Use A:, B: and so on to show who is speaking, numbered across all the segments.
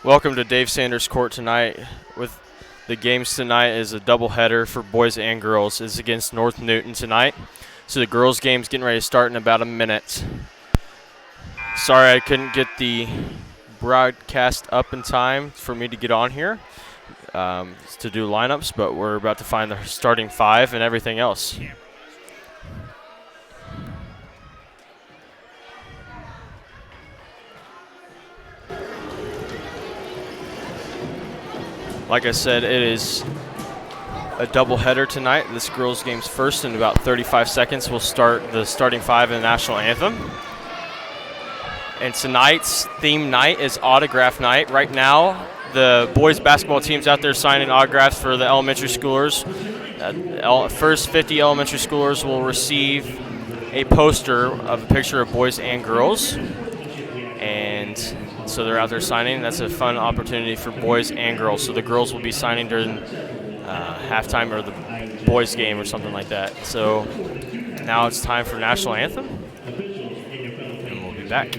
A: Welcome to Dave Sanders Court tonight. With the games tonight is a doubleheader for boys and girls. It's against North Newton tonight. So the girls' game's getting ready to start in about a minute. Sorry I couldn't get the broadcast up in time for me to get on here to do lineups, but we're about to find the starting five and everything else. Like I said, it is a doubleheader tonight. This girls' game's first. In about 35 seconds, we'll start the starting five and the national anthem. And tonight's theme night is autograph night. Right now, the boys basketball team's out there signing autographs for the elementary schoolers. First 50 elementary schoolers will receive a poster of a picture of boys and girls. And so they're out there signing. That's a fun opportunity for boys and girls. So the girls will be signing during halftime or the boys game or something like that. So now it's time for national anthem, and we'll be back.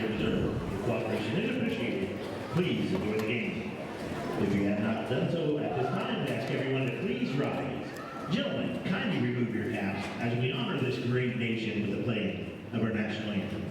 B: Please enjoy the game. If you have not done so at this time, I ask everyone to please rise. Gentlemen, kindly remove your caps as we honor this great nation with the playing of our national anthem.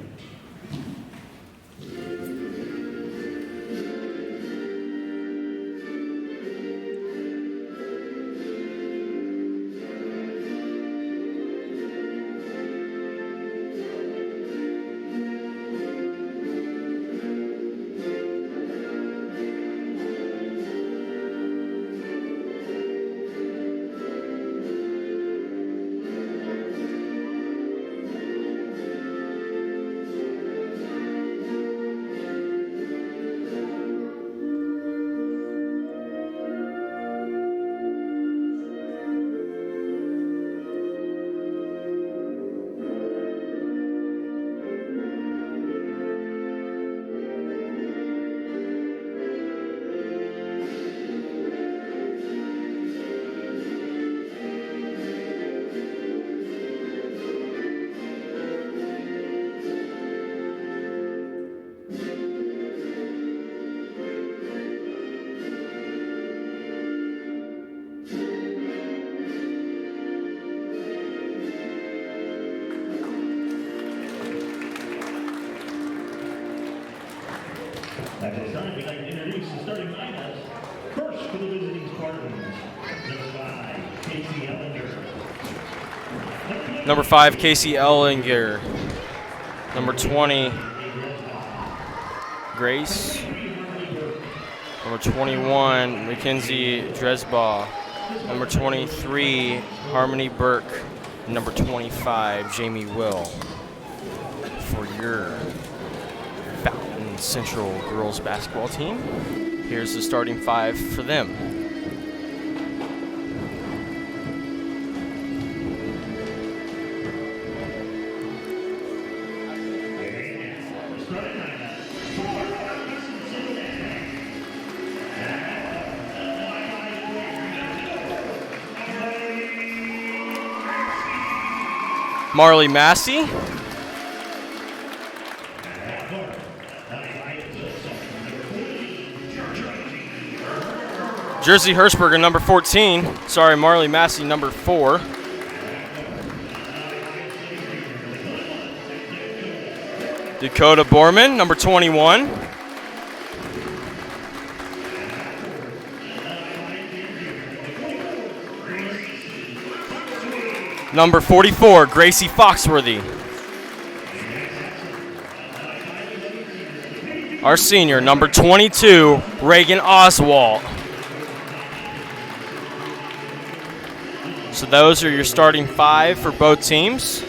B: At this time, we'd like to introduce the starting lineups. First for the visiting Spartans, number 5, Casey Ellinger.
A: Number 5, Casey Ellinger. Number 20, Grace. Number 21, Mackenzie Dresbaugh. Number 23, Harmony Burke. Number 25, Jamie Will. For your Fountain Central girls basketball team, here's the starting five for them. Marley Massey. Jersey Hirschberger, number 14. Sorry, Marley Massey, number 4. Dakota Borman, number 21. Number 44, Gracie Foxworthy. Our senior, number 22, Reagan Oswalt. So those are your starting five for both teams.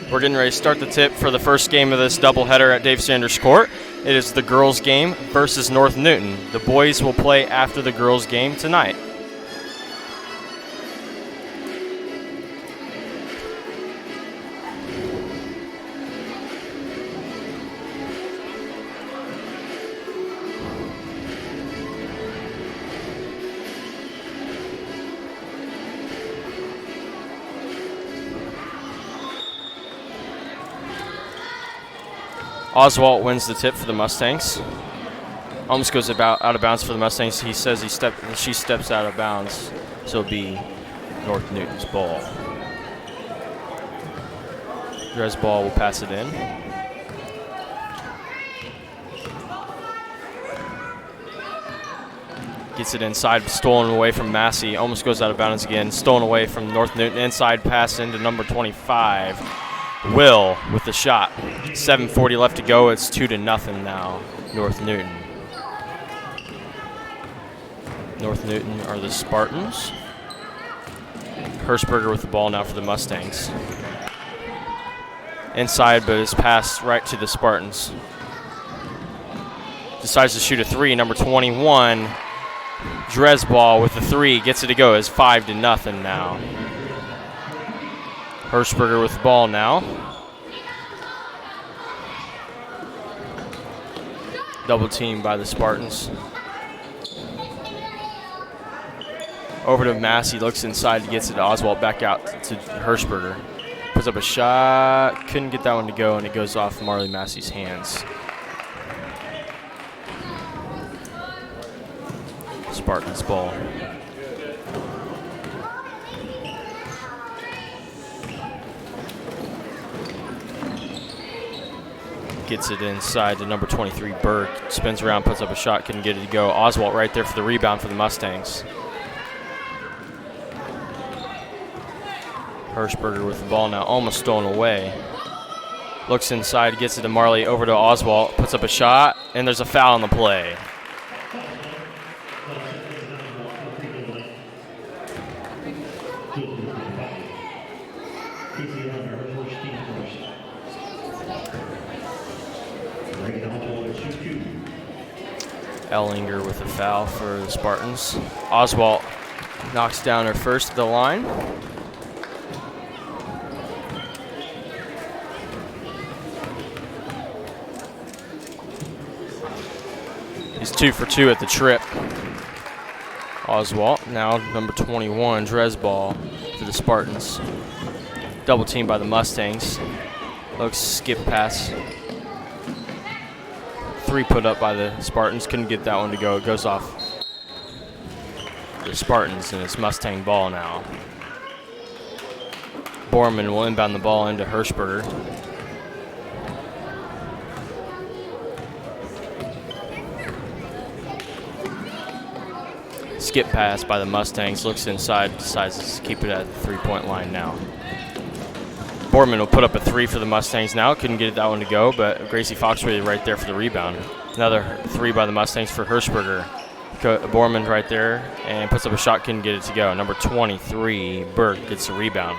A: We're getting ready to start the tip for the first game of this doubleheader at Dave Sanders Court. It is the girls' game versus North Newton. The boys will play after the girls' game tonight. Oswald wins the tip for the Mustangs. Almost goes out of bounds for the Mustangs. He says she steps out of bounds, so it'll be North Newton's ball. Dresball will pass it in. Gets it inside, stolen away from Massey. Almost goes out of bounds again. Stolen away from North Newton. Inside pass into number 25. Will with the shot. 7:40 left to go. It's 2-0 now. North Newton. North Newton are the Spartans. Hirschberger with the ball now for the Mustangs. Inside, but it's passed right to the Spartans. Decides to shoot a three. Number 21. Dresball with the three, gets it to go. It's 5-0 now. Hirschberger with the ball now. Double team by the Spartans. Over to Massey, looks inside, gets it to Oswald, back out to Hirschberger. Puts up a shot, couldn't get that one to go, and it goes off Marley Massey's hands. Spartans ball. Gets it inside to number 23, Burke. Spins around, puts up a shot, couldn't get it to go. Oswald right there for the rebound for the Mustangs. Hirschberger with the ball now, almost stolen away. Looks inside, gets it to Marley, over to Oswald, puts up a shot, and there's a foul on the play. Ellinger with a foul for the Spartans. Oswald knocks down her first at the line. He's 2 for 2 at the trip. Oswald, now number 21, Dresball for the Spartans. Double team by the Mustangs. Looks skip pass. Three put up by the Spartans, couldn't get that one to go. It goes off the Spartans, and it's Mustang ball now. Borman will inbound the ball into Hirschberger. Skip pass by the Mustangs, looks inside, decides to keep it at the three-point line now. Borman will put up a three for the Mustangs now. Couldn't get that one to go, but Gracie Foxworthy right there for the rebound. Another three by the Mustangs for Hirschberger. Borman right there and puts up a shot, couldn't get it to go. Number 23, Burke, gets the rebound.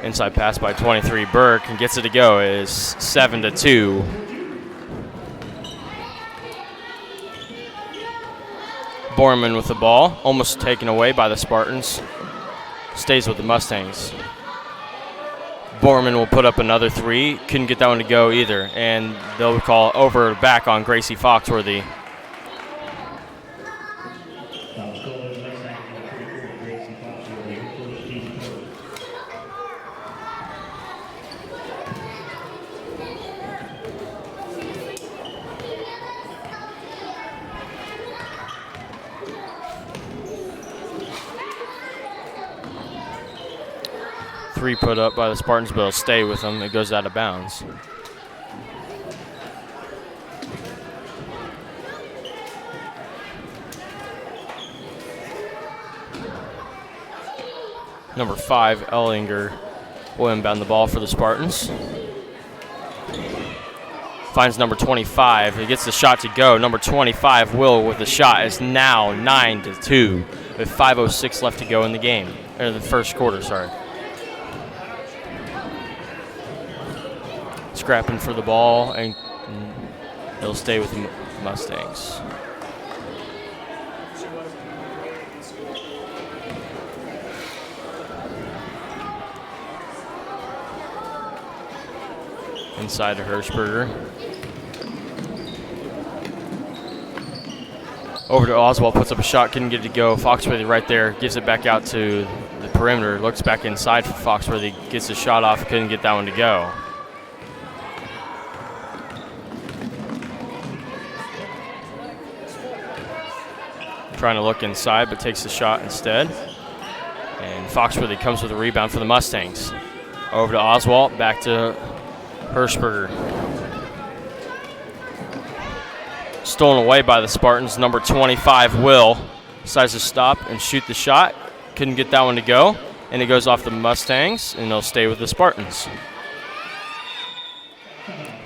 A: Inside pass by 23, Burke, and gets it to go. It is 7-2. Borman with the ball, almost taken away by the Spartans. Stays with the Mustangs. Borman will put up another three. Couldn't get that one to go either. And they'll call over back on Gracie Foxworthy. Three put up by the Spartans, but it'll stay with them. It goes out of bounds. Number 5, Ellinger, will inbound the ball for the Spartans. Finds number 25. He gets the shot to go. Number 25, Will, with the shot. It's now 9-2 with 5:06 left to go in the game, or the first quarter, sorry. Scrapping for the ball, and it'll stay with the Mustangs. Inside to Hirschberger. Over to Oswald, puts up a shot, couldn't get it to go. Foxworthy right there, gives it back out to the perimeter. Looks back inside for Foxworthy. Gets a shot off. Couldn't get that one to go. Trying to look inside, but takes the shot instead. And Foxworthy comes with a rebound for the Mustangs. Over to Oswalt. Back to Hirschberger. Stolen away by the Spartans. Number 25, Will, decides to stop and shoot the shot. Couldn't get that one to go, and it goes off the Mustangs, and they'll stay with the Spartans.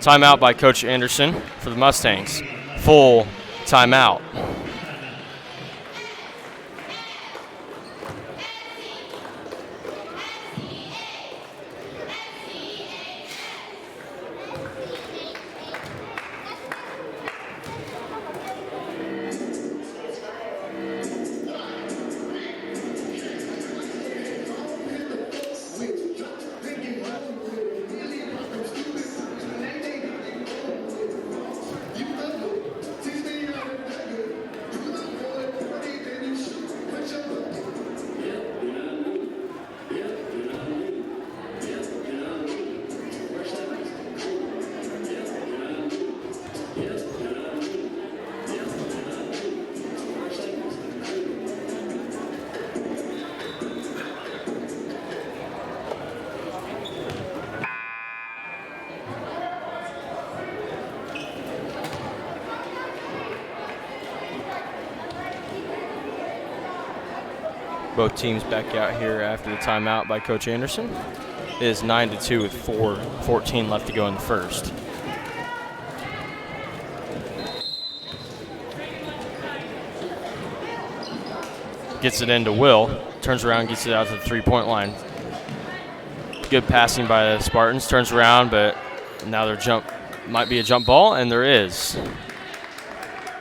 A: Timeout by Coach Anderson for the Mustangs. Full timeout. Both teams back out here after the timeout by Coach Anderson. It is 9-2 with 4:14 left to go in the first. Gets it into Will. Turns around, gets it out to the three-point line. Good passing by the Spartans. Turns around, but now their jump might be a jump ball, and there is.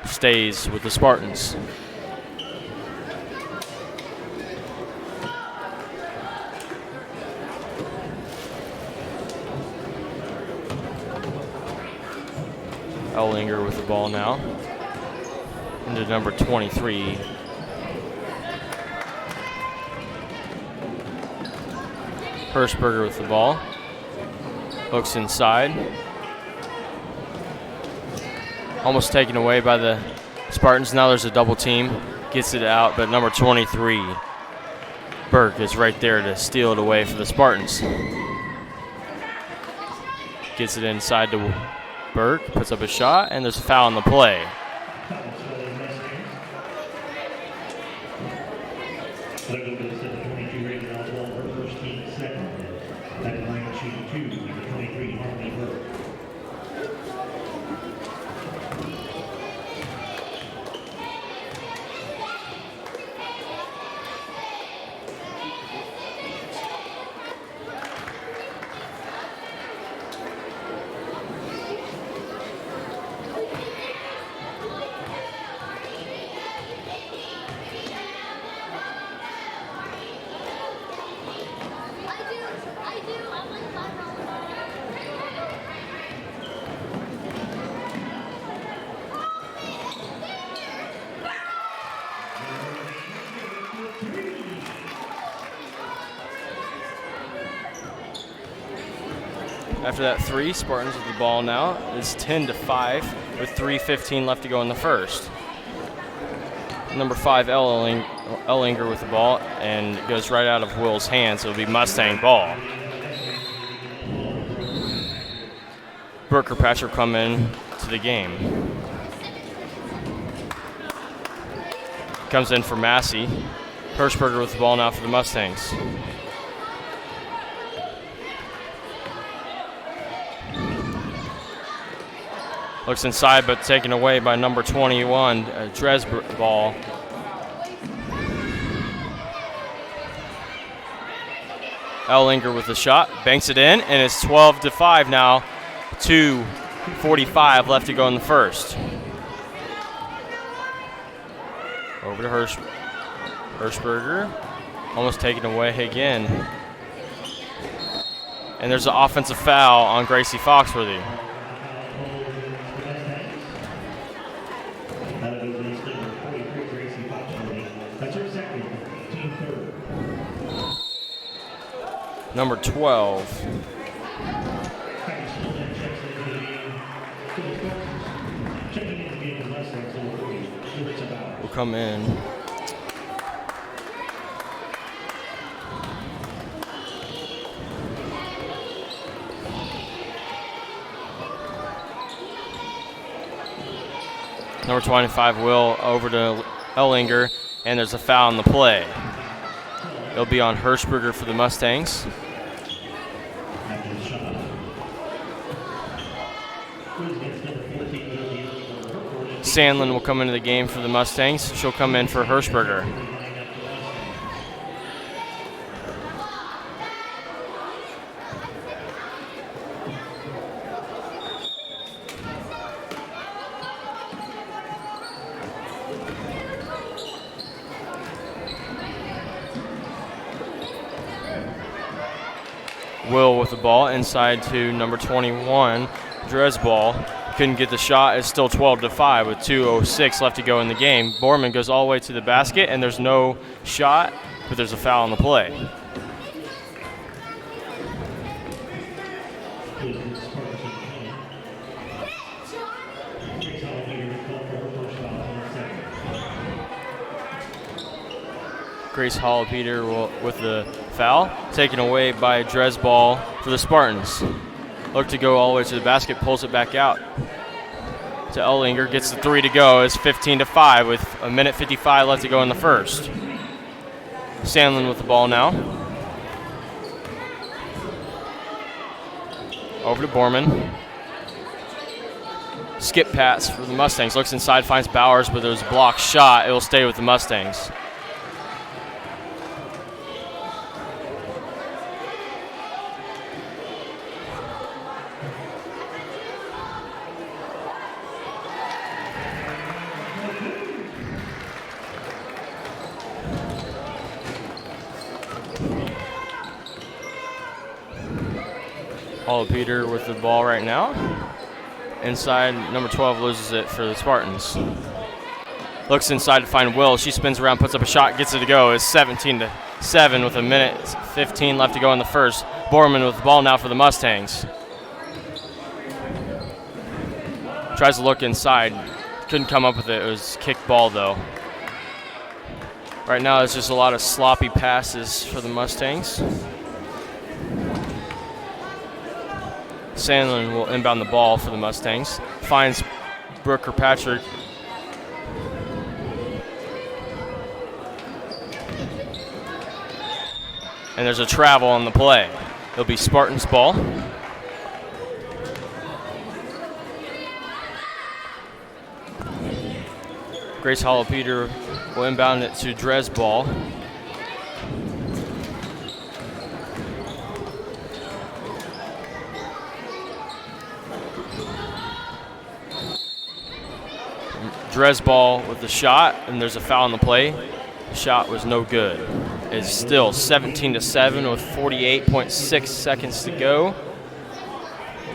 A: Stays with the Spartans. Ellinger with the ball now. Into number 23. Hirschberger with the ball. Hooks inside. Almost taken away by the Spartans. Now there's a double team. Gets it out, but number 23, Burke, is right there to steal it away for the Spartans. Gets it inside to Burke, puts up a shot, and there's a foul on the play. After that three, Spartans with the ball now. It's 10-5 with 3:15 left to go in the first. Number 5, Ellinger with the ball, and it goes right out of Will's hands. It'll be Mustang ball. Burke or Patrick come in to the game. Comes in for Massey. Hirschberger with the ball now for the Mustangs. Looks inside, but taken away by number 21, Dresball. Ellinger with the shot, banks it in, and it's 12-5 now. 2:45 left to go in the first. Over to Hirschberger, almost taken away again. And there's an offensive foul on Gracie Foxworthy. number 12. Will come in. Number 25, Will, over to Ellinger, and there's a foul on the play. It'll be on Hirschberger for the Mustangs. Sandlin will come into the game for the Mustangs. She'll come in for Hirschberger. Will with the ball inside to number 21, Dresball. Couldn't get the shot. It's still 12-5 with 2:06 left to go in the game. Borman goes all the way to the basket, and there's no shot, but there's a foul on the play. Grace Hall-Peter with the foul, taken away by Dresball for the Spartans. Look to go all the way to the basket, pulls it back out to Ellinger, gets the 3 to go. It's 15-5 with 1:55 left to go in the first. Sandlin with the ball now. Over to Borman. Skip pass for the Mustangs. Looks inside, finds Bowers, but there's a blocked shot. It will stay with the Mustangs. Peter with the ball right now. Inside, number 12 loses it for the Spartans. Looks inside to find Will. She spins around, puts up a shot, gets it to go. It's 17-7 with 1:15 left to go in the first. Borman with the ball now for the Mustangs. Tries to look inside. Couldn't come up with it. It was kicked ball, though. Right now, it's just a lot of sloppy passes for the Mustangs. Sandlin will inbound the ball for the Mustangs. Finds Brooke Kirkpatrick. And there's a travel on the play. It'll be Spartans' ball. Grace Hall-Peter will inbound it to Dresball. Dresball with the shot, and there's a foul on the play. The shot was no good. It's still 17-7 with 48.6 seconds to go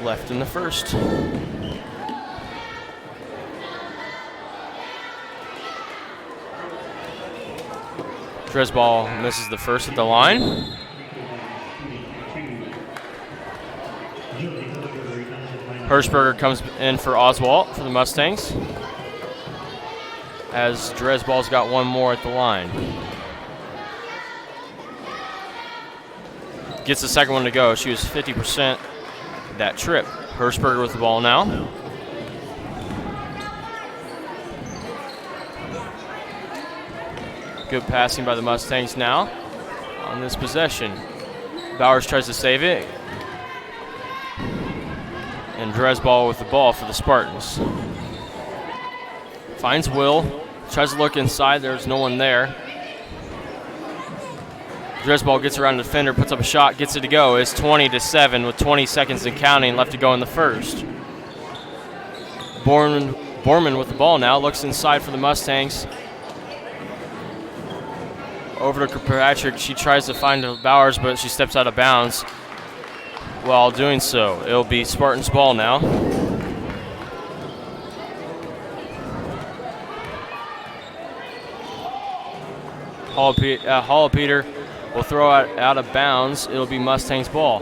A: left in the first. Dresball misses the first at the line. Hirschberger comes in for Oswalt for the Mustangs, as Dresball's got one more at the line. Gets the second one to go. She was 50% that trip. Hirschberger with the ball now. Good passing by the Mustangs now on this possession. Bowers tries to save it. And Dresball with the ball for the Spartans. Finds Will. Tries to look inside. There's no one there. Dresball gets around the defender, puts up a shot, gets it to go. It's 20-7 with 20 seconds and counting left to go in the first. Borman with the ball now. Looks inside for the Mustangs. Over to Kirkpatrick. She tries to find Bowers, but she steps out of bounds. While doing so, it'll be Spartans' ball now. Hall-Peter will throw it out of bounds. It'll be Mustangs ball.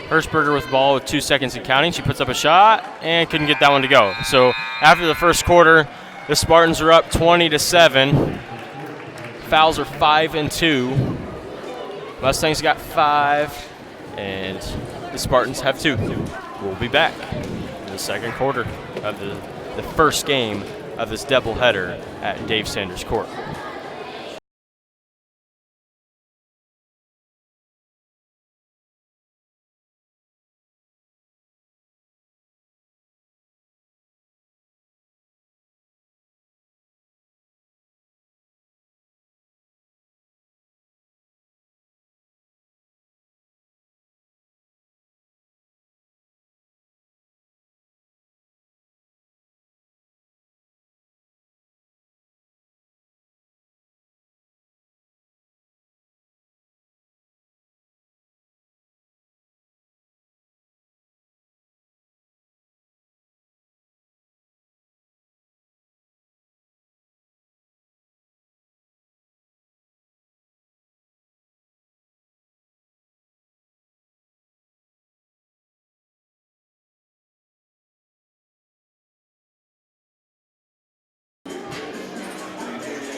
A: Hirschberger with the ball with 2 seconds and counting. She puts up a shot and couldn't get that one to go. So after the first quarter, the Spartans are up 20-7. Fouls are 5 and 2. Mustangs got 5, and the Spartans have 2. We'll be back in the second quarter of the first game of this doubleheader at Dave Sanders Court.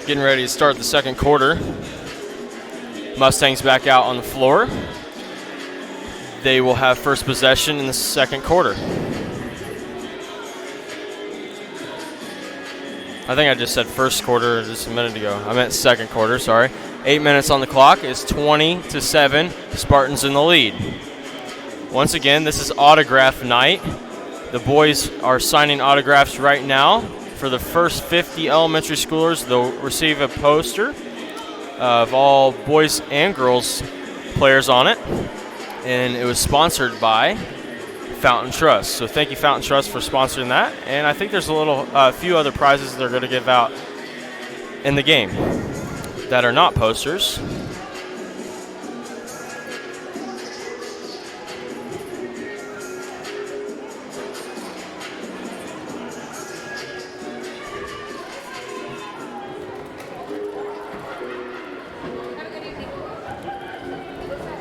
A: Getting ready to start the second quarter. Mustangs back out on the floor. They will have first possession in the second quarter. I think I just said first quarter just a minute ago. I meant second quarter, sorry. 8 minutes on the clock. It's 20-7. Spartans in the lead. Once again, this is autograph night. The boys are signing autographs right now. For the first 50 elementary schoolers, they'll receive a poster of all boys and girls players on it. And it was sponsored by Fountain Trust. So thank you, Fountain Trust, for sponsoring that. And I think there's a few other prizes they're going to give out in the game that are not posters.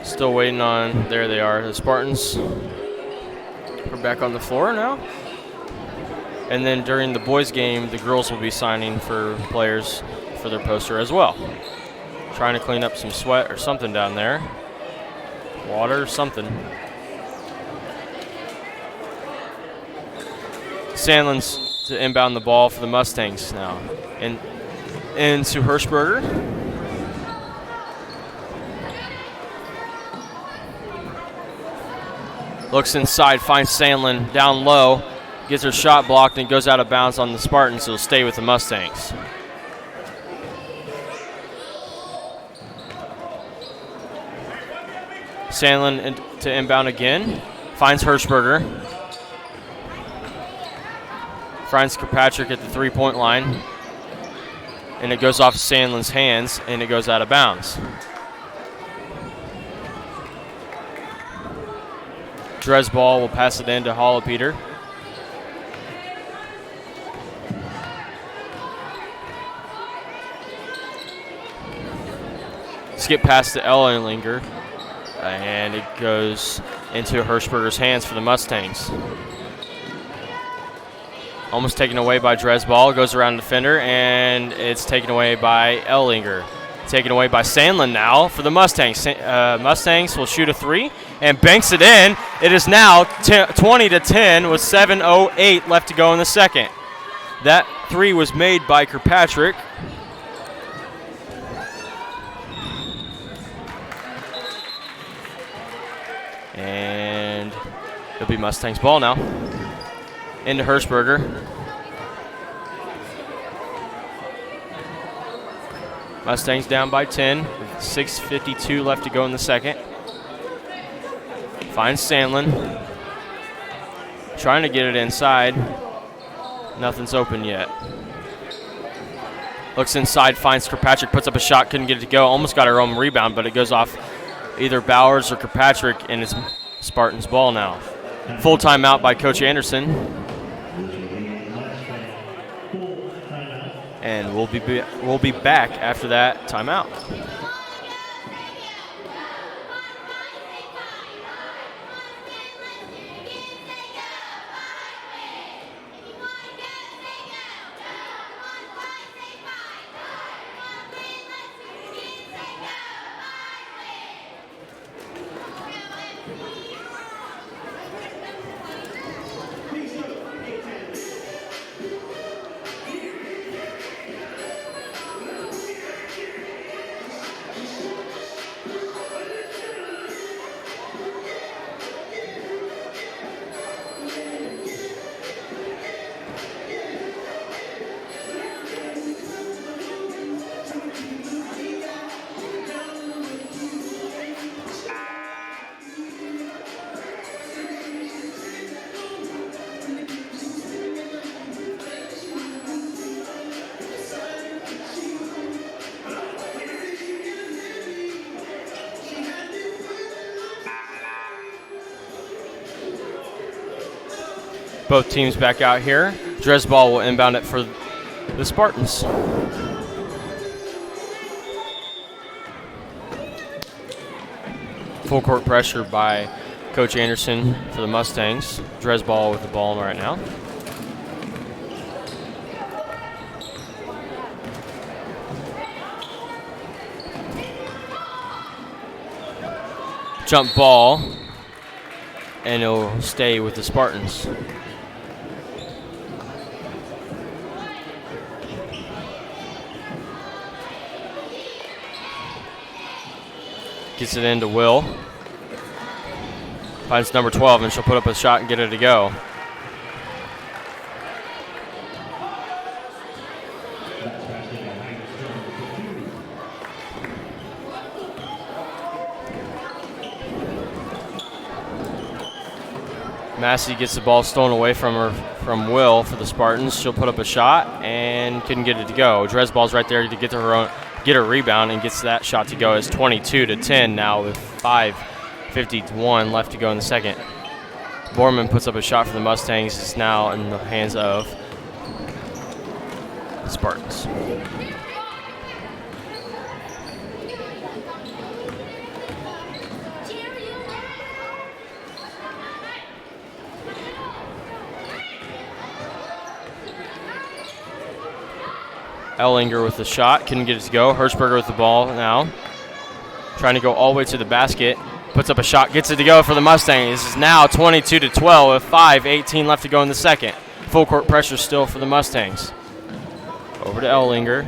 A: Still waiting on, there they are, the Spartans are back on the floor now. And then during the boys game, the girls will be signing for players for their poster as well. Trying to clean up some sweat or something down there. Water or something. Sandlin's to inbound the ball for the Mustangs now. And into Hirschberger. Looks inside, finds Sandlin down low, gets her shot blocked, and goes out of bounds on the Spartans. So it'll stay with the Mustangs. Sandlin to inbound again, finds Hirschberger. Finds Kirkpatrick at the three-point line, and it goes off Sandlin's hands, and it goes out of bounds. Dresball will pass it in to Hollopeter. Skip pass to Ellinger, and it goes into Hirschberger's hands for the Mustangs. Almost taken away by Dresball, goes around the defender, and it's taken away by Ellinger. Taken away by Sandlin now for the Mustangs. Mustangs will shoot a three and banks it in. It is now 20-10 with 7:08 left to go in the second. That three was made by Kirkpatrick. And it'll be Mustangs ball now. Into Hirschberger. Mustangs down by 10, with 6:52 left to go in the second. Finds Sandlin. Trying to get it inside. Nothing's open yet. Looks inside, finds Kirkpatrick, puts up a shot, couldn't get it to go. Almost got her own rebound, but it goes off either Bowers or Kirkpatrick, and it's Spartans ball now. Full timeout by Coach Anderson. And we'll be back after that timeout. Both teams back out here. Veedersburg will inbound it for the Spartans. Full court pressure by Coach Anderson for the Mustangs. Veedersburg with the ball right now. Jump ball, and it'll stay with the Spartans. Gets it into Will. Finds number 12, and she'll put up a shot and get it to go. Massey gets the ball stolen away from Will for the Spartans. She'll put up a shot and couldn't get it to go. Veedersburg's right there to get a rebound and gets that shot to go. It's 22-10 now with 5:51 left to go in the second. Borman puts up a shot for the Mustangs. It's now in the hands of the Spartans. Ellinger with the shot, couldn't get it to go. Hirschberger with the ball now. Trying to go all the way to the basket. Puts up a shot, gets it to go for the Mustangs. This is now 22-12 with 5:18 left to go in the second. Full court pressure still for the Mustangs. Over to Ellinger.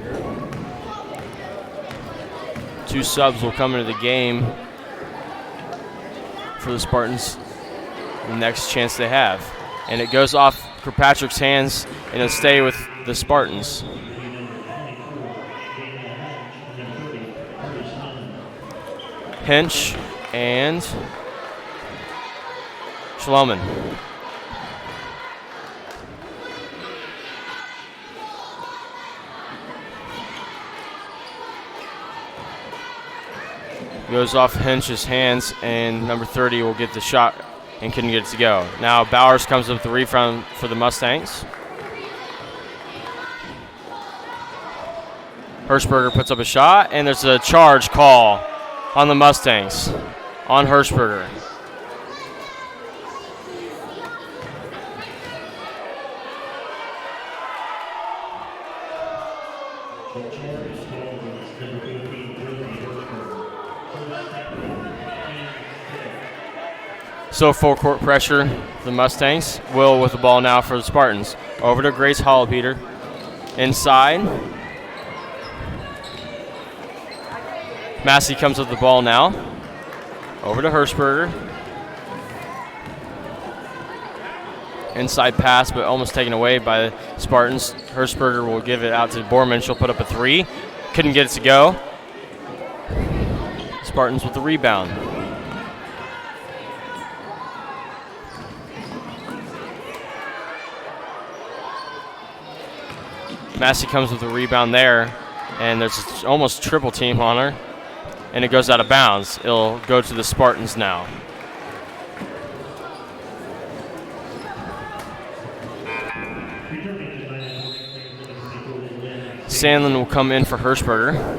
A: Two subs will come into the game for the Spartans. The next chance they have. And it goes off Kirkpatrick's hands, and it'll stay with the Spartans. Hinch and Shloman. Goes off Hinch's hands, and number 30 will get the shot and couldn't get it to go. Now Bowers comes up with the rebound for the Mustangs. Hirschberger puts up a shot, and there's a charge call on the Mustangs, on Hirschberger. So full court pressure for the Mustangs. Will with the ball now for the Spartans. Over to Grace Hollowpeter. Inside. Massey comes with the ball now. Over to Hirschberger. Inside pass, but almost taken away by the Spartans. Hirschberger will give it out to Borman. She'll put up a three. Couldn't get it to go. Spartans with the rebound. Massey comes with the rebound there, and there's almost triple team on her. And it goes out of bounds. It'll go to the Spartans now. Sandlin will come in for Hirschberger.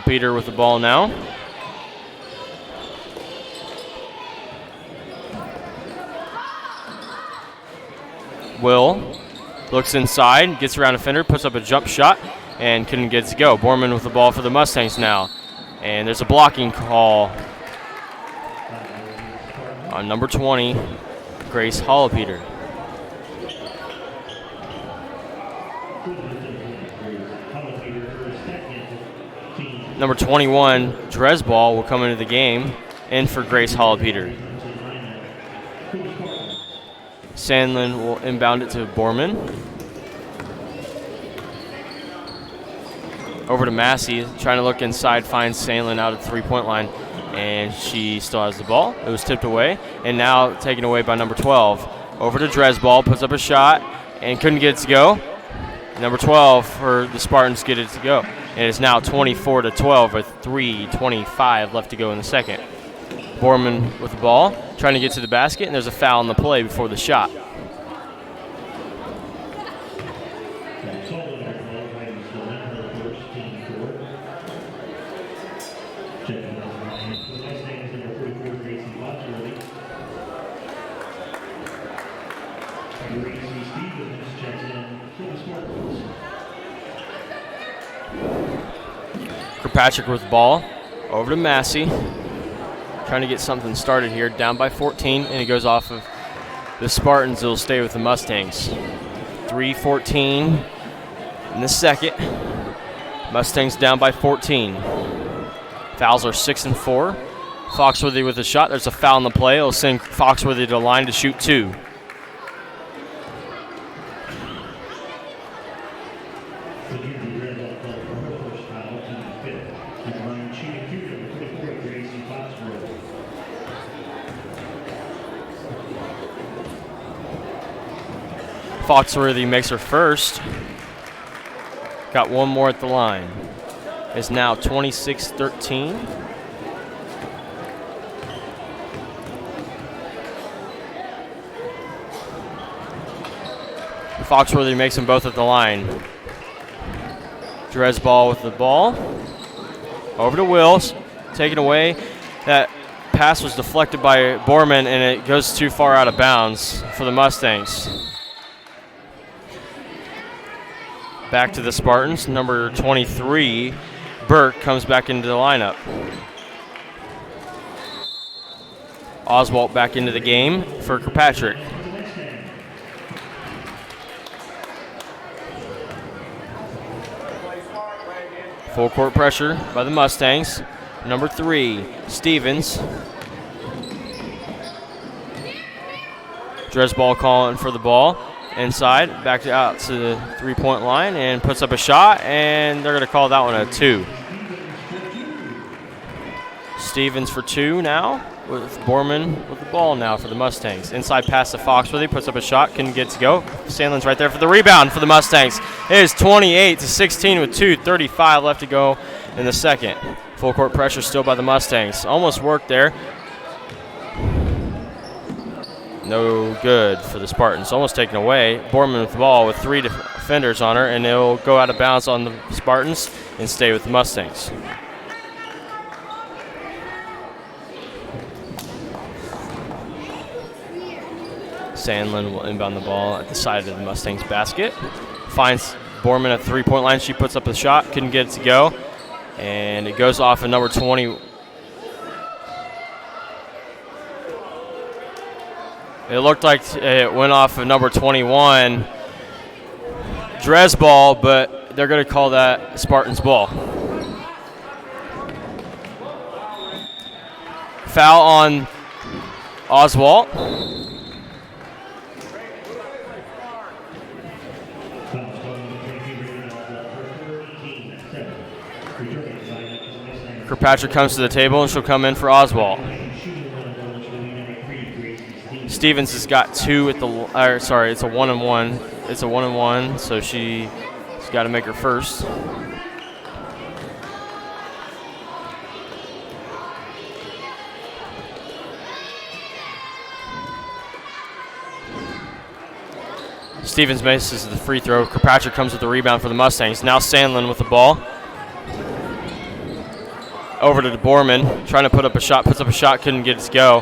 A: Peter with the ball now. Will looks inside, gets around a defender, puts up a jump shot, and couldn't get it to go. Borman with the ball for the Mustangs now. And there's a blocking call on number 20, Grace Holopeter. Number 21, Dresball, will come into the game, in for Grace Holopeter. Sandlin will inbound it to Borman. Over to Massey, trying to look inside, finds Sandlin out at the three-point line, and she still has the ball. It was tipped away, and now taken away by number 12. Over to Dresball, puts up a shot, and couldn't get it to go. Number 12 for the Spartans get it to go. And it's now 24-12 with 3:25 left to go in the second. Borman with the ball, trying to get to the basket, and there's a foul on the play before the shot. Kirkpatrick with the ball, over to Massey. Trying to get something started here, down by 14, and it goes off of the Spartans. It'll stay with the Mustangs. 3:14 in the second. Mustangs down by 14. Fouls are 6 and 4. Foxworthy with a shot. There's a foul on the play. It'll send Foxworthy to the line to shoot 2. Foxworthy makes her first. Got one more at the line. It's now 26-13. Foxworthy makes them both at the line. Dresball with the ball. Over to Wills. Taken away. That pass was deflected by Borman, and it goes too far out of bounds for the Mustangs. Back to the Spartans. Number 23, Burke, comes back into the lineup. Oswalt back into the game for Kirkpatrick. Full court pressure by the Mustangs. Number 3, Stevens. Dresball calling for the ball. Inside, back out to the three-point line, and puts up a shot, and they're going to call that one a 2. Stevens for 2 now, with Borman with the ball now for the Mustangs. Inside pass to Foxworthy, puts up a shot, couldn't get to go. Sandlin's right there for the rebound for the Mustangs. It is 28-16 with 2:35 left to go in the second. Full court pressure still by the Mustangs. Almost worked there. No good for the Spartans. Almost taken away. Borman with the ball with 3 defenders on her, and it'll go out of bounds on the Spartans and stay with the Mustangs. Sandlin will inbound the ball at the side of the Mustangs basket. Finds Borman at the three-point line. She puts up a shot. Couldn't get it to go. And it goes off of number 20. It looked like it went off of number 21, Dresball, but they're going to call that Spartans ball. Foul on Oswalt. Kirkpatrick comes to the table, and she'll come in for Oswalt. Stevens has got 2 at the. Sorry, it's a 1-and-1. It's a 1-and-1, so she's got to make her first. Stevens misses the free throw. Kirkpatrick comes with the rebound for the Mustangs. Now Sandlin with the ball. Over to Borman, trying to put up a shot. Puts up a shot, couldn't get it to go.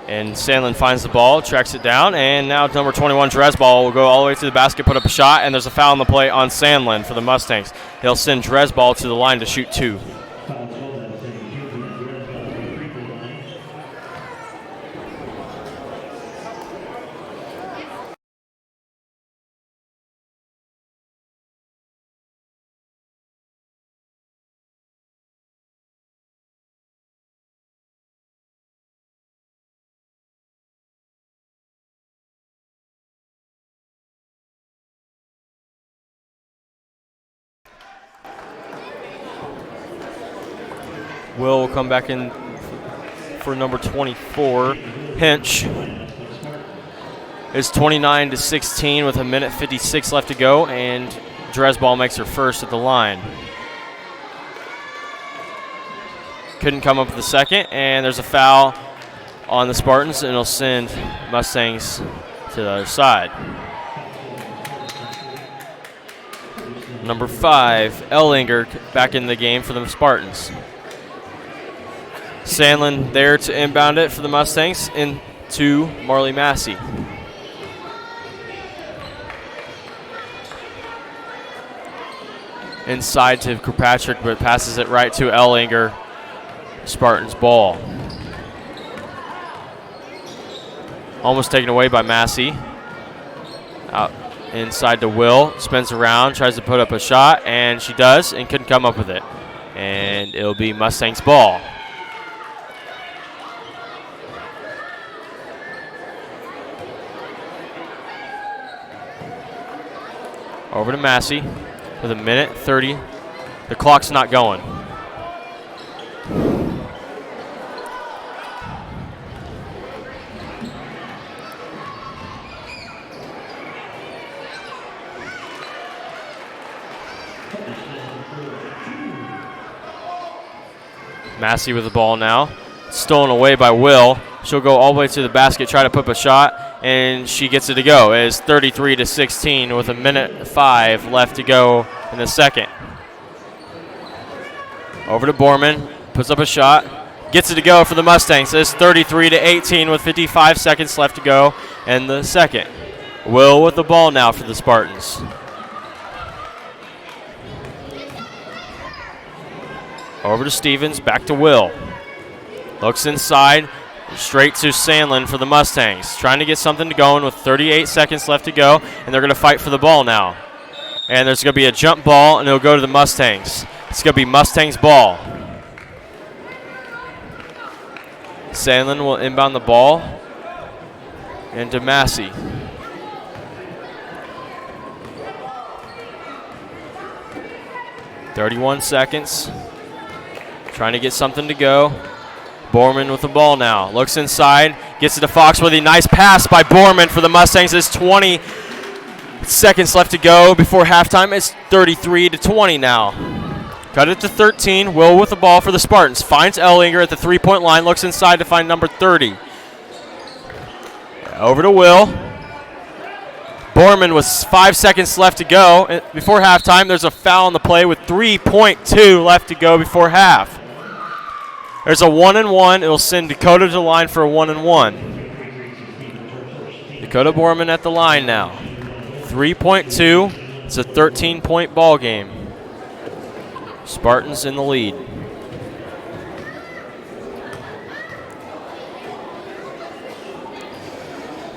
A: And Sandlin finds the ball, tracks it down, and now number 21, Dresball, will go all the way to the basket, put up a shot, and there's a foul on the play on Sandlin for the Mustangs. He'll send Dresball to the line to shoot 2. Will come back in for number 24. Hinch is 29-16 with a minute 56 left to go, and Dresball makes her first at the line. Couldn't come up with the second, and there's a foul on the Spartans, and it'll send Mustangs to the other side. Number 5, Ellinger, back in the game for the Spartans. Sandlin there to inbound it for the Mustangs into Marley Massey. Inside to Kirkpatrick, but passes it right to Ellinger. Spartans ball. Almost taken away by Massey. Out inside to Will. Spins around, tries to put up a shot, and she does, and couldn't come up with it. And it'll be Mustangs ball. Over to Massey with a minute 30. The clock's not going. Massey with the ball now. Stolen away by Will. She'll go all the way to the basket, try to put up a shot, and she gets it to go. It is 33-16 with a minute 5 left to go in the second. Over to Borman, puts up a shot, gets it to go for the Mustangs. It is 33-18 with 55 seconds left to go in the second. Will with the ball now for the Spartans. Over to Stevens, back to Will. Looks inside. Straight to Sandlin for the Mustangs. Trying to get something going with 38 seconds left to go, and they're going to fight for the ball now. And there's going to be a jump ball, and it'll go to the Mustangs. It's going to be Mustangs ball. Sandlin will inbound the ball into Massey. .31 seconds. Trying to get something to go. Borman with the ball now. Looks inside. Gets it to Foxworthy. Nice pass by Borman for the Mustangs. There's 20 seconds left to go before halftime. It's 33-20 now. Cut it to 13. Will with the ball for the Spartans. Finds Ellinger at the three-point line. Looks inside to find number 30. Over to Will. Borman with 5 seconds left to go before halftime. There's a foul on the play with 3.2 left to go before half. There's a 1-and-1. It'll send Dakota to the line for a 1-and-1. Dakota Borman at the line now. 3.2. It's a 13-point ball game. Spartans in the lead.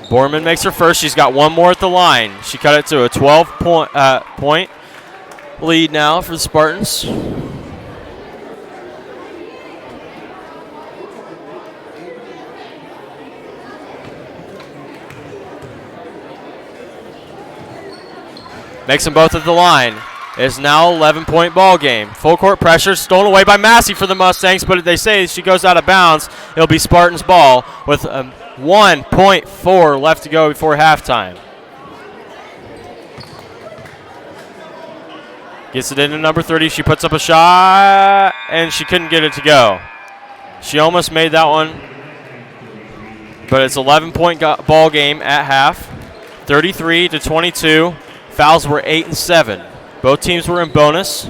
A: Borman makes her first. She's got one more at the line. She cut it to a 12-point lead now for the Spartans. Makes them both at the line. It's now 11-point ball game. Full court pressure stolen away by Massey for the Mustangs, but they say she goes out of bounds. It'll be Spartans ball with 1.4 left to go before halftime. Gets it into number 30. She puts up a shot, and she couldn't get it to go. She almost made that one, but it's 11-point ball game at half. 33-22. Fouls were 8 and 7. Both teams were in bonus.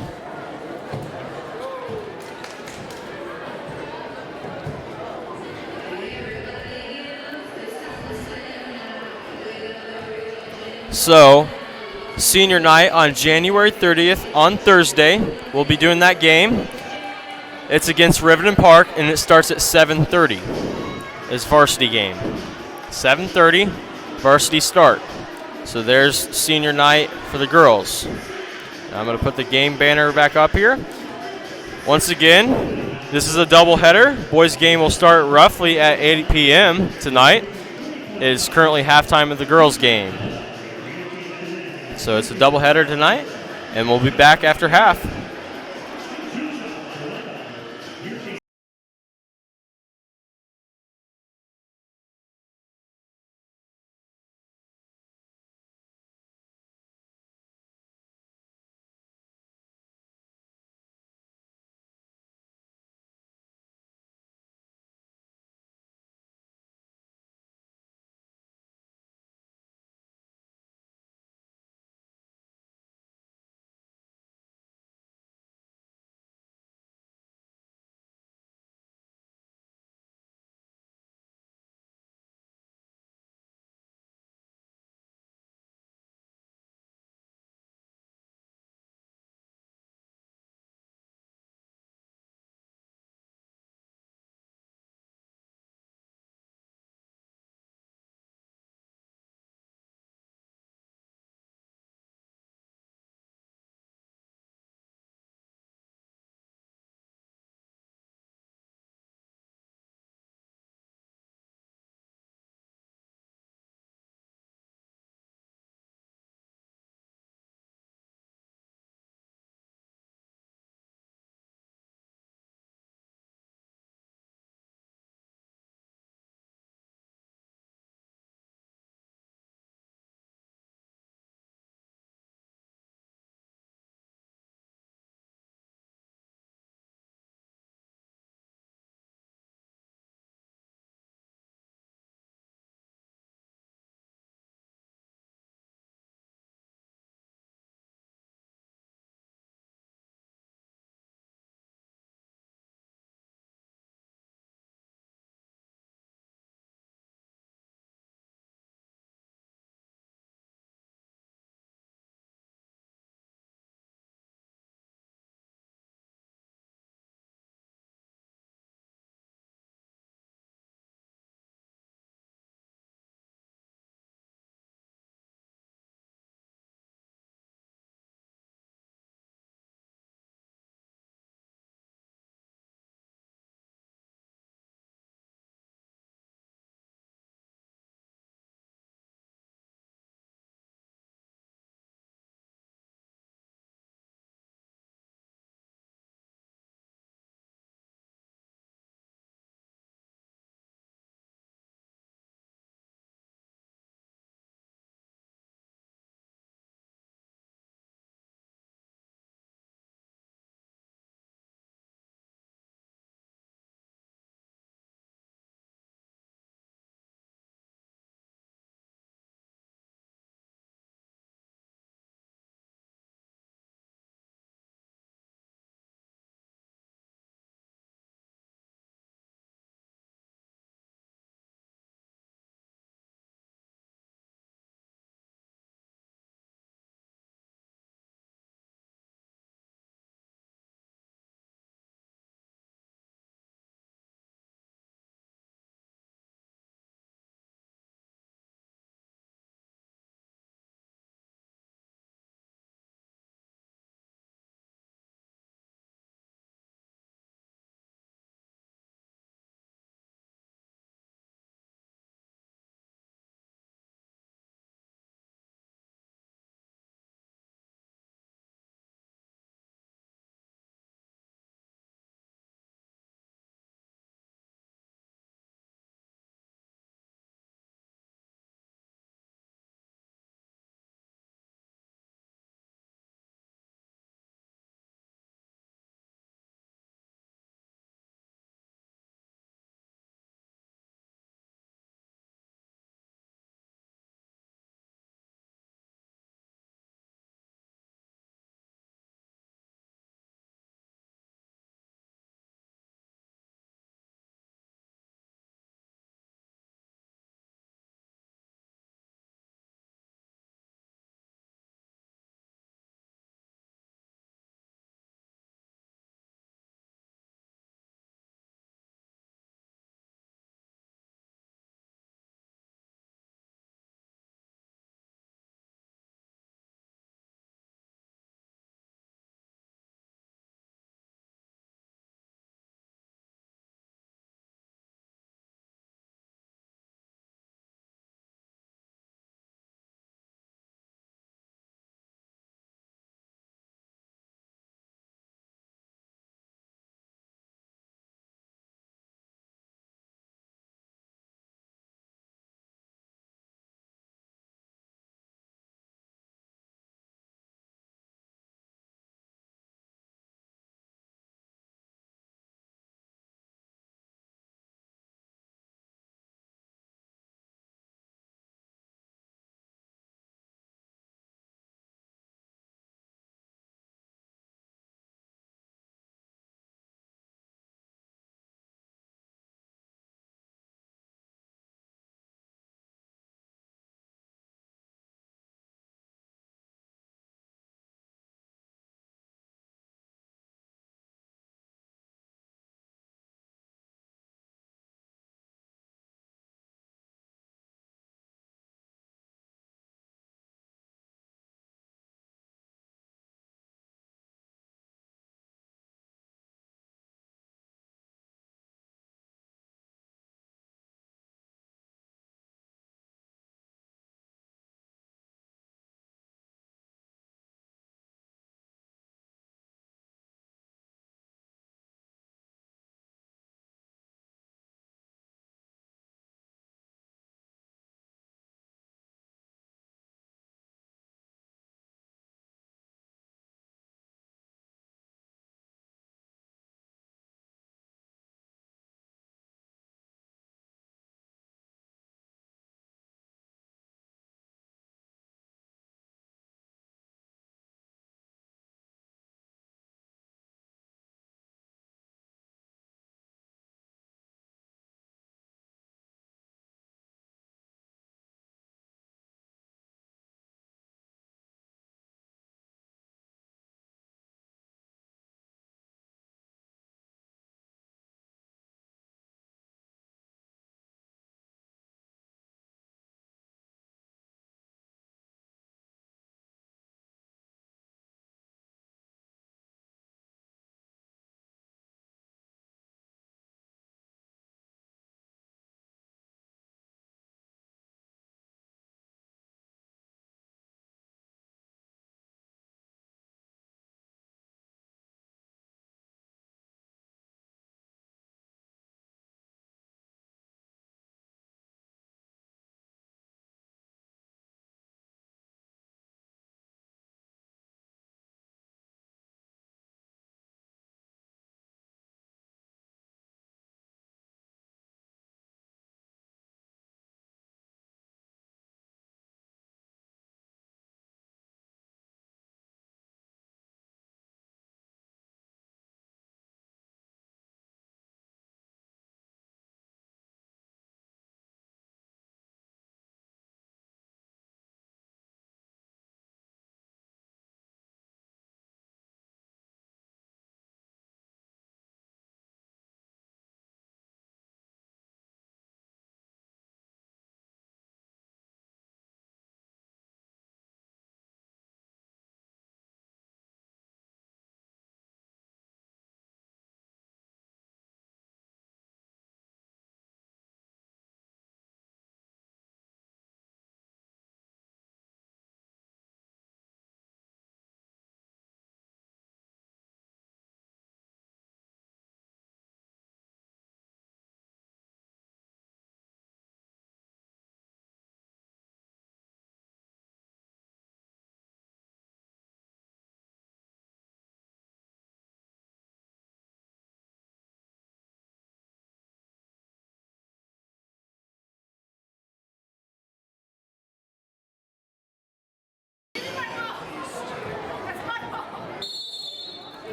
A: So, senior night on January 30th on Thursday. We'll be doing that game. It's against Riverton Park, and it starts at 7:30. It's varsity game. 7:30, varsity start. So there's senior night for the girls. Now I'm going to put the game banner back up here. Once again, this is a doubleheader. Boys game will start roughly at 8 p.m. tonight. It is currently halftime of the girls game. So it's a doubleheader tonight, and we'll be back after half.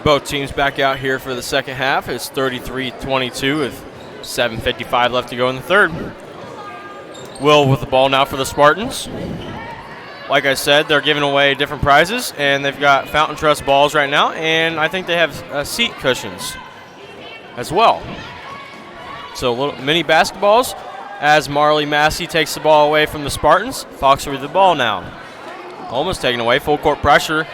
A: Both teams back out here for the second half. It's 33-22 with 7:55 left to go in the third. Will with the ball now for the Spartans. Like I said, they're giving away different prizes, and they've got Fountain Trust balls right now, and I think they have seat cushions as well. So little mini basketballs as Marley Massey takes the ball away from the Spartans. Fox with the ball now. Almost taken away, full court pressure.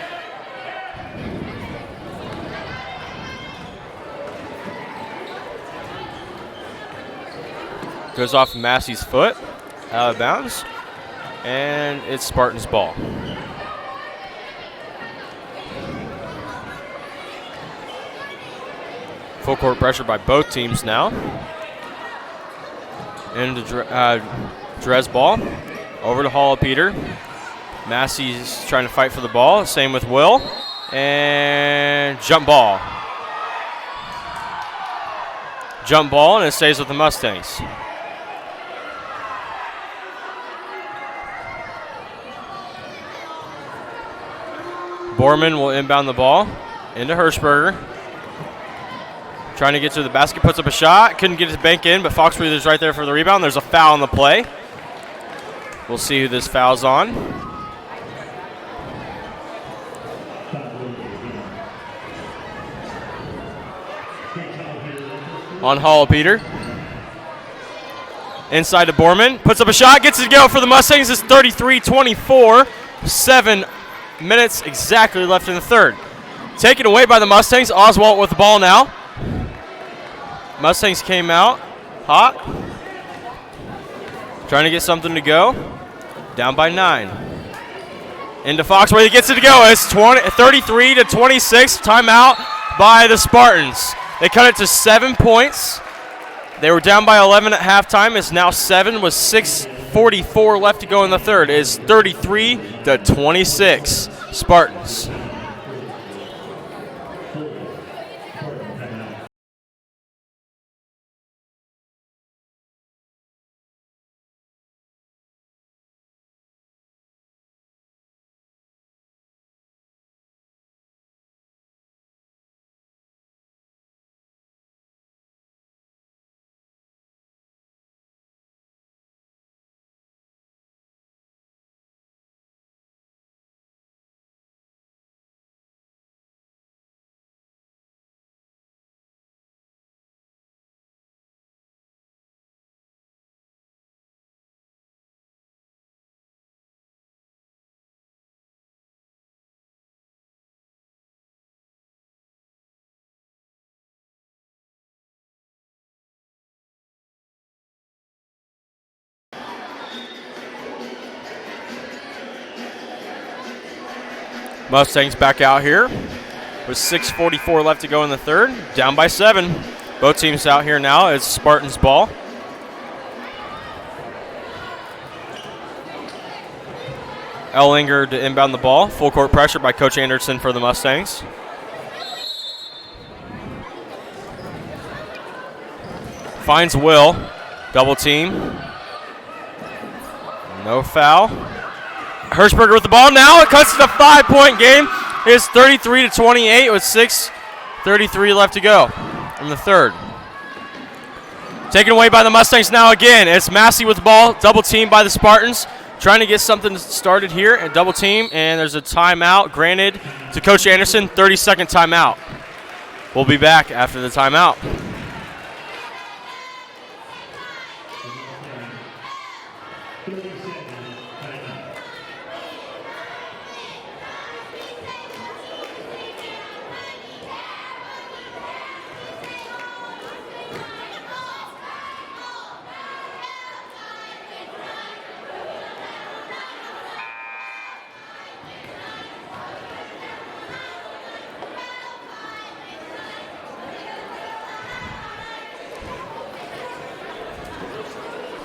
A: Goes off Massey's foot, out of bounds, and it's Spartans' ball. Full court pressure by both teams now. Into Drez ball, over to Hall of Peter. Massey's trying to fight for the ball, same with Will, and jump ball. Jump ball, and it stays with the Mustangs. Borman will inbound the ball into Hirschberger. Trying to get to the basket, puts up a shot. Couldn't get his bank in, but Fox Breather's right there for the rebound. There's a foul on the play. We'll see who this foul's on. On Hall of Peter. Inside to Borman. Puts up a shot, gets it to go for the Mustangs. It's 33-24. 7 minutes exactly left in the third. Taken away by the Mustangs. Oswalt with the ball now. Mustangs came out hot. Trying to get something to go. Down by 9. Into Fox where he gets it to go. It's 33-26. Timeout by the Spartans. They cut it to 7 points. They were down by 11 at halftime. It's now 7 with 6:44 left to go in the third. It's 33-26 Spartans. Mustangs back out here with 6:44 left to go in the third. Down by 7. Both teams out here now. It's Spartans ball. Ellinger to inbound the ball. Full court pressure by Coach Anderson for the Mustangs. Finds Will. Double team. No foul. Hirschberger with the ball now. It cuts to the 5-point game. It's 33-28 with 6:33 left to go in the third. Taken away by the Mustangs now again. It's Massey with the ball. Double team by the Spartans. Trying to get something started here. A double team, and there's a timeout granted to Coach Anderson. 30-second timeout. We'll be back after the timeout.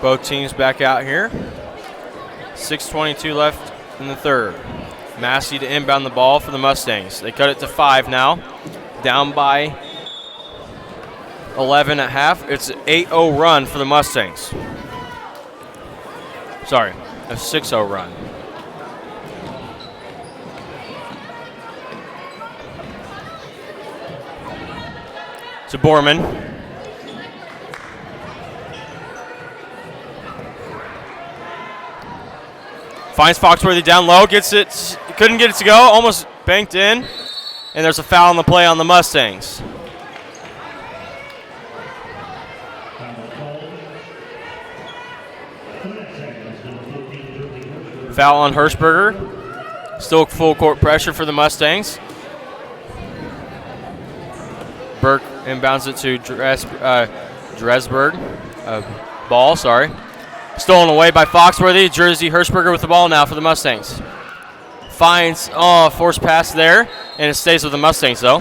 A: Both teams back out here. 6:22 left in the third. Massey to inbound the ball for the Mustangs. They cut it to 5 now. Down by 11 at half. It's an 8-0 run for the Mustangs. Sorry, a 6-0 run. to Borman. Finds Foxworthy down low, gets it, couldn't get it to go, almost banked in, and there's a foul on the play on the Mustangs. Foul on Hirschberger. Still full court pressure for the Mustangs. Burke inbounds it to Veedersburg. Ball, sorry. Stolen away by Foxworthy. Jersey Hirschberger with the ball now for the Mustangs. Finds, forced pass there, and it stays with the Mustangs though.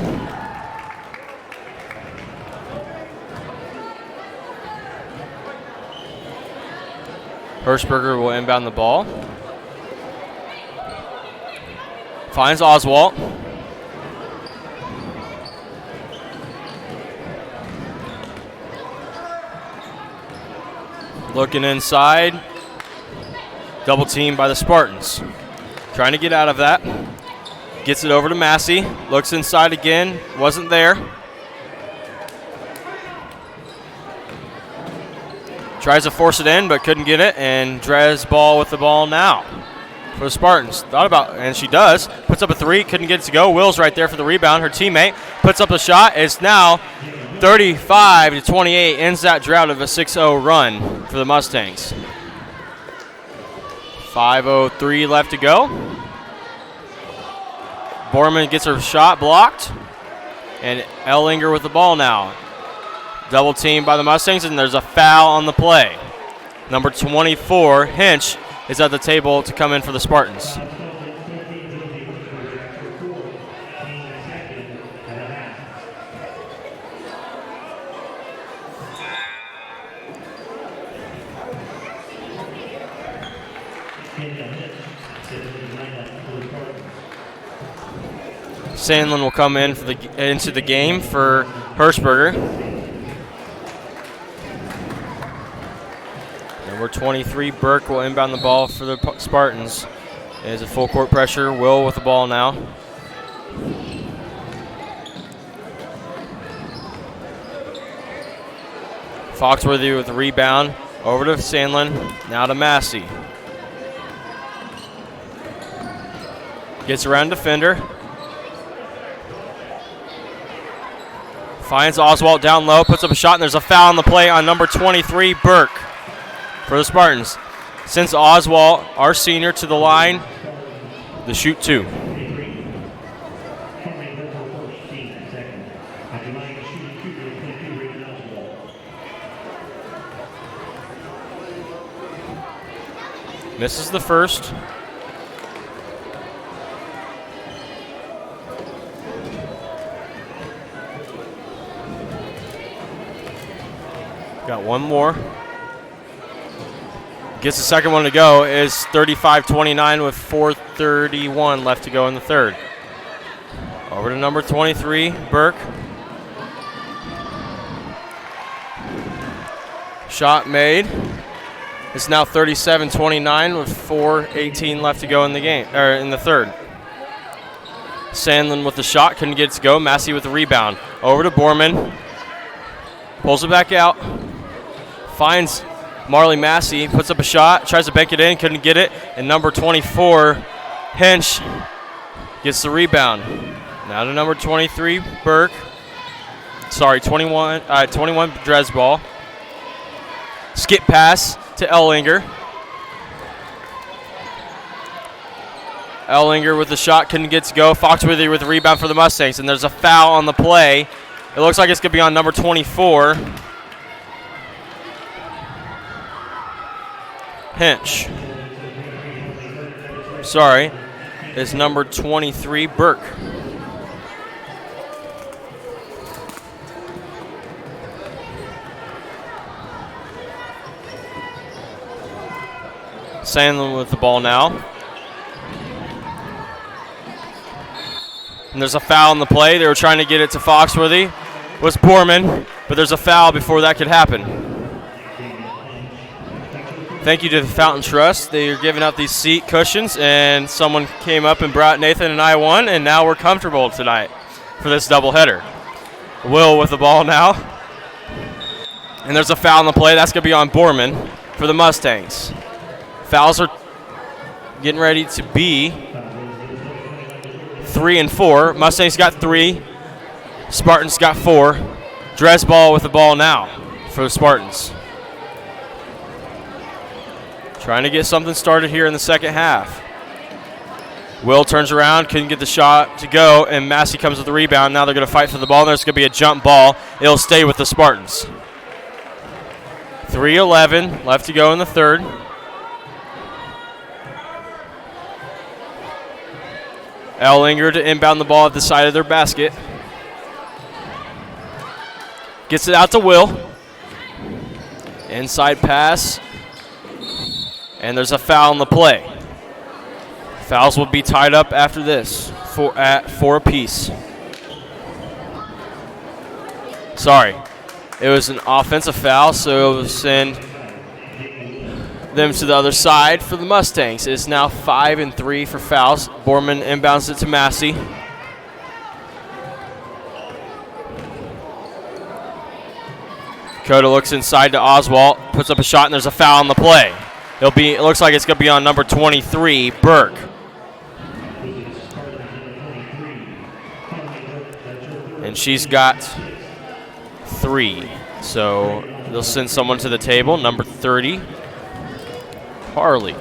A: Hirschberger will inbound the ball. Finds Oswalt. Looking inside. Double team by the Spartans. Trying to get out of that. Gets it over to Massey. Looks inside again. Wasn't there. Tries to force it in, but couldn't get it. And Drez Ball with the ball now for the Spartans. Thought about, and she does. Puts up a three, couldn't get it to go. Will's right there for the rebound. Her teammate puts up a shot. It's now 35-28. Ends that drought of a 6-0 run for the Mustangs. 5:03 left to go. Borman gets her shot blocked. And Ellinger with the ball now. Double team by the Mustangs, and there's a foul on the play. Number 24, Hinch, is at the table to come in for the Spartans. Sandlin will come in for into the game for Hirschberger. Number 23, Burke, will inbound the ball for the Spartans. There's a full court pressure. Will with the ball now. Foxworthy with the rebound. Over to Sandlin. Now to Massey. Gets around defender. Finds Oswalt down low. Puts up a shot, and there's a foul on the play on number 23, Burke, for the Spartans. Since Oswalt, our senior, to the line, the shoot two. Misses the first. Got one more. Gets the second one to go. Is 35-29 with 4:31 left to go in the third. Over to number 23, Burke. Shot made. It's now 37-29 with 4:18 left to go in the game, or in the third. Sandlin with the shot, couldn't get it to go. Massey with the rebound. Over to Borman. Pulls it back out. Finds Marley Massey, puts up a shot, tries to bank it in, couldn't get it. And number 24, Hinch, gets the rebound. Now to number 23, Burke. Sorry, 21 Drez Ball. Skip pass to Ellinger. Ellinger with the shot, couldn't get to go. Foxworthy with the rebound for the Mustangs, and there's a foul on the play. It looks like it's going to be on number 24. Hinch. Sorry, it's number 23, Burke. Sandlin with the ball now. And there's a foul on the play. They were trying to get it to Foxworthy. It was Borman, but there's a foul before that could happen. Thank you to the Fountain Trust. They are giving out these seat cushions, and someone came up and brought Nathan and I one, and now we're comfortable tonight for this doubleheader. Will with the ball now. And there's a foul on the play. That's going to be on Borman for the Mustangs. Fouls are getting ready to be 3 and 4. Mustangs got 3. Spartans got 4. Veedersburg with the ball now for the Spartans. Trying to get something started here in the second half. Will turns around, couldn't get the shot to go, and Massey comes with the rebound. Now they're going to fight for the ball, and there's going to be a jump ball. It'll stay with the Spartans. 3:11 left to go in the third. Ellinger to inbound the ball at the side of their basket. Gets it out to Will. Inside pass. And there's a foul on the play. Fouls will be tied up after this at 4 apiece. Sorry. It was an offensive foul, so it will send them to the other side for the Mustangs. It's now 5 and 3 for fouls. Borman inbounds it to Massey. Coda looks inside to Oswald, puts up a shot, and there's a foul on the play. It looks like it's going to be on number 23, Burke. And she's got 3. So they'll send someone to the table, number 30, Harley.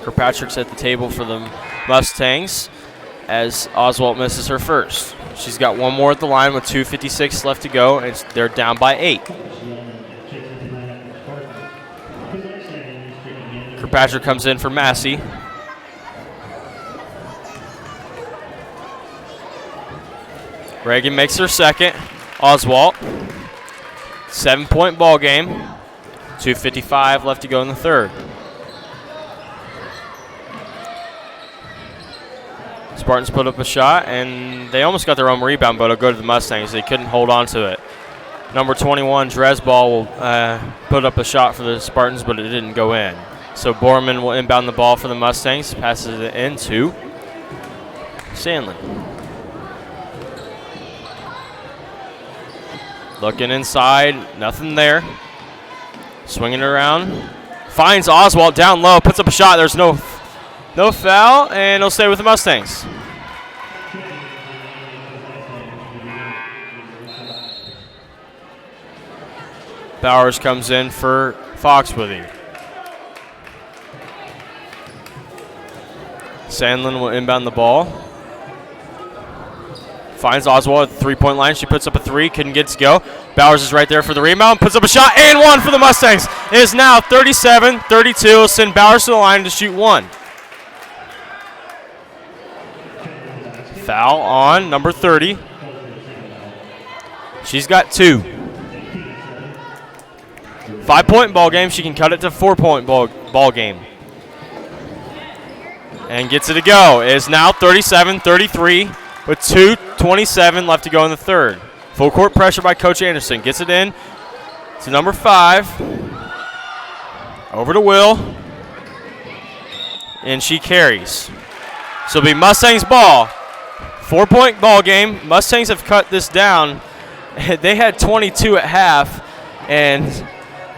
A: Kirkpatrick's at the table for the Mustangs as Oswald misses her first. She's got one more at the line with 2:56 left to go, and they're down by 8. Kirkpatrick comes in for Massey. Reagan makes her second. Oswald. 7-point ball game. 2:55 left to go in the third. Spartans put up a shot, and they almost got their own rebound, but it'll go to the Mustangs. They couldn't hold on to it. Number 21, Veedersburg, will put up a shot for the Spartans, but it didn't go in. So Borman will inbound the ball for the Mustangs, passes it into Sandlin. Looking inside, nothing there. Swinging around, finds Oswald down low, puts up a shot. There's no foul, and it'll stay with the Mustangs. Bowers comes in for Foxworthy. Sandlin will inbound the ball. Finds Oswald at the 3-point line. She puts up a 3, couldn't get it to go. Bowers is right there for the rebound, puts up a shot, and 1 for the Mustangs. It is now 37-32. Will send Bowers to the line to shoot 1. Foul on number 30. She's got 2. 5-point ball game. She can cut it to 4-point ball game. And gets it to go. It is now 37-33 with 2:27 left to go in the third. Full court pressure by Coach Anderson. Gets it in to number 5. Over to Will. And she carries. So it'll be Mustangs ball. 4-point ball game. Mustangs have cut this down. They had 22 at half, and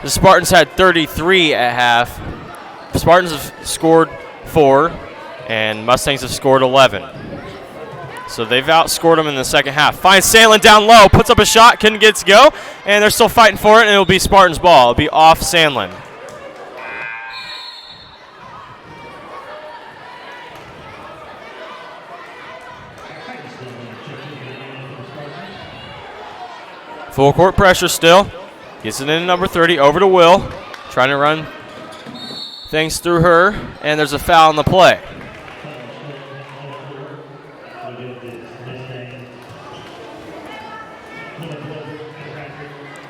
A: the Spartans had 33 at half. The Spartans have scored 4, and Mustangs have scored 11. So they've outscored them in the second half. Finds Sandlin down low, puts up a shot, couldn't get it to go, and they're still fighting for it, and it'll be Spartans ball. It'll be off Sandlin. Full court pressure still. Gets it in number 30, over to Will. Trying to run things through her, and there's a foul on the play.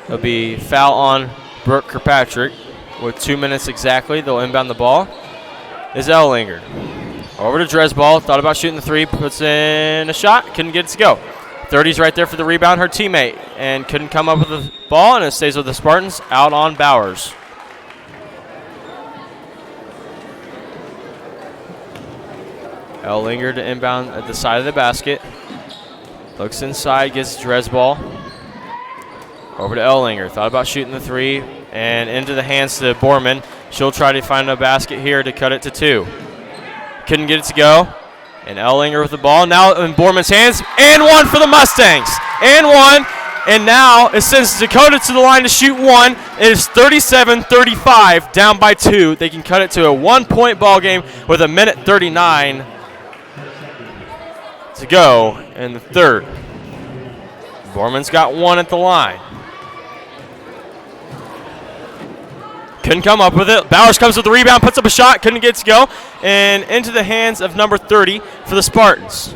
A: It'll be foul on Brooke Kirkpatrick with 2 minutes exactly. They'll inbound the ball. Is Ellinger. Over to Veedersburg. Thought about shooting the 3. Puts in a shot. Couldn't get it to go. 30's right there for the rebound. Her teammate. And couldn't come up with the ball. And it stays with the Spartans. Out on Bowers. Ellinger to inbound at the side of the basket. Looks inside, gets Dresball. Over to Ellinger. Thought about shooting the 3. And into the hands to Borman. She'll try to find a basket here to cut it to 2. Couldn't get it to go. And Ellinger with the ball. Now in Borman's hands. And 1 for the Mustangs. And 1. And now it sends Dakota to the line to shoot 1. It is 37-35, down by 2. They can cut it to a 1-point ball game with 1:39 to go in the third. Borman's got 1 at the line. Couldn't come up with it. Bowers comes with the rebound, puts up a shot, couldn't get it to go, and into the hands of number 30 for the Spartans.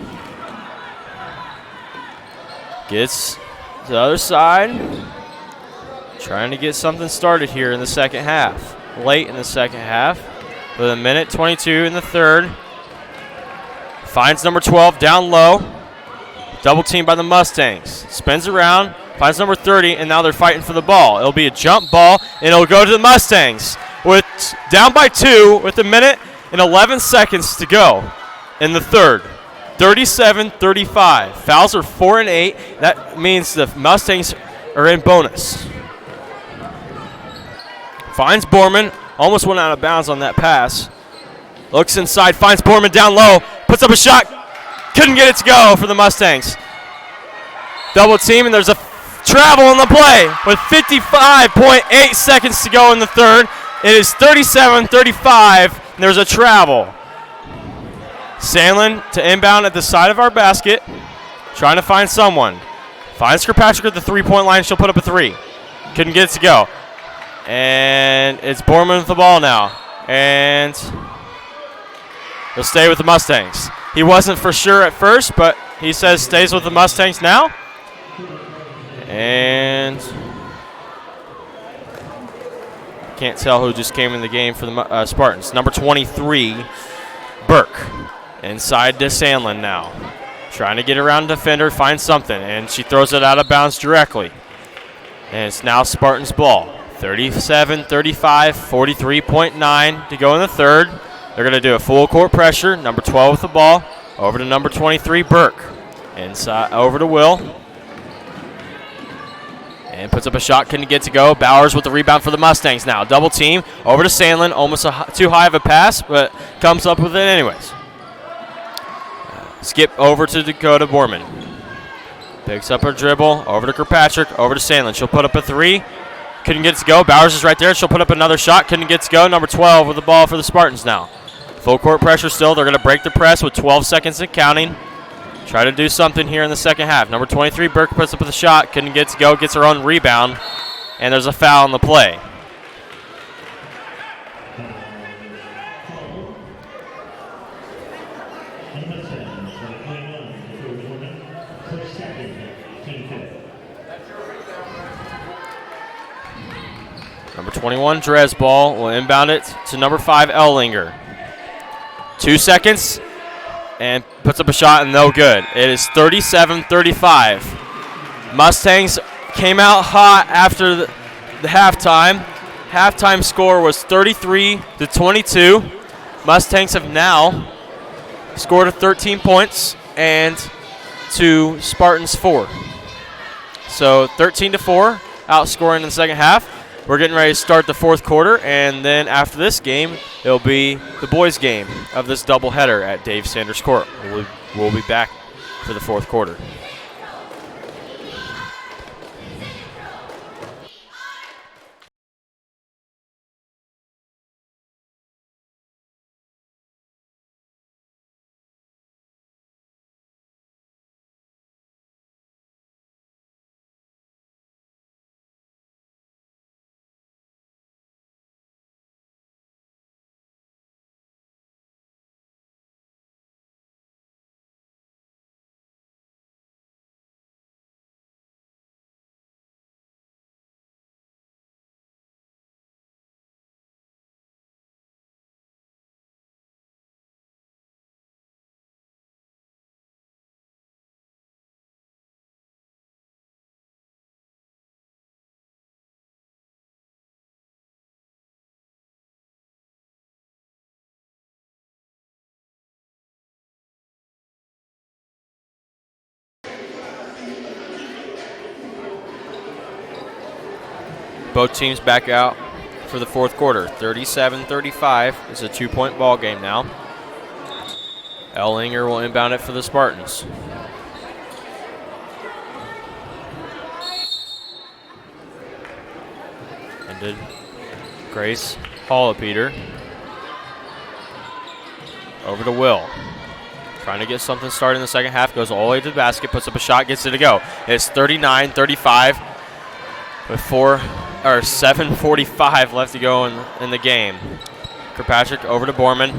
A: Gets to the other side, trying to get something started here in the second half. Late in the second half, with 1:22 in the third. Finds number 12 down low. Double team by the Mustangs. Spins around, finds number 30, and now they're fighting for the ball. It'll be a jump ball, and it'll go to the Mustangs. With down by 2 with 1:11 to go in the third. 37-35. Fouls are 4 and 8. That means the Mustangs are in bonus. Finds Borman. Almost went out of bounds on that pass. Looks inside, finds Borman down low. Puts up a shot. Couldn't get it to go for the Mustangs. Double team, and there's a travel on the play with 55.8 seconds to go in the third. It is 37-35, and there's a travel. Sandlin to inbound at the side of our basket, trying to find someone. Finds Kirkpatrick at the three-point line. She'll put up a 3. Couldn't get it to go. And it's Borman with the ball now. And he'll stay with the Mustangs. He wasn't for sure at first, but he says stays with the Mustangs now. And can't tell who just came in the game for the Spartans. Number 23, Burke. Inside to Sandlin now. Trying to get around the defender, find something, and she throws it out of bounds directly. And it's now Spartans' ball. 37-35, 43.9 to go in the third. They're going to do a full court pressure. Number 12 with the ball. Over to number 23, Burke. Inside, over to Will. And puts up a shot, couldn't get to go. Bowers with the rebound for the Mustangs now. Double team, over to Sandlin. Almost too high of a pass, but comes up with it anyways. Skip over to Dakota Borman. Picks up her dribble, over to Kirkpatrick, over to Sandlin. She'll put up a 3. Couldn't get it to go. Bowers is right there. She'll put up another shot. Couldn't get it to go. Number 12 with the ball for the Spartans now. Full court pressure still. They're going to break the press with 12 seconds and counting. Try to do something here in the second half. Number 23, Burke puts up with a shot. Couldn't get it to go. Gets her own rebound. And there's a foul on the play. Number 21, Dresball will inbound it to number 5, Ellinger. 2 seconds, and puts up a shot, and no good. It is 37-35. Mustangs came out hot after the halftime. Halftime score was 33-22. Mustangs have now scored 13 points and to Spartans 4. So 13-4, outscoring in the second half. We're getting ready to start the fourth quarter, and then after this game, it'll be the boys' game of this doubleheader at Dave Sanders Court. We'll be back for the fourth quarter. Both teams back out for the fourth quarter. 37-35. It's a 2-point ball game now. Ellinger will inbound it for the Spartans. Ended. Grace Holopeter. Over to Will. Trying to get something started in the second half. Goes all the way to the basket. Puts up a shot. Gets it to go. It's 39-35 with 7:45 left to go in the game. Kirkpatrick over to Borman.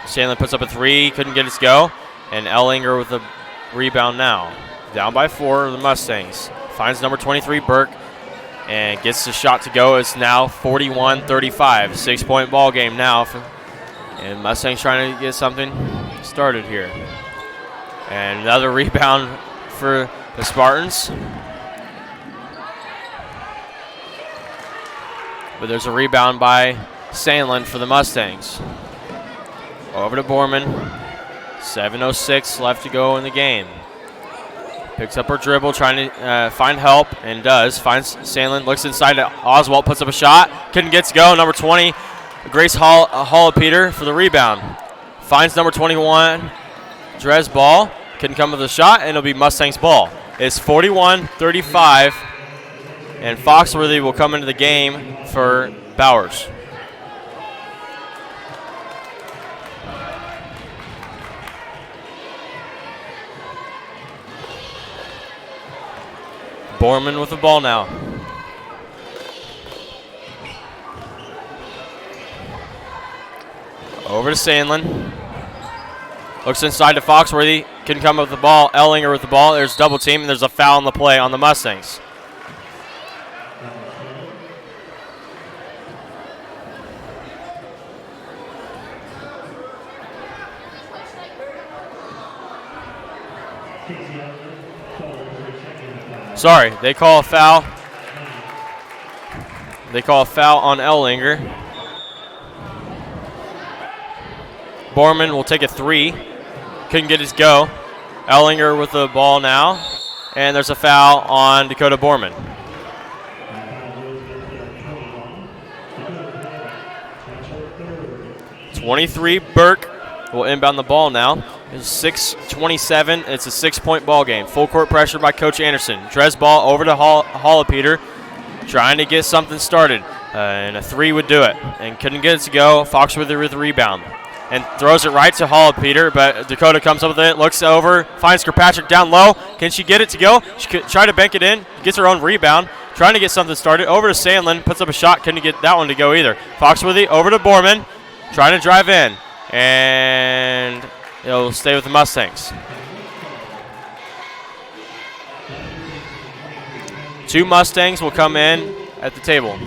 A: Sandlin puts up a three. Couldn't get it to go. And Ellinger with a rebound now. Down by 4, the Mustangs. Finds number 23, Burke. And gets the shot to go. It's now 41-35. 6-point ball game now. And Mustangs trying to get something started here. And another rebound for the Spartans. But there's a rebound by Sandlin for the Mustangs. Over to Borman. 7:06 left to go in the game. Picks up her dribble, trying to find help, and does. Finds Sandlin, looks inside to Oswald, puts up a shot. Couldn't get to go. Number 20, Grace Holopeter for the rebound. Finds number 21, Drez Ball. Couldn't come with a shot, and it'll be Mustangs ball. It's 41-35, and Foxworthy will come into the game for Bowers. Borman with the ball now. Over to Sandlin. Looks inside to Foxworthy. Couldn't come up with the ball. Ellinger with the ball. There's double team, and there's a foul on the play on the Mustangs. Sorry, they call a foul. They call a foul on Ellinger. Borman will take a three. Couldn't get his go. Ellinger with the ball now. And there's a foul on Dakota Borman. 23, Burke will inbound the ball now. It's 6:27. It's a 6-point ball game. Full court pressure by Coach Anderson. Drez ball over to Holopeter, trying to get something started. And a three would do it. And couldn't get it to go. Foxworthy with the rebound. And throws it right to Holopeter, but Dakota comes up with it, looks over, finds Kirkpatrick down low. Can she get it to go? She could try to bank it in, gets her own rebound, trying to get something started. Over to Sandlin, puts up a shot, couldn't get that one to go either. Foxworthy over to Borman, trying to drive in. And it'll stay with the Mustangs. 2 Mustangs will come in at the table.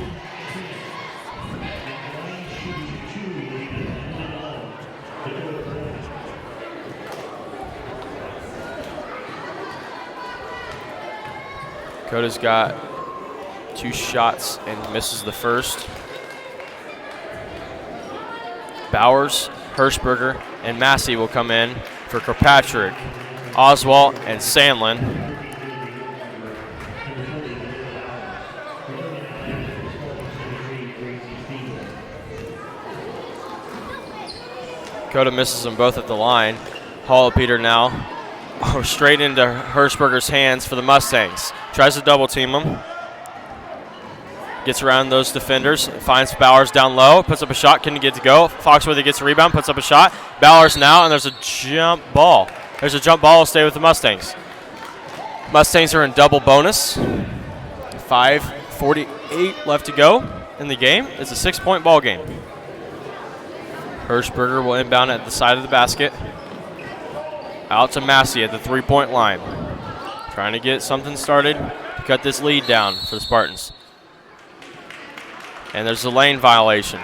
A: Dakota's got 2 shots and misses the first. Bowers, Hirschberger, and Massey will come in for Kirkpatrick, Oswald, and Sandlin. Dakota misses them both at the line. Holopeter now straight into Hirschberger's hands for the Mustangs. Tries to double team him. Gets around those defenders. Finds Bowers down low. Puts up a shot. Couldn't get to go. Foxworthy gets a rebound. Puts up a shot. Bowers now, and there's a jump ball. There's a jump ball. Will stay with the Mustangs. Mustangs are in double bonus. 5:48 left to go in the game. It's a 6-point ball game. Hirschberger will inbound at the side of the basket. Out to Massey at the 3-point line. Trying to get something started to cut this lead down for the Spartans. And there's a lane violation.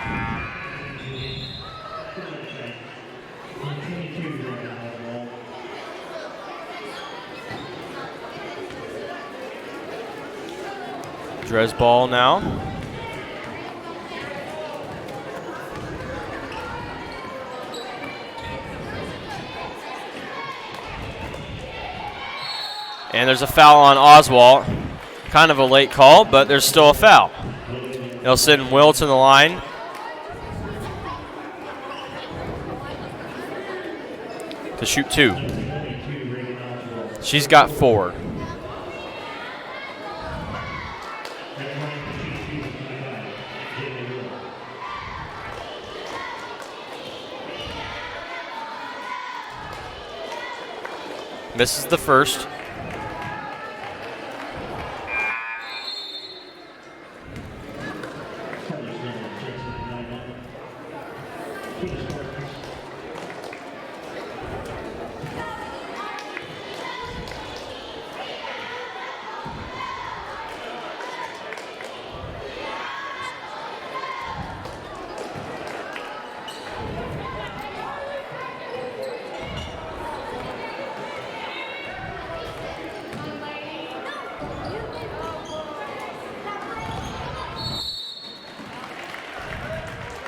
A: Drez ball now. And there's a foul on Oswald. Kind of a late call, but there's still a foul. They'll send Will to the line. To shoot 2. She's got 4. Misses the first.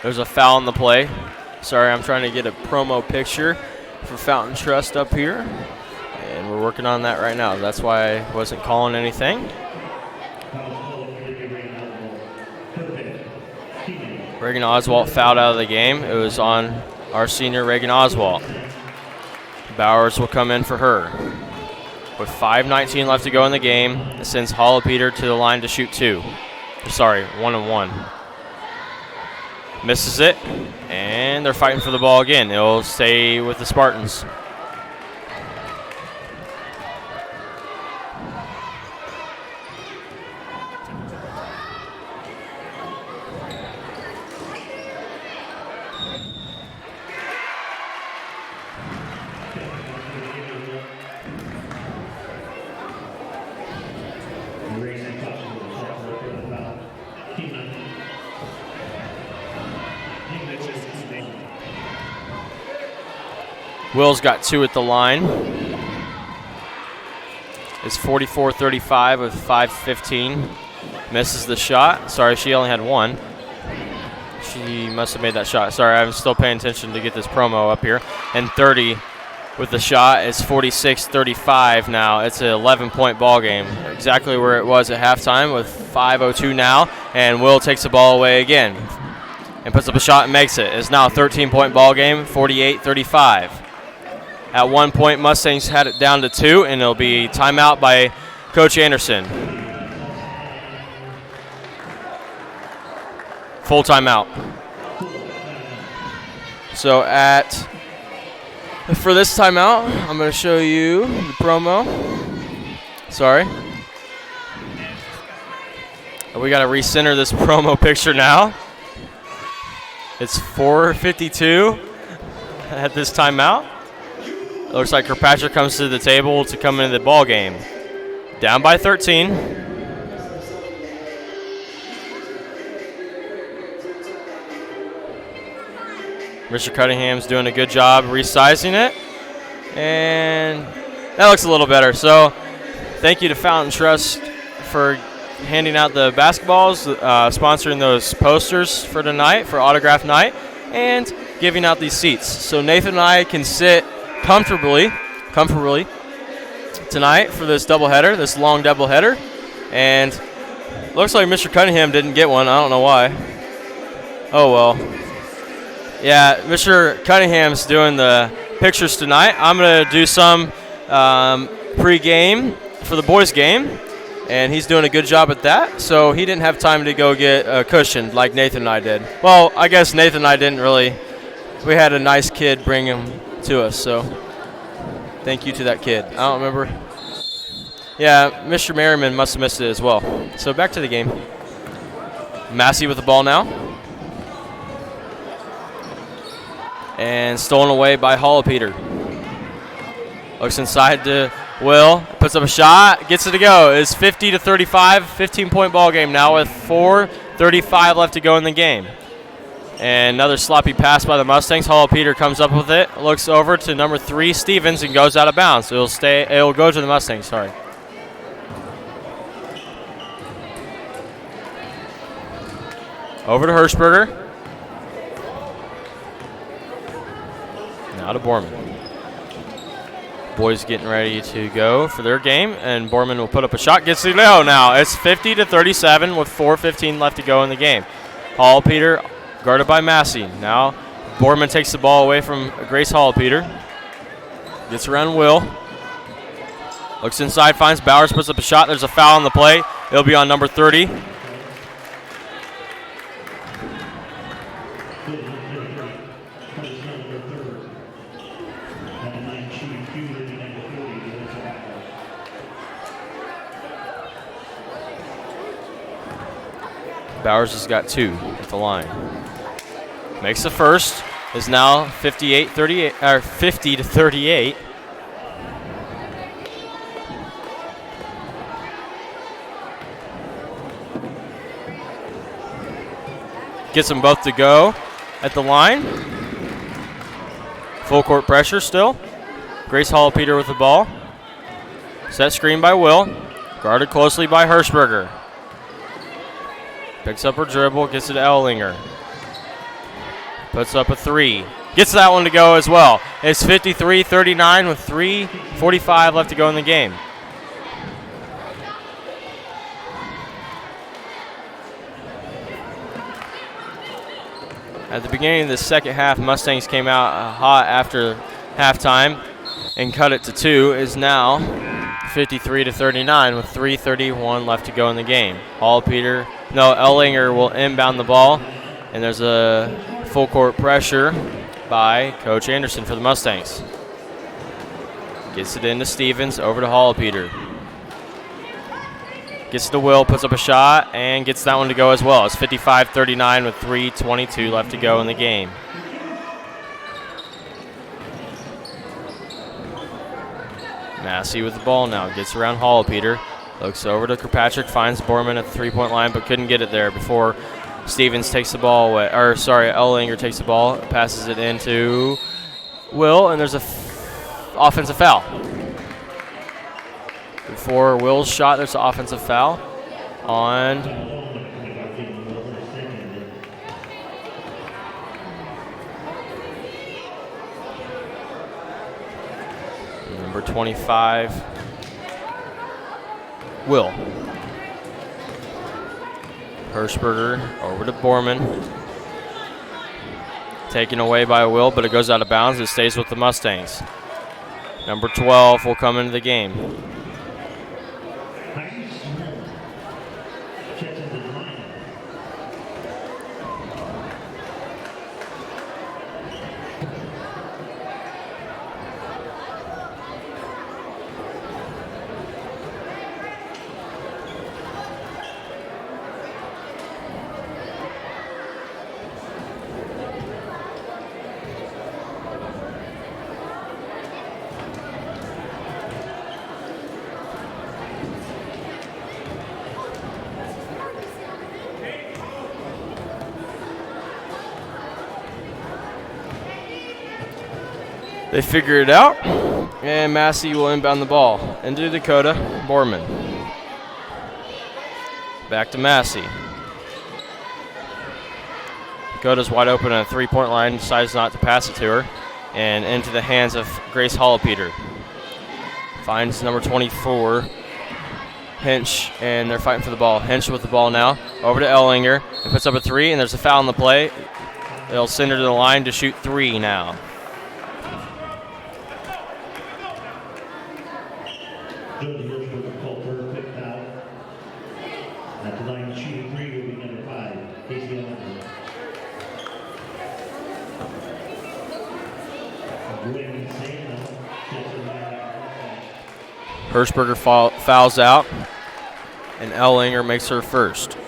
A: There's a foul on the play. Sorry, I'm trying to get a promo picture for Fountain Trust up here. And we're working on that right now. That's why I wasn't calling anything. Reagan Oswalt fouled out of the game. It was on our senior Reagan Oswalt. Bowers will come in for her. With 5:19 left to go in the game, it sends Holla Peter to the line to shoot 2. Sorry, 1-1. Misses it, and they're fighting for the ball again. It'll stay with the Spartans. Will's got 2 at the line. It's 44-35 with 5:15. Misses the shot. Sorry, she only had 1. She must have made that shot. Sorry, I'm still paying attention to get this promo up here. And 30 with the shot. It's 46-35 now. It's an 11-point ball game. Exactly where it was at halftime with 5:02 now. And Will takes the ball away again and puts up a shot and makes it. It's now a 13-point ball game, 48-35. At one point, Mustangs had it down to 2, and it'll be timeout by Coach Anderson. Full timeout. So for this timeout, I'm going to show you the promo. Sorry. We got to recenter this promo picture now. It's 4:52 at this timeout. It looks like Kirkpatrick comes to the table to come into the ball game. Down by 13. Mr. Cunningham's doing a good job resizing it. And that looks a little better. So thank you to Fountain Trust for handing out the basketballs, sponsoring those posters for tonight, for autograph night, and giving out these seats. So Nathan and I can sit comfortably tonight for this doubleheader, this long doubleheader. And looks like Mr. Cunningham didn't get one. I don't know why. Oh, well. Yeah, Mr. Cunningham's doing the pictures tonight. I'm going to do some pre-game for the boys' game, and he's doing a good job at that. So he didn't have time to go get a cushion like Nathan and I did. Well, I guess Nathan and I didn't really. We had a nice kid bring him to us, so thank you to that kid. I don't remember. Yeah, Mr. Merriman must have missed it as well. So back to the game. Massey with the ball now. And stolen away by Holla Peter. Looks inside to Will, puts up a shot, gets it to go. It's 50-35, 15-point ball game now with 4:35 left to go in the game. And another sloppy pass by the Mustangs. Holla Peter comes up with it, looks over to number 3, Stevens, and goes out of bounds. It'll go to the Mustangs, sorry. Over to Hirschberger. Now to Borman. Boys getting ready to go for their game, and Borman will put up a shot. Gets it low now. It's 50-37 with 4:15 left to go in the game. Hall Peter guarded by Massey. Now Borman takes the ball away from Grace Hall Peter. Gets around Will. Looks inside, finds Bowers, puts up a shot. There's a foul on the play. It'll be on number 30. Bowers has got 2 at the line. Makes the first. Is now 50-38. Gets them both to go at the line. Full court pressure still. Grace Hall Peter with the ball. Set screen by Will. Guarded closely by Hirschberger. Picks up her dribble, gets it to Ellinger. Puts up a 3. Gets that one to go as well. It's 53-39 with 3:45 left to go in the game. At the beginning of the second half, Mustangs came out hot after halftime and cut it to 2. Is now 53-39 with 3:31 left to go in the game. Ellinger will inbound the ball, and there's a full court pressure by Coach Anderson for the Mustangs. Gets it into Stevens, over to Hall Peter. Gets to Will, puts up a shot, and gets that one to go as well. It's 55-39 with 3:22 left to go in the game. Massey with the ball now, gets around Hall Peter. Looks over to Kirkpatrick, finds Borman at the 3-point line, but couldn't get it there before Stevens takes the ball away. Ellinger takes the ball, passes it into Will, and there's a offensive foul. Before Will's shot, there's an offensive foul on number 25, Will. Hirschberger over to Borman. Taken away by Will, but it goes out of bounds. It stays with the Mustangs. Number 12 will come into the game. They figure it out, and Massey will inbound the ball into Dakota Borman. Back to Massey. Dakota's wide open at a 3-point line, decides not to pass it to her, and into the hands of Grace Hall Peter. Finds number 24, Hinch, and they're fighting for the ball. Hinch with the ball now, over to Ellinger. He puts up a 3, and there's a foul on the play. They'll send her to the line to shoot 3 now.
B: At the line, shooting 3 will be number 5, Casey Ellinger.
A: Hirschberger fouls out, and Ellinger makes her first.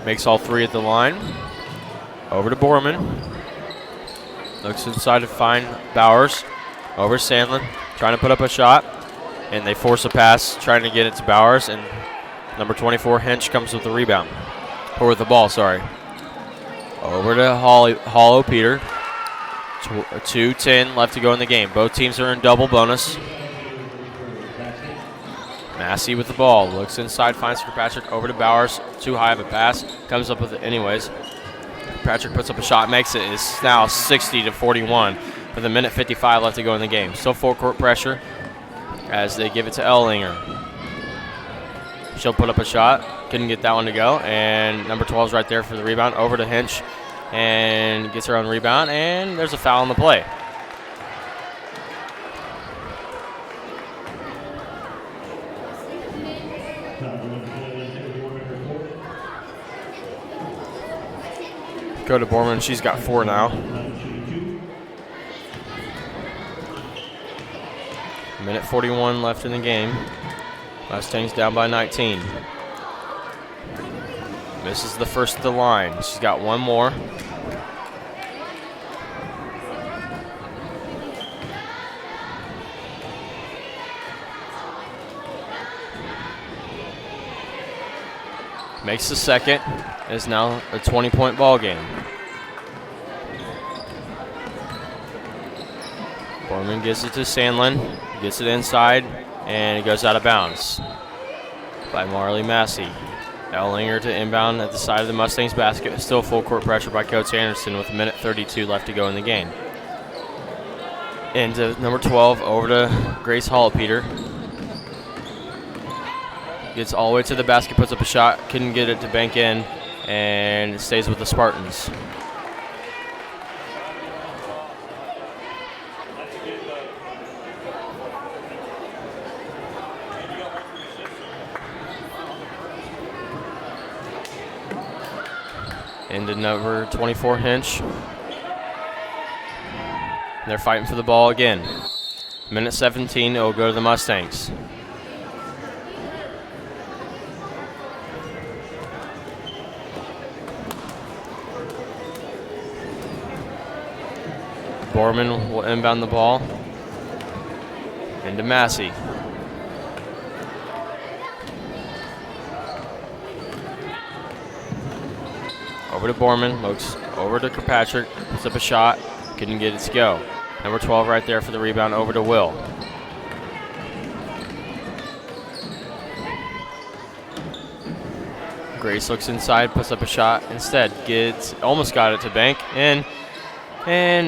A: Makes all 3 at the line. Over to Borman. Looks inside to find Bowers. Over to Sandlin. Trying to put up a shot. And they force a pass, trying to get it to Bowers, and number 24, Hinch, comes with the rebound. Or with the ball, sorry. Over to Hollow Peter. 2:10 left to go in the game. Both teams are in double bonus. Massey with the ball. Looks inside, finds Kirkpatrick. Over to Bowers. Too high of a pass. Comes up with it anyways. Kirkpatrick puts up a shot, makes it. It's now 60-41 with 1:55 left to go in the game. Still full court pressure as they give it to Ellinger. She'll put up a shot. Couldn't get that one to go. And number 12 is right there for the rebound. Over to Hinch. And gets her own rebound. And there's a foul on the play. Go to Borman. She's got 4 now. Minute 41 left in the game. Mustangs down by 19. Misses the first of the line. She's got one more. Makes the second. It's now a 20-point ball game. Borman gives it to Sandlin. Gets it inside, and it goes out of bounds by Marley Massey. Ellinger to inbound at the side of the Mustangs basket. Still full court pressure by Coach Anderson with 1:32 left to go in the game. And number 12 over to Grace Hallpeter. Gets all the way to the basket, puts up a shot. Couldn't get it to bank in, and it stays with the Spartans. Into number 24, Hinch. They're fighting for the ball again. Minute 17, it'll go to the Mustangs. Borman will inbound the ball. Into Massey. Over to Borman, looks over to Kirkpatrick, puts up a shot, couldn't get it to go. Number 12 right there for the rebound, over to Will. Grace looks inside, puts up a shot, instead almost got it to bank, and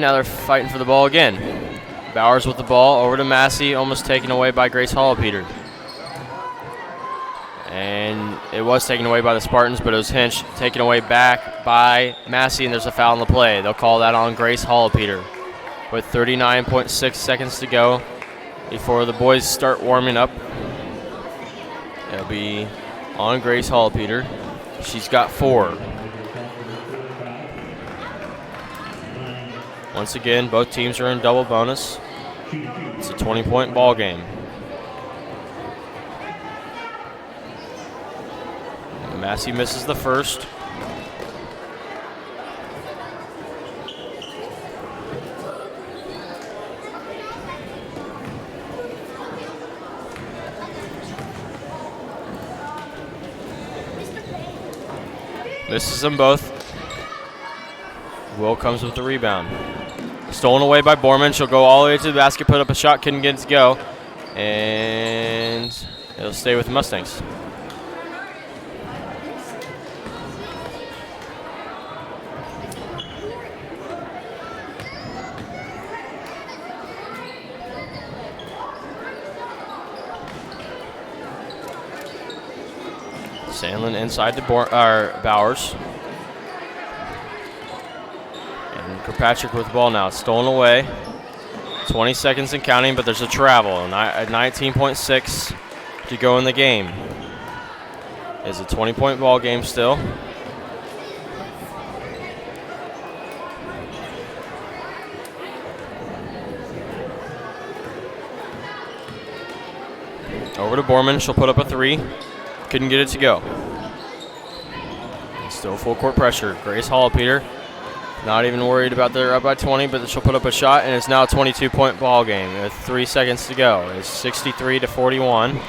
A: now they're fighting for the ball again. Bowers with the ball, over to Massey, almost taken away by Grace Hallpeter. And it was taken away by the Spartans, but it was Hinch taken away back by Massey, and there's a foul on the play. They'll call that on Grace Hallpeter with 39.6 seconds to go before the boys start warming up. It'll be on Grace Hallpeter. She's got 4. Once again, both teams are in double bonus. It's a 20-point ball game. Massey misses the first. Misses them both. Will comes with the rebound. Stolen away by Borman. She'll go all the way to the basket, put up a shot, couldn't get it to go. And it'll stay with the Mustangs. Sandlin inside to Bowers. And Kirkpatrick with the ball now. It's stolen away. 20 seconds and counting, but there's a travel. At 19.6 to go in the game. It's a 20-point ball game still. Over to Borman. She'll put up a 3. Couldn't get it to go. Still full court pressure. Grace Hallpeter Not even worried about they're up by 20, but she'll put up a shot, and it's now a 22-point ball game with 3 seconds to go. It's 63-41,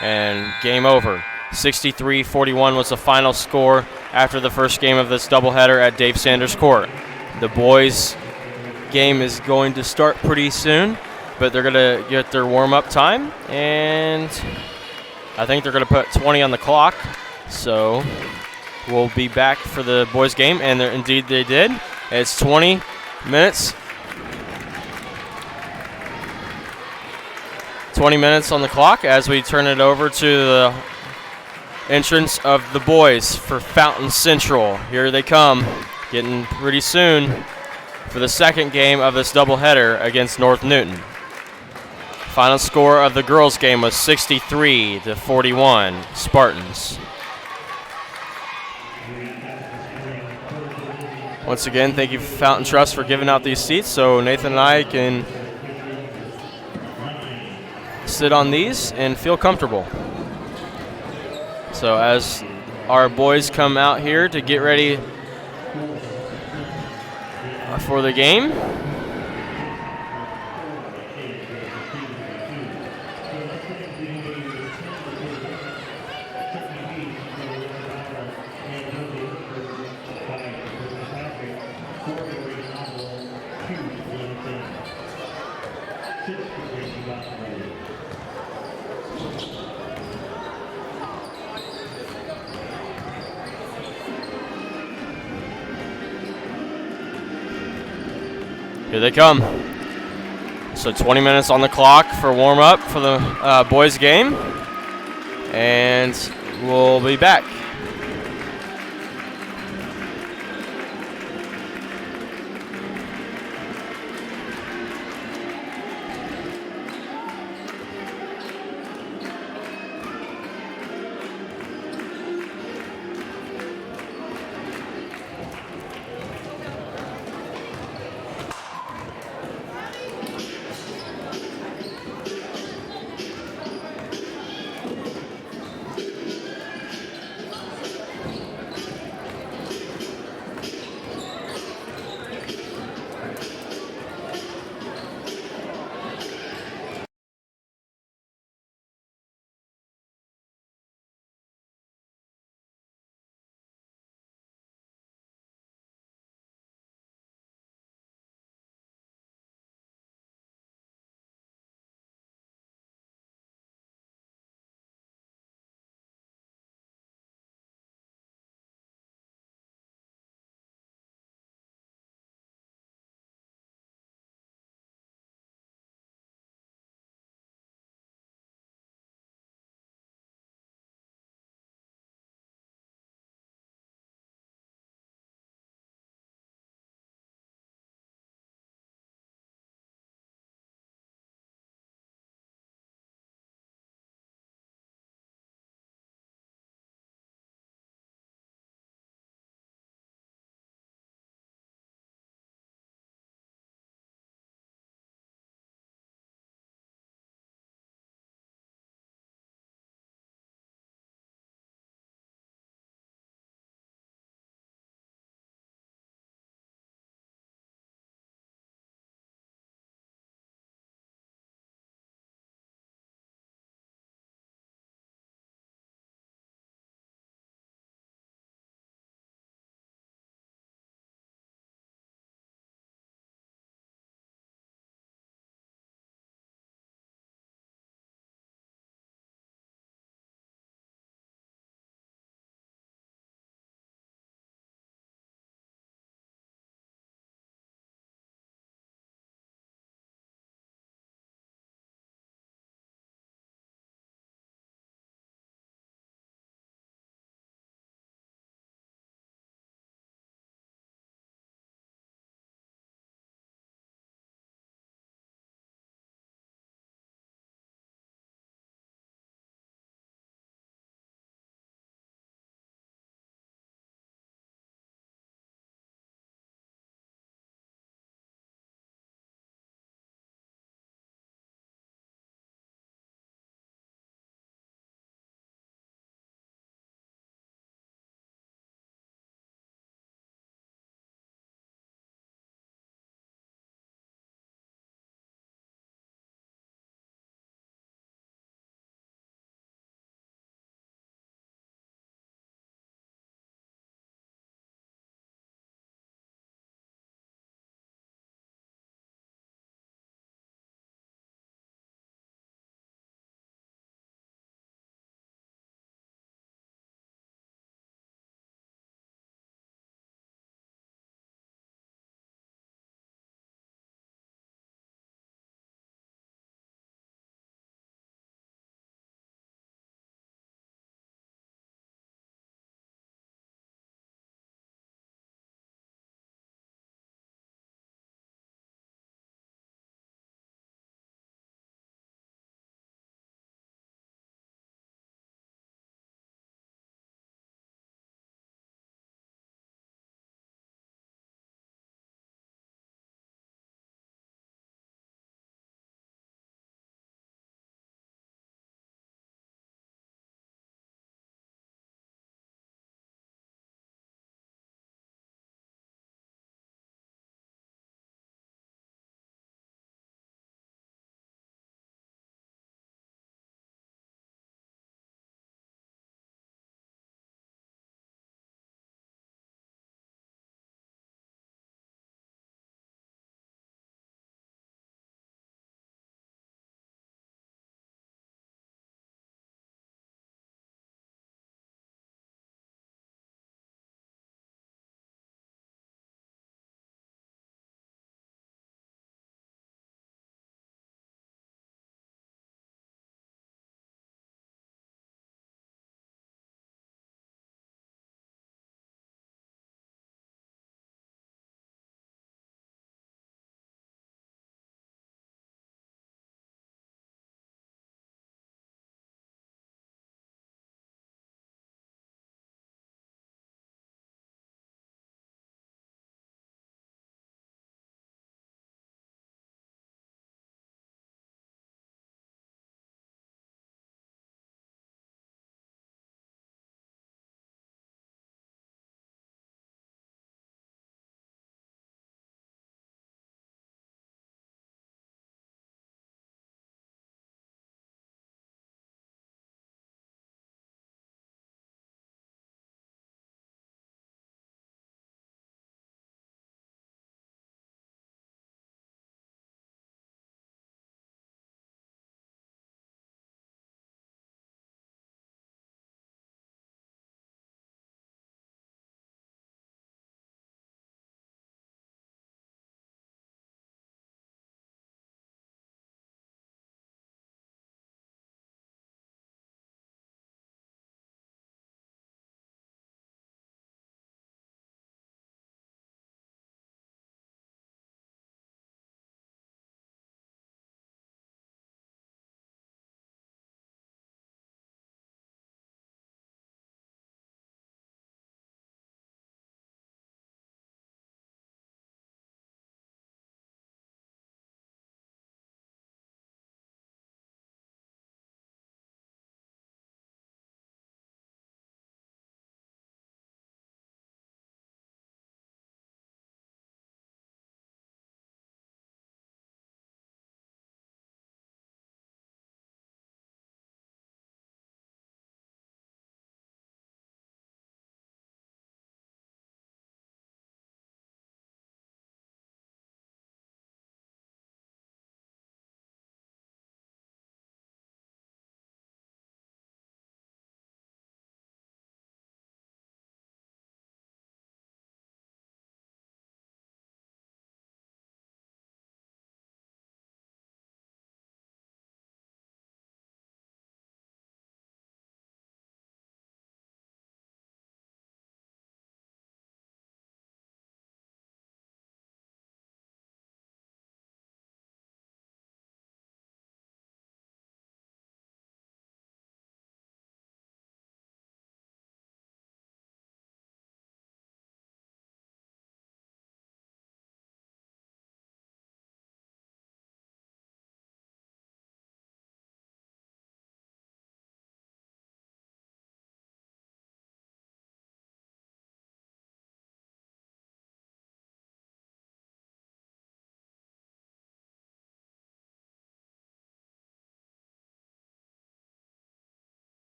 A: and game over. 63-41 was the final score after the first game of this doubleheader at Dave Sanders Court. The boys' game is going to start pretty soon, but they're going to get their warm-up time, and I think they're going to put 20 on the clock. So we'll be back for the boys' game, and indeed they did. It's 20 minutes. 20 minutes on the clock as we turn it over to the entrance of the boys for Fountain Central. Here they come, getting pretty soon for the second game of this doubleheader against North Newton. Final score of the girls' game was 63-41, Spartans. Once again, thank you, Fountain Trust, for giving out these seats so Nathan and I can sit on these and feel comfortable. So as our boys come out here to get ready for the game. Here they come. So 20 minutes on the clock for warm-up for the boys' game. And we'll be back.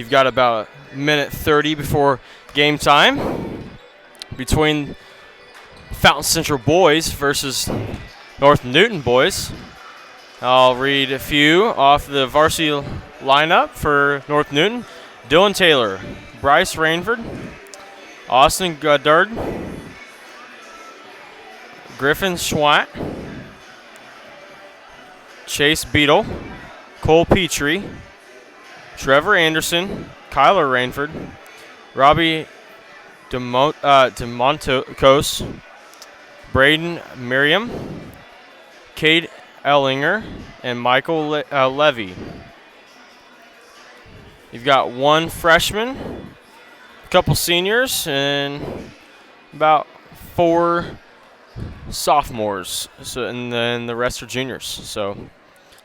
A: You've got about a minute 30 before game time between Fountain Central boys versus North Newton boys. I'll read a few off the varsity lineup for North Newton. Dylan Taylor, Bryce Rainford, Austin Goddard, Griffin Schwatt, Chase Beadle, Cole Petrie, Trevor Anderson, Kyler Rainford, Robbie DeMonticos, Braden Miriam, Cade Ellinger, and Michael Levy. You've got one freshman, a couple seniors, and about 4 sophomores, and then the rest are juniors. So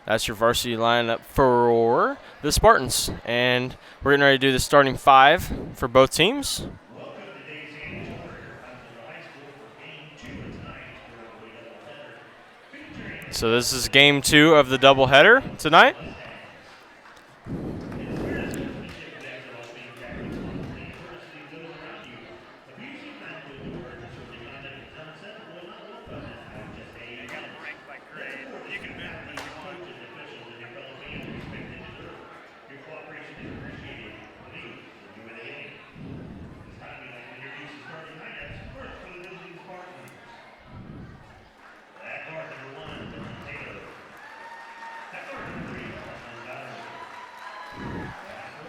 A: that's your varsity lineup for the Spartans. And we're getting ready to do the starting 5 for both teams. So this is game 2 of the doubleheader tonight.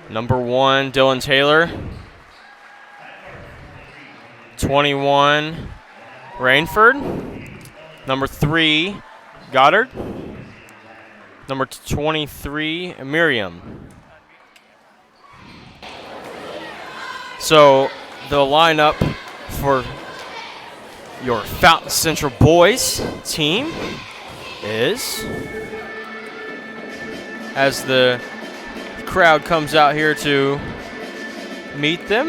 A: Number 1, Dylan Taylor. 21, Rainford. Number 3, Goddard. Number 23, Miriam. So the lineup for your Fountain Central boys team is, as the crowd comes out here to meet them,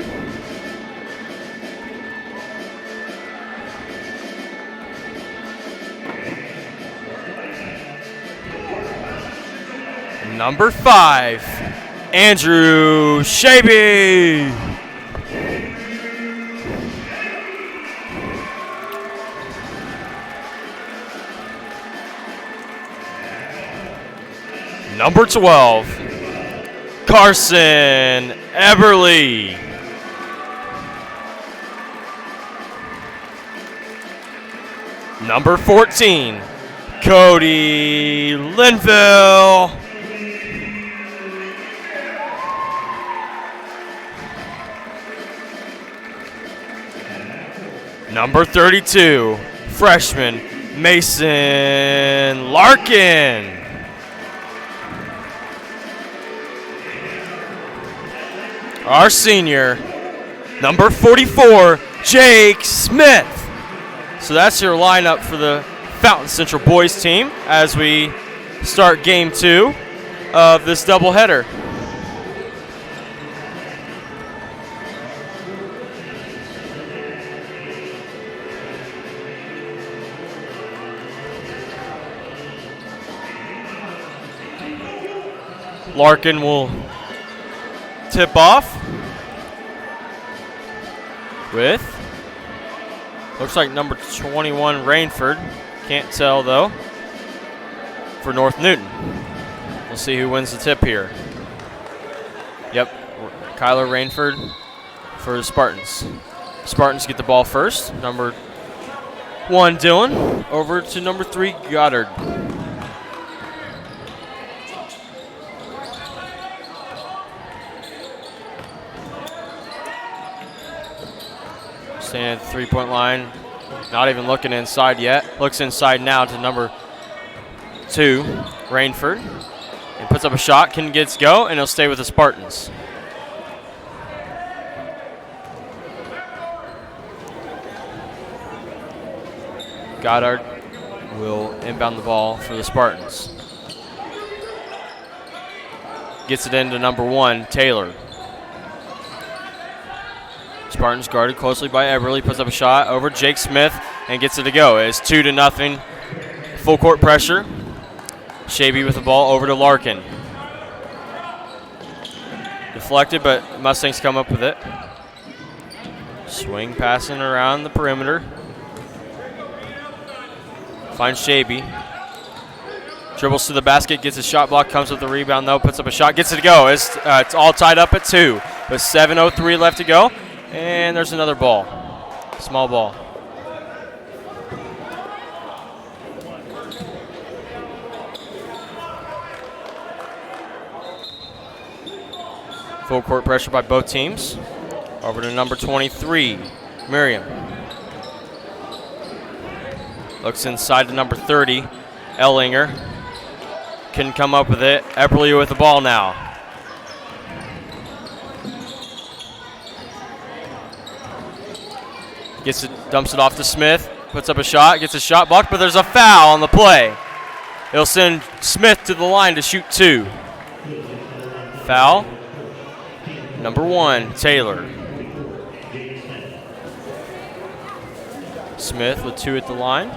A: number 5, Andrew Shaby. Number 12, Carson Eberly. Number 14, Cody Linville. Number 32, freshman Mason Larkin. Our senior, number 44, Jake Smith. So that's your lineup for the Fountain Central boys team as we start game 2 of this doubleheader. Larkin will tip off with, looks like number 21, Rainford. Can't tell though, for North Newton. We'll see who wins the tip here. Yep, Kyler Rainford for the Spartans. Spartans get the ball first. Number 1, Dylan, over to number 3, Goddard. Standing at the 3-point line, not even looking inside yet. Looks inside now to number 2, Rainford, and puts up a shot. Can gets go, and he'll stay with the Spartans. Goddard will inbound the ball for the Spartans. Gets it into number 1, Taylor. Spartans guarded closely by Eberly, puts up a shot over Jake Smith and gets it to go. It's 2-0, full court pressure. Shaby with the ball over to Larkin. Deflected, but Mustangs come up with it. Swing passing around the perimeter. Finds Shaby. Dribbles to the basket, gets a shot block, comes with the rebound though, puts up a shot, gets it to go. It's all tied up at 2 with 7:03 left to go. And there's another ball, small ball. Full court pressure by both teams. Over to number 23, Miriam. Looks inside to number 30, Ellinger. Can come up with it. Epperly with the ball now. Dumps it off to Smith. Puts up a shot. Gets a shot blocked, but there's a foul on the play. It'll send Smith to the line to shoot 2. Foul. Number 1, Taylor. Smith with 2 at the line.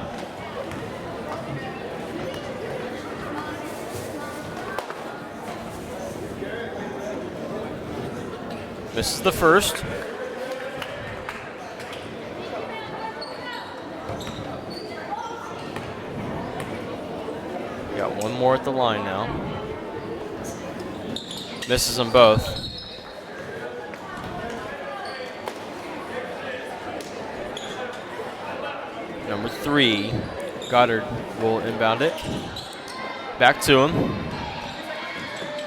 A: This is the first. We got one more at the line now. Misses them both. Number 3, Goddard will inbound it. Back to him.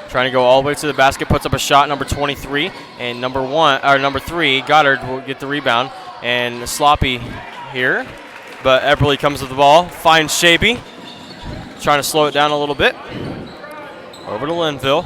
A: Trying to go all the way to the basket, puts up a shot, number 23, and number 3, Goddard will get the rebound, and sloppy here, but Epperly comes with the ball, finds Shaby, trying to slow it down a little bit. Over to Linville.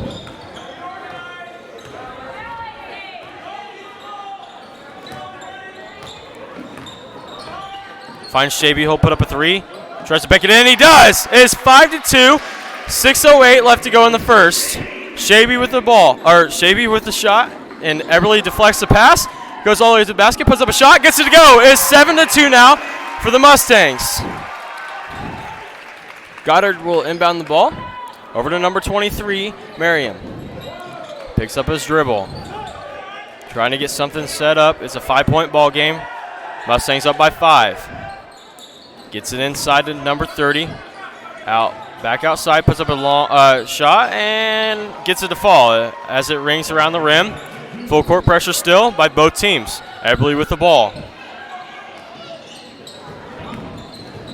A: Finds Shaby, he'll put up a 3, tries to bank it in, he does! It's 5-2, 6:08 left to go in the first. Shaby with the ball, or Shaby with the shot, and Epperly deflects the pass, goes all the way to the basket, puts up a shot, gets it to go. It's 7-2 now for the Mustangs. Goddard will inbound the ball. Over to number 23, Merriam. Picks up his dribble. Trying to get something set up. It's a 5-point ball game. Mustangs up by 5. Gets it inside to number 30. Back outside, puts up a long shot, and gets it to fall as it rings around the rim. Full court pressure still by both teams. Epperly with the ball.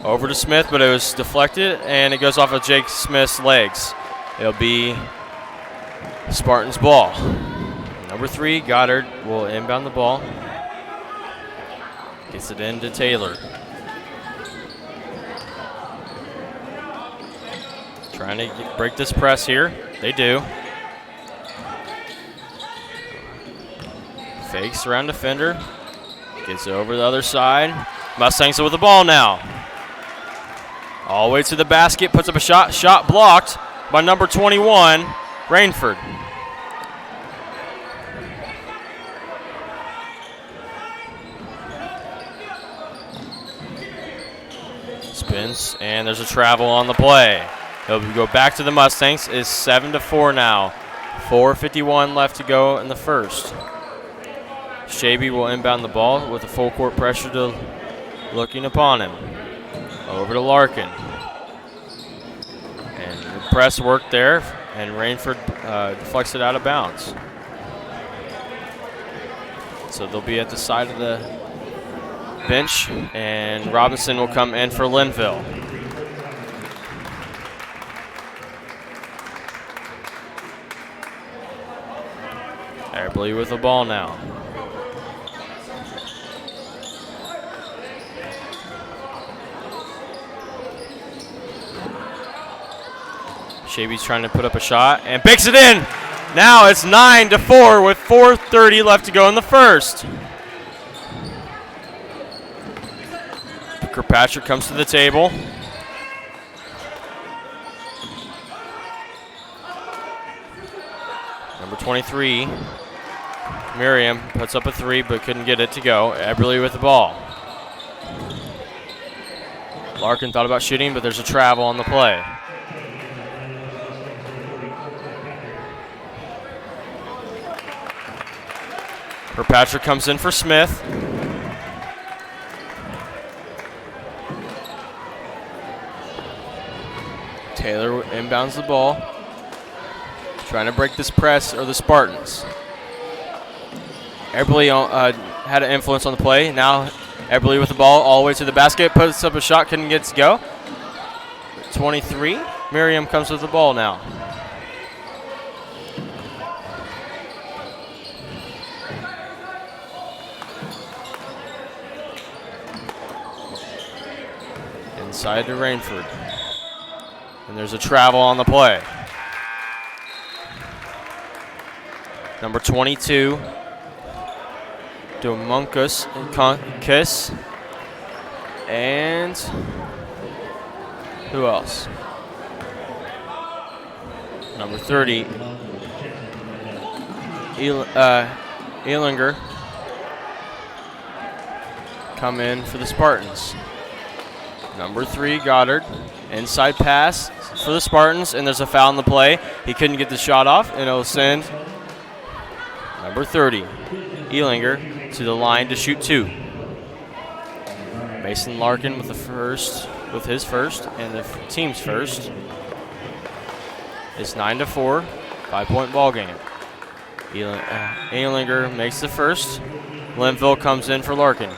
A: Over to Smith, but it was deflected, and it goes off of Jake Smith's legs. It'll be Spartans' ball. Number 3, Goddard will inbound the ball. Gets it into Taylor. Trying to break this press here. They do. Fakes around defender. Gets it over the other side. Mustangs with the ball now. All the way to the basket. Puts up a shot. Shot blocked by number 21, Rainford. Spins, and there's a travel on the play. It'll go back to the Mustangs. It's 7-4 now. 4:51 left to go in the first. Shaby will inbound the ball with a full court pressure to looking upon him. Over to Larkin. And the press work there, and Rainford deflects it out of bounds. So they'll be at the side of the bench, and Robinson will come in for Linville. Epperly with the ball now. Shaby's trying to put up a shot and banks it in. Now it's 9-4 with 4:30 left to go in the first. Kirkpatrick comes to the table. Number 23, Miriam, puts up a 3 but couldn't get it to go. Epperly with the ball. Larkin thought about shooting, but there's a travel on the play. Kirkpatrick comes in for Smith. Taylor inbounds the ball. Trying to break this press or the Spartans. Eberly had an influence on the play. Now Eberly with the ball all the way to the basket. Puts up a shot, couldn't get to go. 23. Miriam comes with the ball now. Inside to Rainford. And there's a travel on the play. Number 22, Domunkus Kiss. And who else? Number 30, Ehlinger come in for the Spartans. Number 3, Goddard. Inside pass for the Spartans, and there's a foul in the play. He couldn't get the shot off, and it'll send number 30, Ehlinger, to the line to shoot 2. Mason Larkin with his first, and the team's first. It's 9-4, 5-point ball game. Ehlinger makes the first. Linville comes in for Larkin.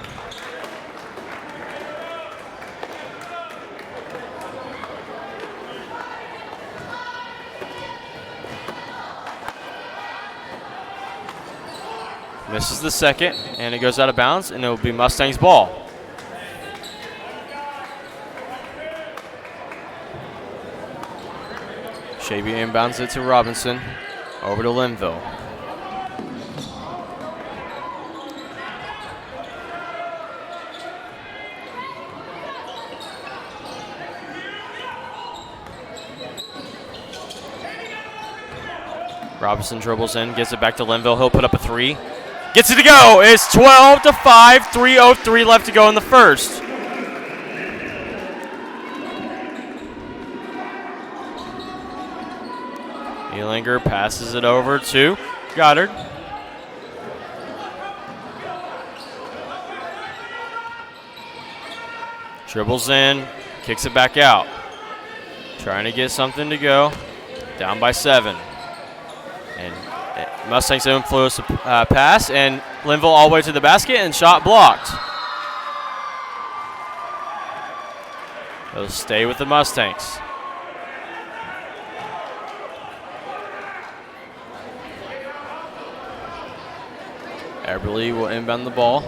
A: Misses the second, and it goes out of bounds, and it will be Mustangs' ball. Shaby inbounds it to Robinson. Over to Linville. Robinson dribbles in, gets it back to Linville. He'll put up a 3. Gets it to go. It's 12-5, 3:03 left to go in the first. Ehlinger passes it over to Goddard. Dribbles in, kicks it back out. Trying to get something to go. Down by 7. And Mustangs influence pass, and Linville all the way to the basket, and shot blocked. They'll stay with the Mustangs. Eberly will inbound the ball.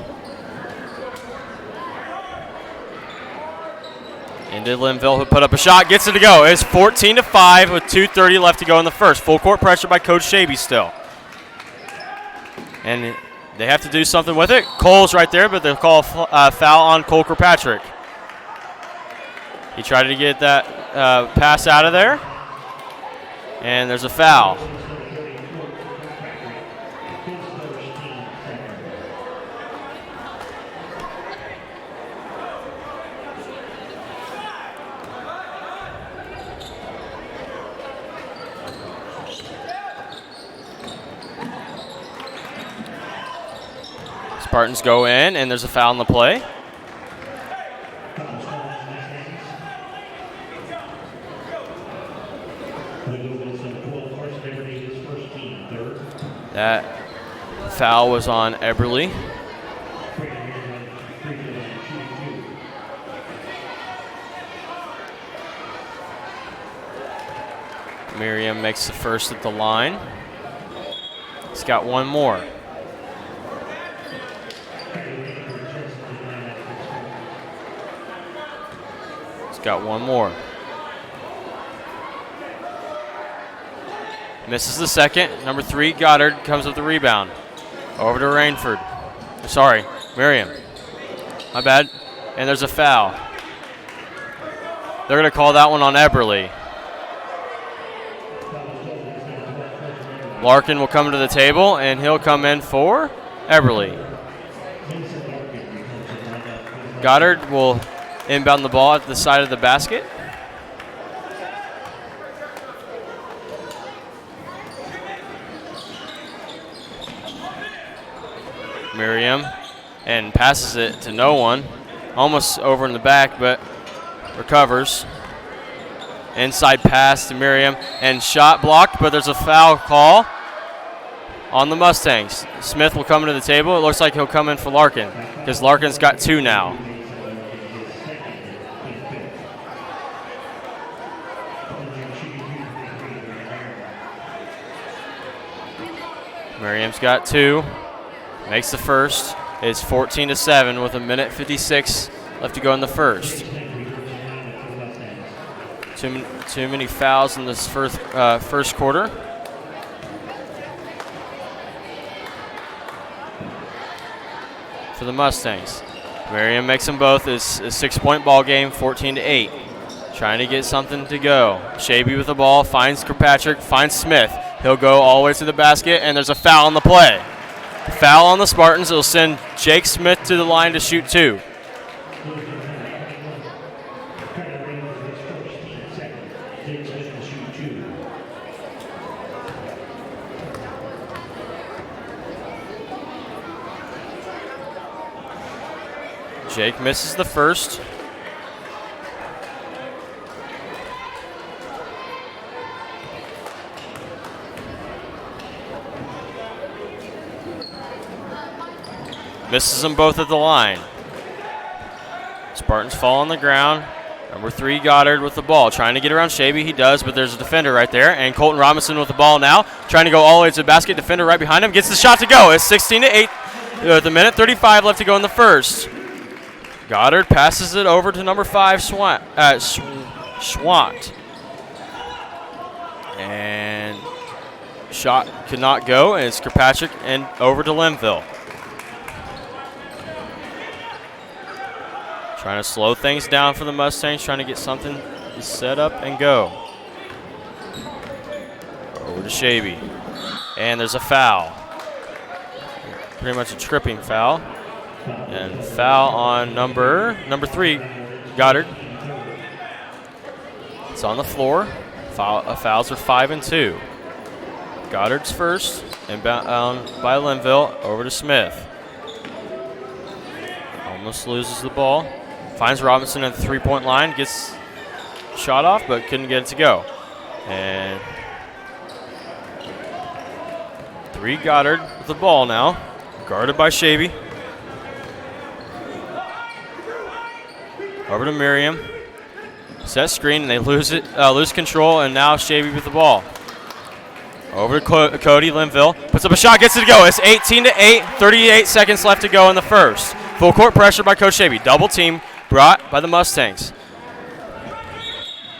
A: Into Linville, who put up a shot, gets it to go. It's 14-5 with 2:30 left to go in the first. Full court pressure by Coach Shaby still. And they have to do something with it. Cole's right there, but they'll call a foul on Cole Kirkpatrick. He tried to get that pass out of there, and there's a foul. Spartans go in, and there's a foul in the play. That foul was on Eberly. Miriam makes the first at the line. He's got one more. Got one more. Misses the second. Number 3, Goddard, comes with the rebound. Over to Rainford. Sorry, Miriam. My bad. And there's a foul. They're going to call that one on Eberly. Larkin will come to the table, and he'll come in for Eberly. Goddard will inbound the ball at the side of the basket. Miriam, and passes it to no one. Almost over in the back, but recovers. Inside pass to Miriam, and shot blocked, but there's a foul call on the Mustangs. Smith will come into the table. It looks like he'll come in for Larkin, because Larkin's got 2 now. Miriam's got 2, makes the first. It's 14-7 with 1:56 left to go in the first. Too many fouls in this first quarter. For the Mustangs. Miriam makes them both. It's a 6-point ball game, 14-8. Trying to get something to go. Shaby with the ball, finds Kirkpatrick, finds Smith. He'll go all the way to the basket, and there's a foul on the play. Foul on the Spartans. It'll send Jake Smith to the line to shoot 2. Jake misses the first. Misses them both at the line. Spartans fall on the ground. Number 3, Goddard with the ball. Trying to get around Shaby. He does, but there's a defender right there. And Colton Robinson with the ball now. Trying to go all the way to the basket. Defender right behind him. Gets the shot to go. It's 16-8 with 1:35 left to go in the first. Goddard passes it over to number 5, Schwant. And shot could not go. And it's Kirkpatrick and over to Linville. Trying to slow things down for the Mustangs, trying to get something set up and go. Over to Shaby. And there's a foul. Pretty much a tripping foul. And foul on number 3, Goddard. It's on the floor. Fouls are 5 and 2. Goddard's first, inbound by Linville, over to Smith. Almost loses the ball. Finds Robinson at the 3-point line, gets shot off, but couldn't get it to go. And 3, Goddard with the ball now, guarded by Shaby. Over to Miriam. Set screen, and they lose control, and now Shaby with the ball. Over to Cody Linville. Puts up a shot, gets it to go. It's 18-8, 38 seconds left to go in the first. Full court pressure by Coach Shaby. Double team brought by the Mustangs.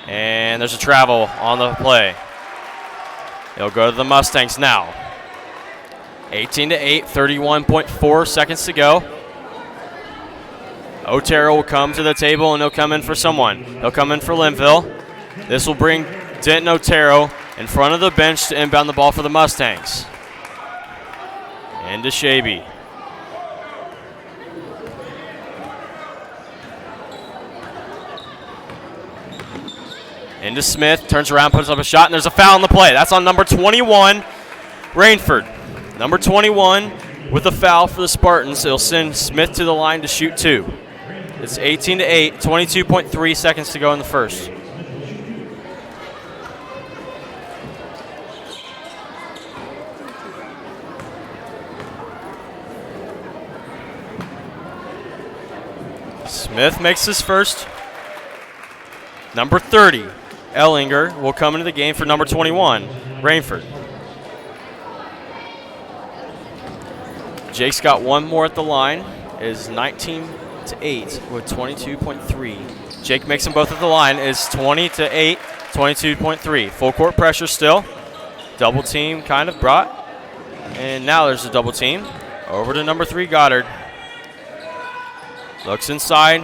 A: And there's a travel on the play. It'll go to the Mustangs now. 18-8, 31.4 seconds to go. Otero will come to the table, and he'll come in for someone. He'll come in for Linville. This will bring Denton Otero in front of the bench to inbound the ball for the Mustangs. Into Shaby. Into Smith, turns around, puts up a shot, and there's a foul on the play. That's on number 21, Rainford. Number 21 with a foul for the Spartans. It'll send Smith to the line to shoot 2. It's 18-8, 22.3 seconds to go in the first. Smith makes his first. Number 30, Ellinger, will come into the game for number 21, Rainford. Jake's got one more at the line. It is 19-8 with 22.3. Jake makes them both at the line. It is 20-8, 22.3. Full court pressure still. Double team kind of brought. And now there's a double team. Over to number 3, Goddard. Looks inside.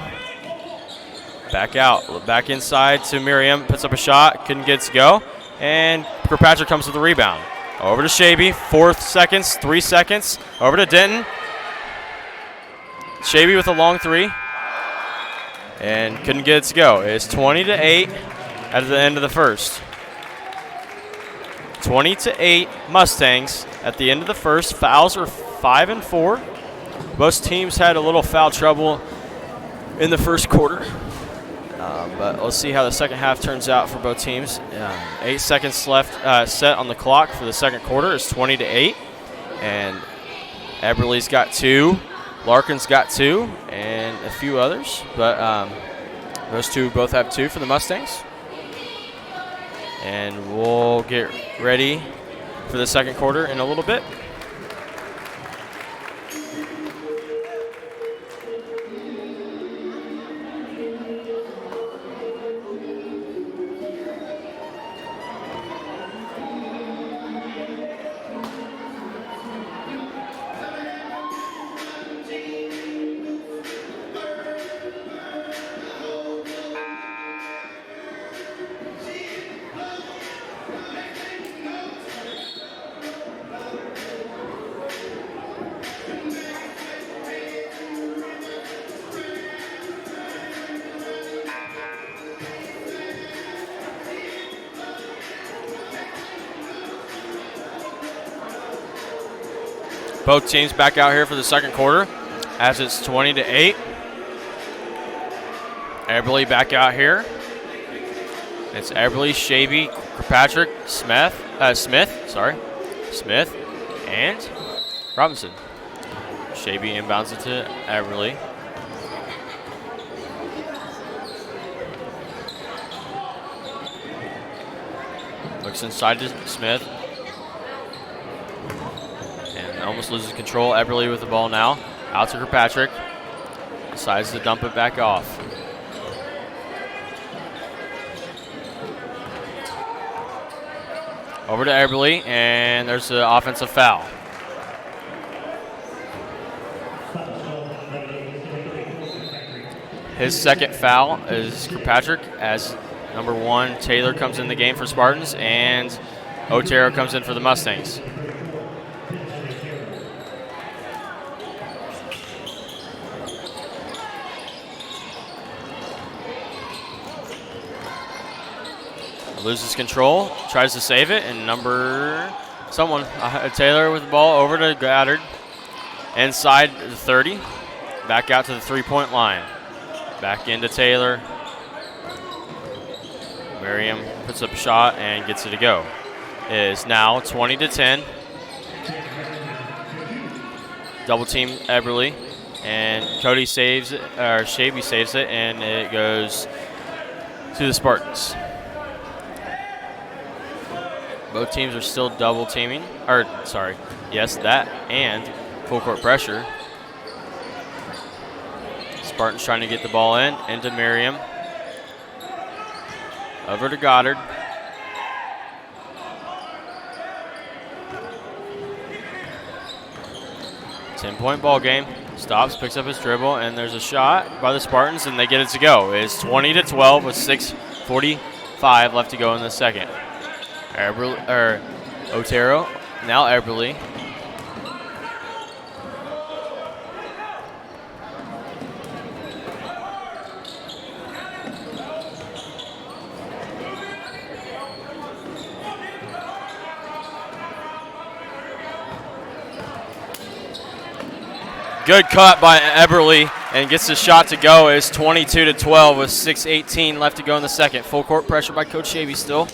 A: Back out. Back inside to Miriam. Puts up a shot. Couldn't get it to go. And Kirkpatrick comes with the rebound. Over to Shaby. 4 seconds. 3 seconds. Over to Denton. Shaby with a long 3. And couldn't get it to go. It's 20-8 at the end of the first. 20-8 Mustangs at the end of the first. Fouls are 5 and 4. Both teams had a little foul trouble in the first quarter. But let's see how the second half turns out for both teams. 8 seconds left set on the clock for the second quarter. It's 20-8. And Eberly's got 2. Larkin's got 2. And a few others. But those two both have 2 for the Mustangs. And we'll get ready for the second quarter in a little bit. Both teams back out here for the second quarter as it's 20-8. Eberly back out here. It's Eberly, Shaby, Kirkpatrick, Smith, and Robinson. Shaby inbounds it to Eberly. Looks inside to Smith. Almost loses control. Eberly with the ball now. Out to Kirkpatrick. Decides to dump it back off. Over to Eberly, and there's the offensive foul. His second foul is Kirkpatrick as number 1, Taylor, comes in the game for Spartans, and Otero comes in for the Mustangs. Loses control, tries to save it, and Taylor with the ball over to Goddard. Inside the 30, back out to the 3-point line. Back into Taylor. Merriam puts up a shot and gets it to go. It is now 20-10. Double team Eberly, and Cody saves it, or Shaby saves it, and it goes to the Spartans. Both teams are still double teaming, that and full court pressure. Spartans trying to get the ball into Merriam. Over to Goddard. Ten-point ball game. Stops, picks up his dribble, and there's a shot by the Spartans, and they get it to go. It's 20-12 with 6:45 left to go in the second. Otero, now Eberly. Good cut by Eberly and gets the shot to go. It's 22-12 with 6:18 left to go in the second. Full court pressure by Coach Shaby still.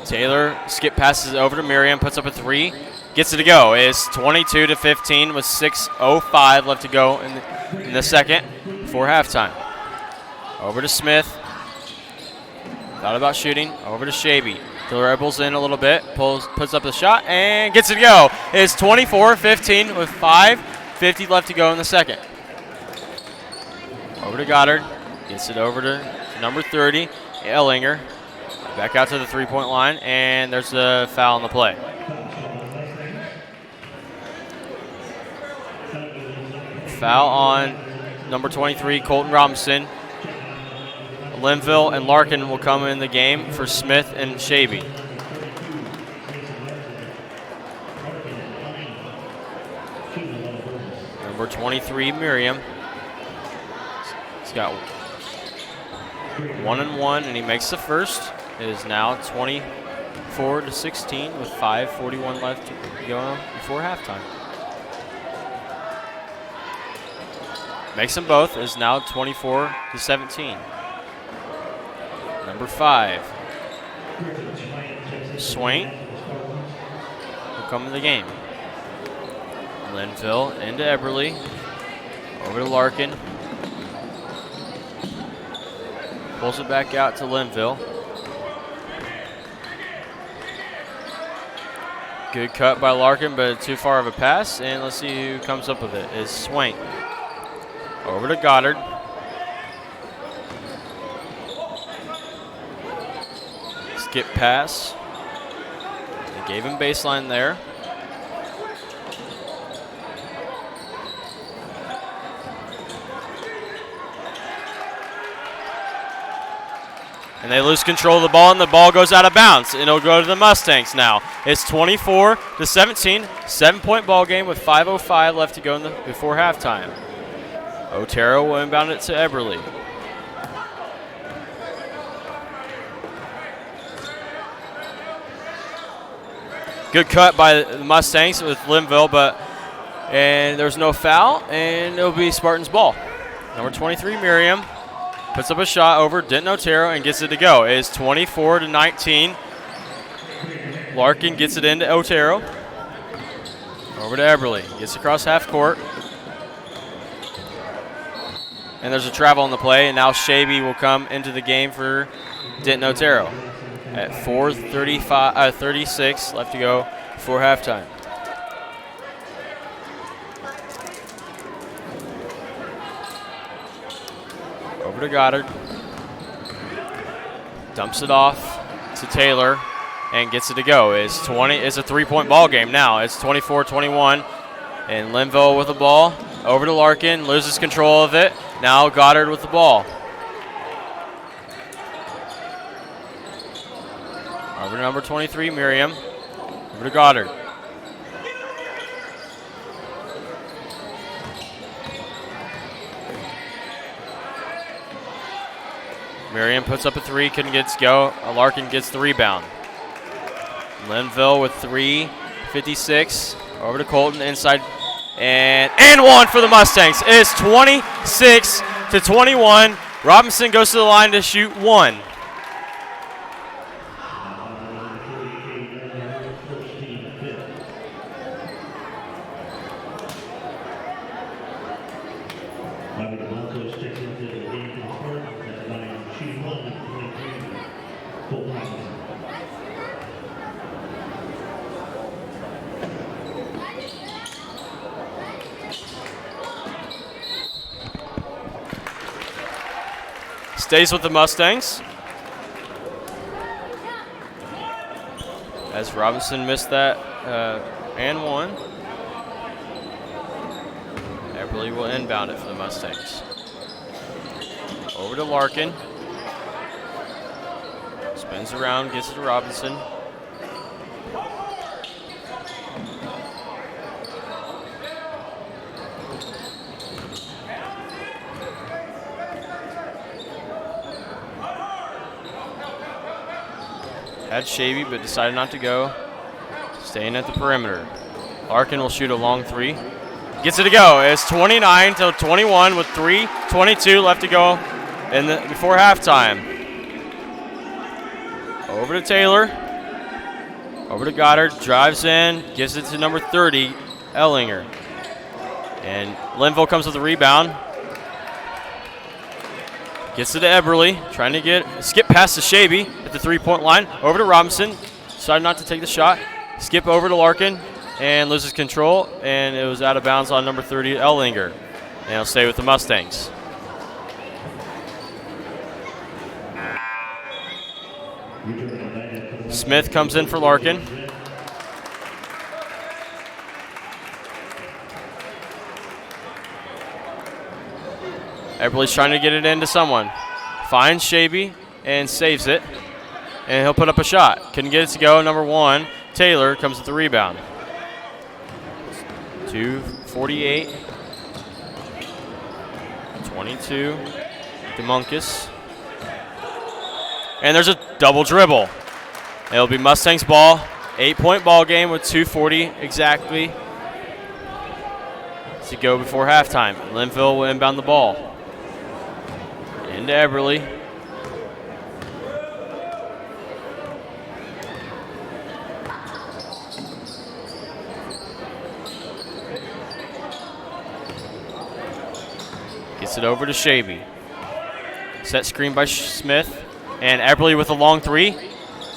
A: Taylor skip passes over to Merriam, puts up a 3, gets it to go. It's 22-15 with 6:05 left to go in the second before halftime. Over to Smith. Thought about shooting. Over to Shaby. Dribbles in a little bit, puts up the shot, and gets it to go. It's 24-15 with 5:50 left to go in the second. Over to Goddard. Gets it over to number 30, Ellinger. Back out to the 3-point line, and there's a foul on the play. Foul on number 23, Colton Robinson. Linville and Larkin will come in the game for Smith and Shaby. Number 23, Merriam. He's got 1 and 1, and he makes the first. It is now 20 24-16 with 5:41 left to go before halftime. Makes them both is now 24-17. Number 5, Swain will come in the game. Linville into Eberly, over to Larkin. Pulls it back out to Linville. Good cut by Larkin, but too far of a pass. And let's see who comes up with it. It's Swain. Over to Goddard. Skip pass. They gave him baseline there. And they lose control of the ball, and the ball goes out of bounds. It'll go to the Mustangs now. It's 24-17, 7-point ball game with 5:05 left to go before halftime. Otero will inbound it to Eberly. Good cut by the Mustangs with Linville, and there's no foul, and it'll be Spartans' ball. Number 23, Miriam, puts up a shot over Denton Otero and gets it to go. It is 24-19. Larkin gets it into Otero. Over to Eberly. Gets across half court. And there's a travel on the play, and now Shaby will come into the game for Denton Otero at 4:36 left to go before halftime. Over to Goddard. Dumps it off to Taylor and gets it to go. It's a 3-point ball game now. It's 24-21. And Linville with the ball. Over to Larkin. Loses control of it. Now Goddard with the ball. Over to number 23, Miriam. Over to Goddard. Miriam puts up a 3, couldn't get it to go. Larkin gets the rebound. Linville with 3:56. Over to Colton inside. And one for the Mustangs. It's 26-21. Robinson goes to the line to shoot 1. Stays with the Mustangs. As Robinson missed that and 1. Eberly will inbound it for the Mustangs. Over to Larkin. Spins around, gets it to Robinson. Had Shaby, but decided not to go. Staying at the perimeter. Larkin will shoot a long 3. Gets it to go. It's 29-21 with 3:22 left to go before halftime. Over to Taylor. Over to Goddard. Drives in. Gives it to number 30, Ellinger. And Linville comes with the rebound. Gets it to Eberly, trying to skip past to Shaby at the 3-point line. Over to Robinson, decided not to take the shot. Skip over to Larkin and loses control, and it was out of bounds on number 30, Ellinger. And he'll stay with the Mustangs. Smith comes in for Larkin. Eberly's trying to get it into someone. Finds Shaby and saves it. And he'll put up a shot. Couldn't get it to go. Number 1, Taylor, comes with the rebound. 2:48. 22. DeMuncus. And there's a double dribble. It'll be Mustangs ball. 8-point ball game with 2:40 exactly to go before halftime. Linville will inbound the ball. Into Eberly. Gets it over to Shaby. Set screen by Smith. And Eberly with a long three.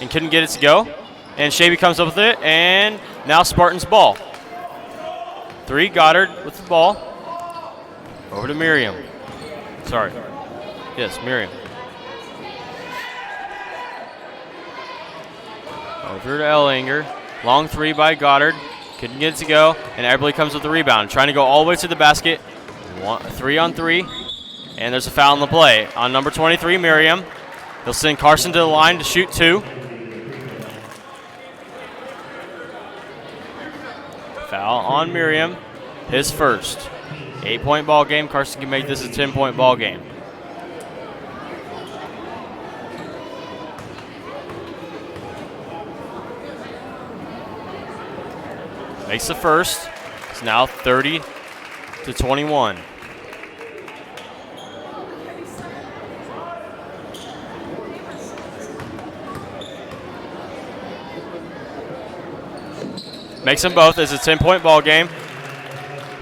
A: And couldn't get it to go. And Shaby comes up with it. And now Spartans ball. 3, Goddard with the ball. Over to Miriam. Sorry. Yes, Miriam. Over to Ellinger. Long three by Goddard. Couldn't get it to go. And Eberly comes with the rebound. Trying to go all the way to the basket. 3-on-3. And there's a foul in the play on number 23, Miriam. He'll send Carson to the line to shoot 2. Foul on Miriam. His first. 8-point ball game. Carson can make this a 10-point ball game. Makes the first. It's now 30-21. Makes them both. It's a 10-point ball game.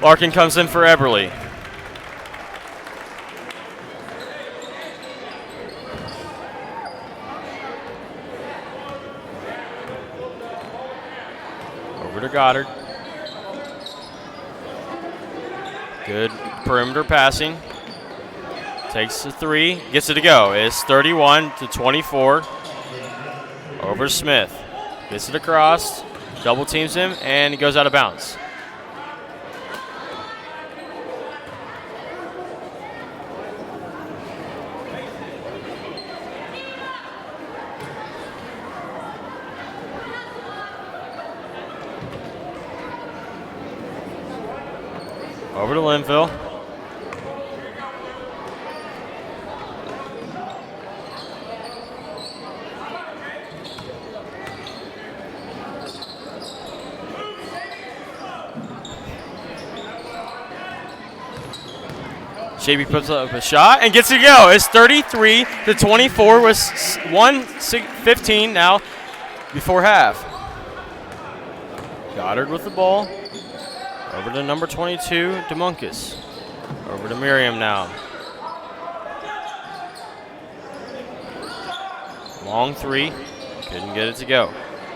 A: Larkin comes in for Eberly. Over to Goddard. Good perimeter passing. Takes the 3. Gets it to go. It's 31-24. Over to Smith. Gets it across. Double teams him, and he goes out of bounds. Over to Linville. Shaby puts up a shot and gets it to go. It's 33-24 with 1:15 now before half. Goddard with the ball. Over to number 22, DeMuncus. Over to Miriam now. Long 3. Couldn't get it to go.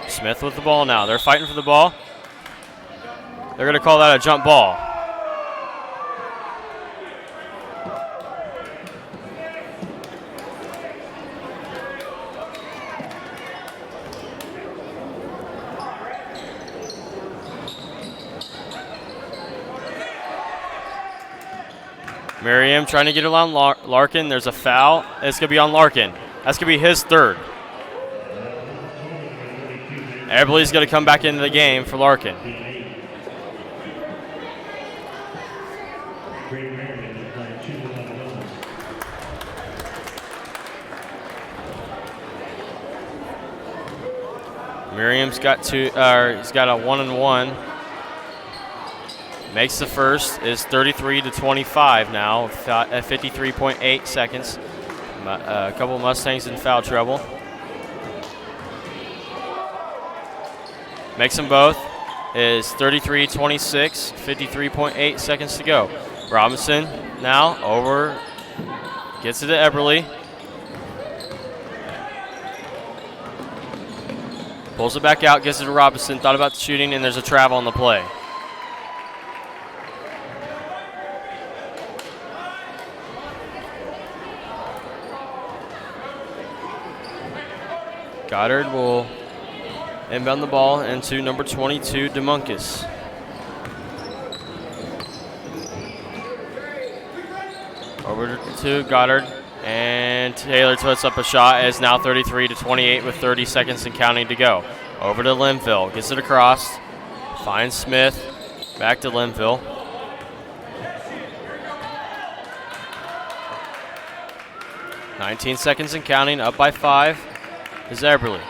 A: Smith with the ball now. They're fighting for the ball. They're going to call that a jump ball. Miriam trying to get it on Larkin. There's a foul. It's going to be on Larkin. That's going to be his third. Eberly's going to come back into the game for Larkin. Miriam's got he's got a 1-and-1. Makes the first. Is 33-25 now at 53.8 seconds. A couple of Mustangs in foul trouble. Makes them both. Is 33-26, 53.8 seconds to go. Robinson now over. Gets it to Eberly. Pulls it back out, gets it to Robinson. Thought about the shooting, and there's a travel on the play. Goddard will inbound the ball into number 22, DeMuncus. Over to Goddard, and Taylor puts up a shot. It's now 33-28 with 30 seconds and counting to go. Over to Linville, gets it across, finds Smith, back to Linville. .19 seconds and counting, up by 5 is Eberly.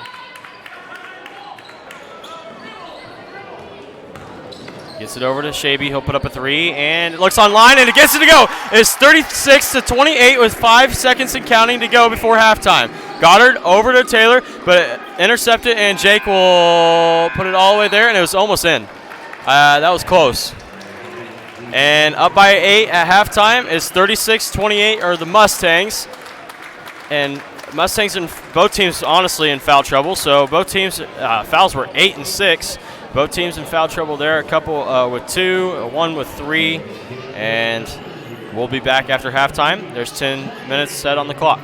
A: Gets it over to Shaby. He'll put up a 3, and it looks online, and it gets it to go. It's 36-28 with 5 seconds and counting to go before halftime. Goddard over to Taylor, but intercepted, and Jake will put it all the way there, and it was almost in. That was close. And up by 8 at halftime is 36-28 are the Mustangs. And Mustangs and both teams honestly in foul trouble. So both teams fouls were 8 and 6. Both teams in foul trouble there. A couple with 2, one with 3, and we'll be back after halftime. There's 10 minutes set on the clock.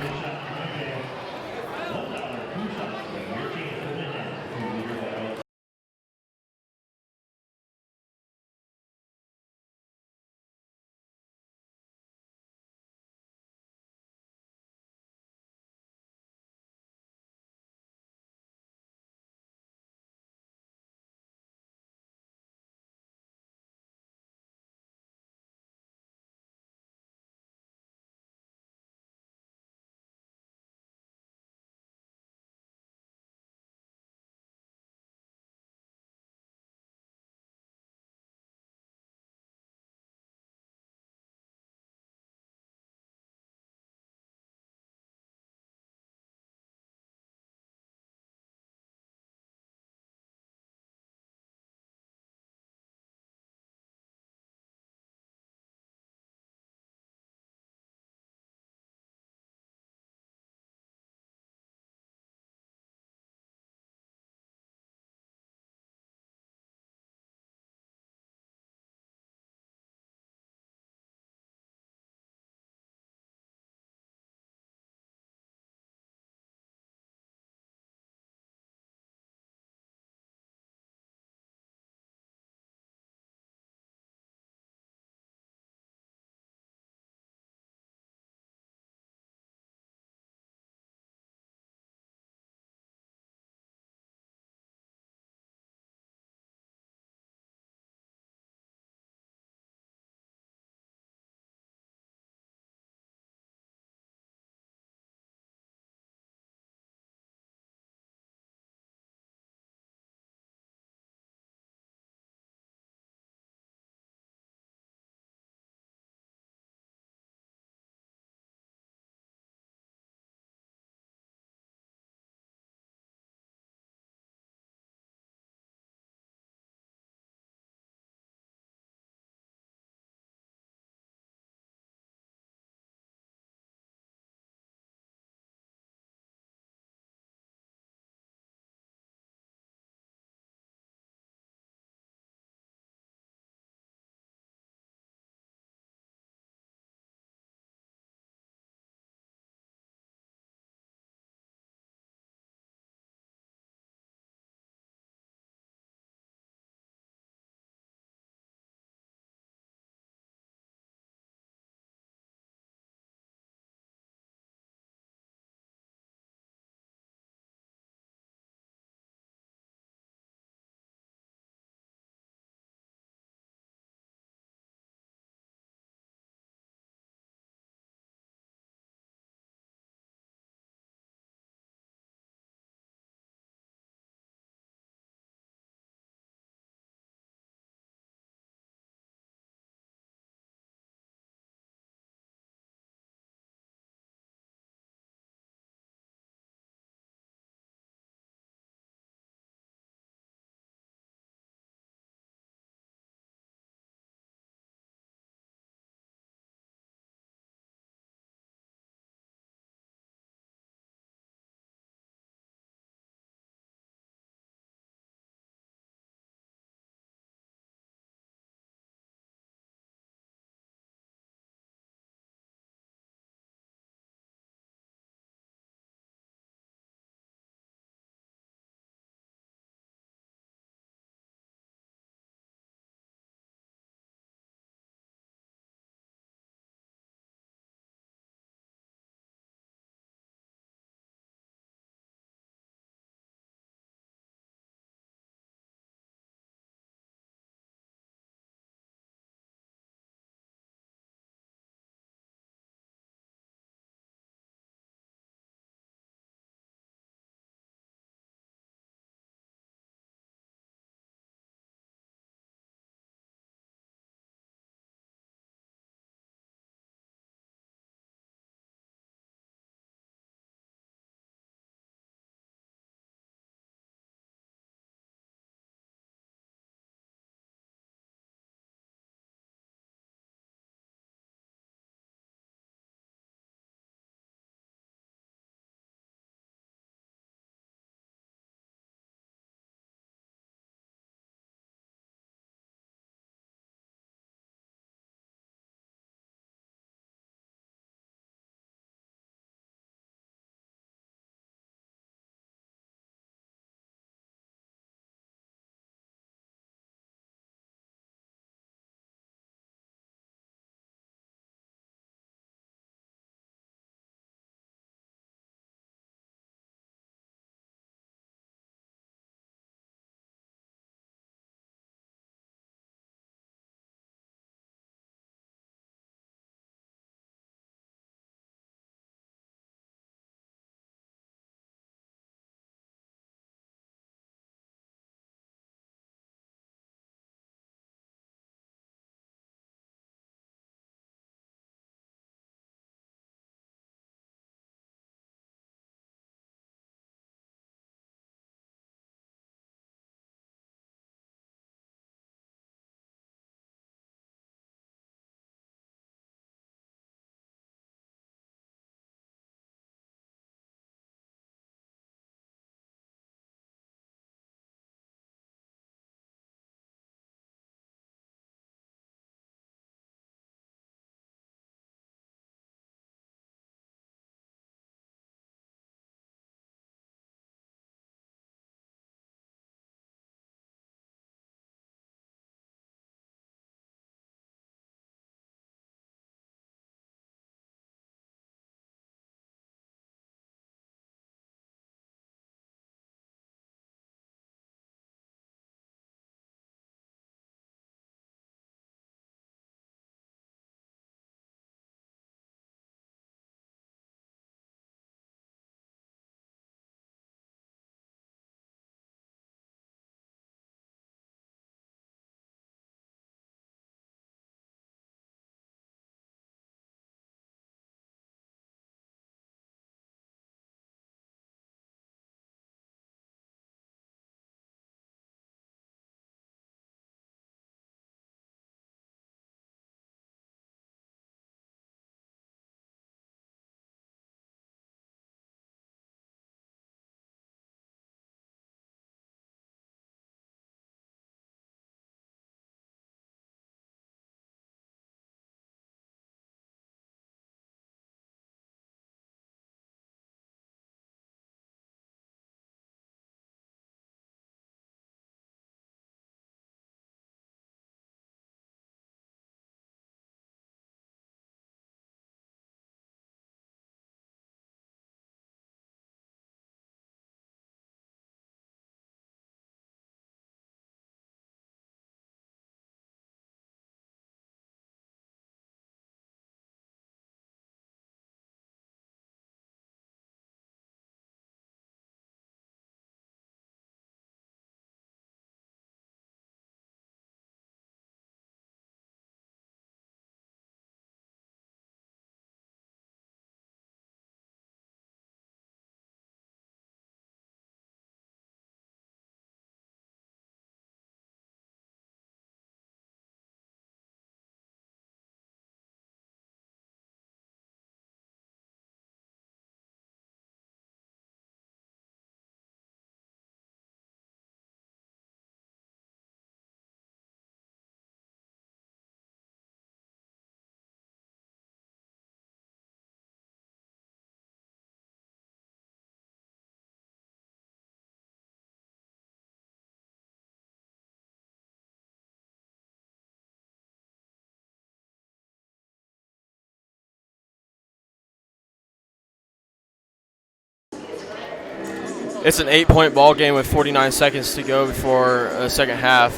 A: It's an 8-point ball game with 49 seconds to go before the second half.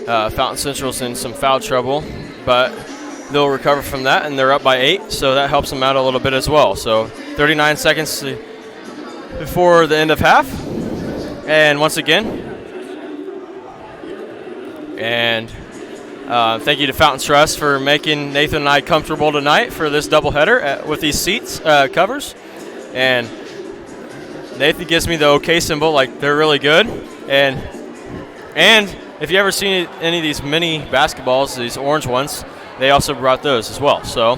A: Fountain Central's in some foul trouble, but they'll recover from that, and they're up by 8, so that helps them out a little bit as well. So 39 seconds before the end of half. And once again, and thank you to Fountain Trust for making Nathan and I comfortable tonight for this doubleheader with these seats covers. And Nathan gives me the OK symbol, like they're really good. And if you ever seen any of these mini basketballs, these orange ones, they also brought those as well. So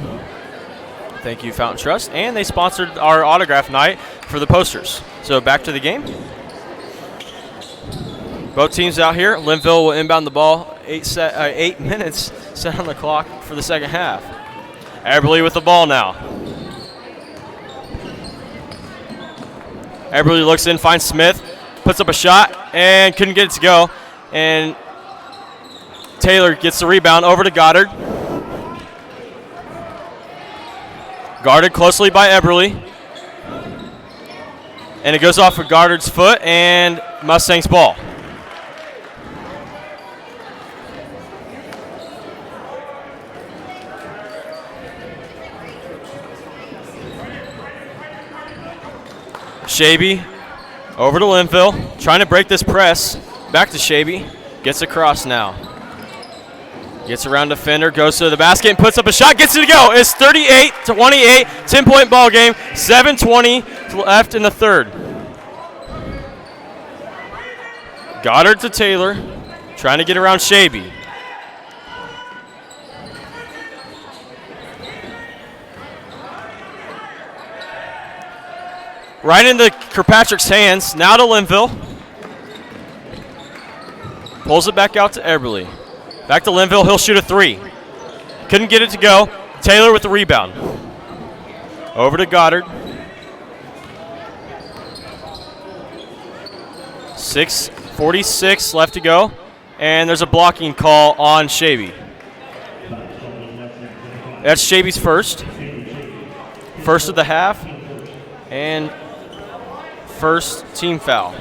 A: thank you, Fountain Trust. And they sponsored our autograph night for the posters. So back to the game. Both teams out here. Linville will inbound the ball. 8 minutes set on the clock for the second half. Eberly with the ball now. Eberly looks in, finds Smith, puts up a shot, and couldn't get it to go. And Taylor gets the rebound over to Goddard. Guarded closely by Eberly. And it goes off of Goddard's foot, and Mustang's ball. Shaby over to Linville, trying to break this press. Back to Shaby, gets across now. Gets around defender, goes to the basket and puts up a shot, gets it to go. It's 38-28, 10-point ball game, 7:20 left in the third. Goddard to Taylor, trying to get around Shaby. Right into Kirkpatrick's hands. Now to Linville. Pulls it back out to Eberly. Back to Linville. He'll shoot a 3. Couldn't get it to go. Taylor with the rebound. Over to Goddard. 6:46 left to go. And there's a blocking call on Shaby. That's Shaby's first. First of the half. And first team foul.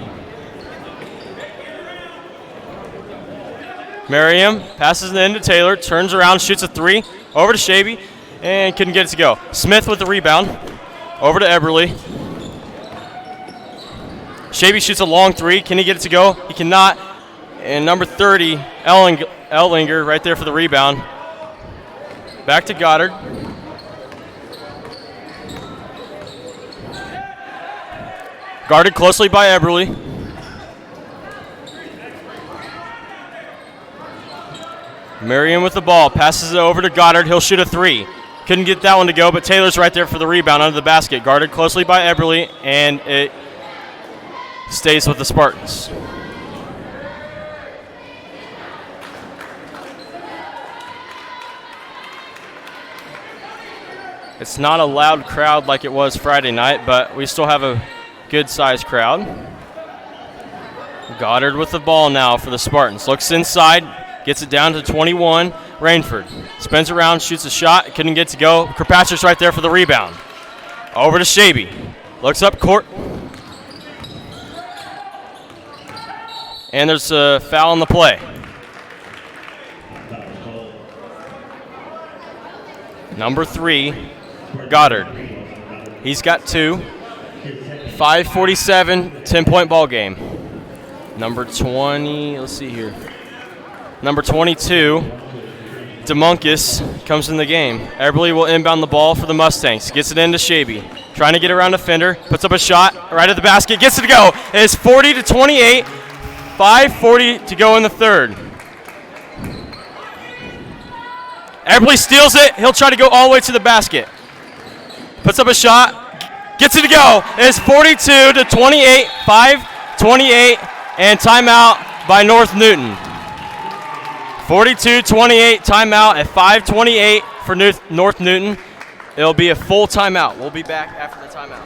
A: Merriam passes it in to Taylor, turns around, shoots a 3, over to Shaby, and couldn't get it to go. Smith with the rebound, over to Eberly. Shaby shoots a long 3. Can he get it to go? He cannot. And number 30, Ellinger, right there for the rebound. Back to Goddard. Guarded closely by Eberly. Merriam with the ball, passes it over to Goddard. He'll shoot a 3. Couldn't get that one to go, but Taylor's right there for the rebound under the basket. Guarded closely by Eberly, and it stays with the Spartans. It's not a loud crowd like it was Friday night, but we still have a good-sized crowd. Goddard with the ball now for the Spartans. Looks inside, gets it down to 21. Rainford spins around, shoots a shot, couldn't get to go. Kirkpatrick's right there for the rebound. Over to Shaby. Looks up court. And there's a foul on the play. Number 3, Goddard. He's got 2. 5:47, 10-point ball game. Number 20, let's see here. Number 22, DeMuncus, comes in the game. Eberly will inbound the ball for the Mustangs. Gets it into Shaby. Trying to get around a defender. Puts up a shot right at the basket. Gets it to go. It's 40-28. 5:40 to go in the third. Eberly steals it. He'll try to go all the way to the basket. Puts up a shot. Gets it to go. It's 42-28, 5:28, and timeout by North Newton. 42-28, timeout at 5:28 for North Newton. It'll be a full timeout. We'll be back after the timeout.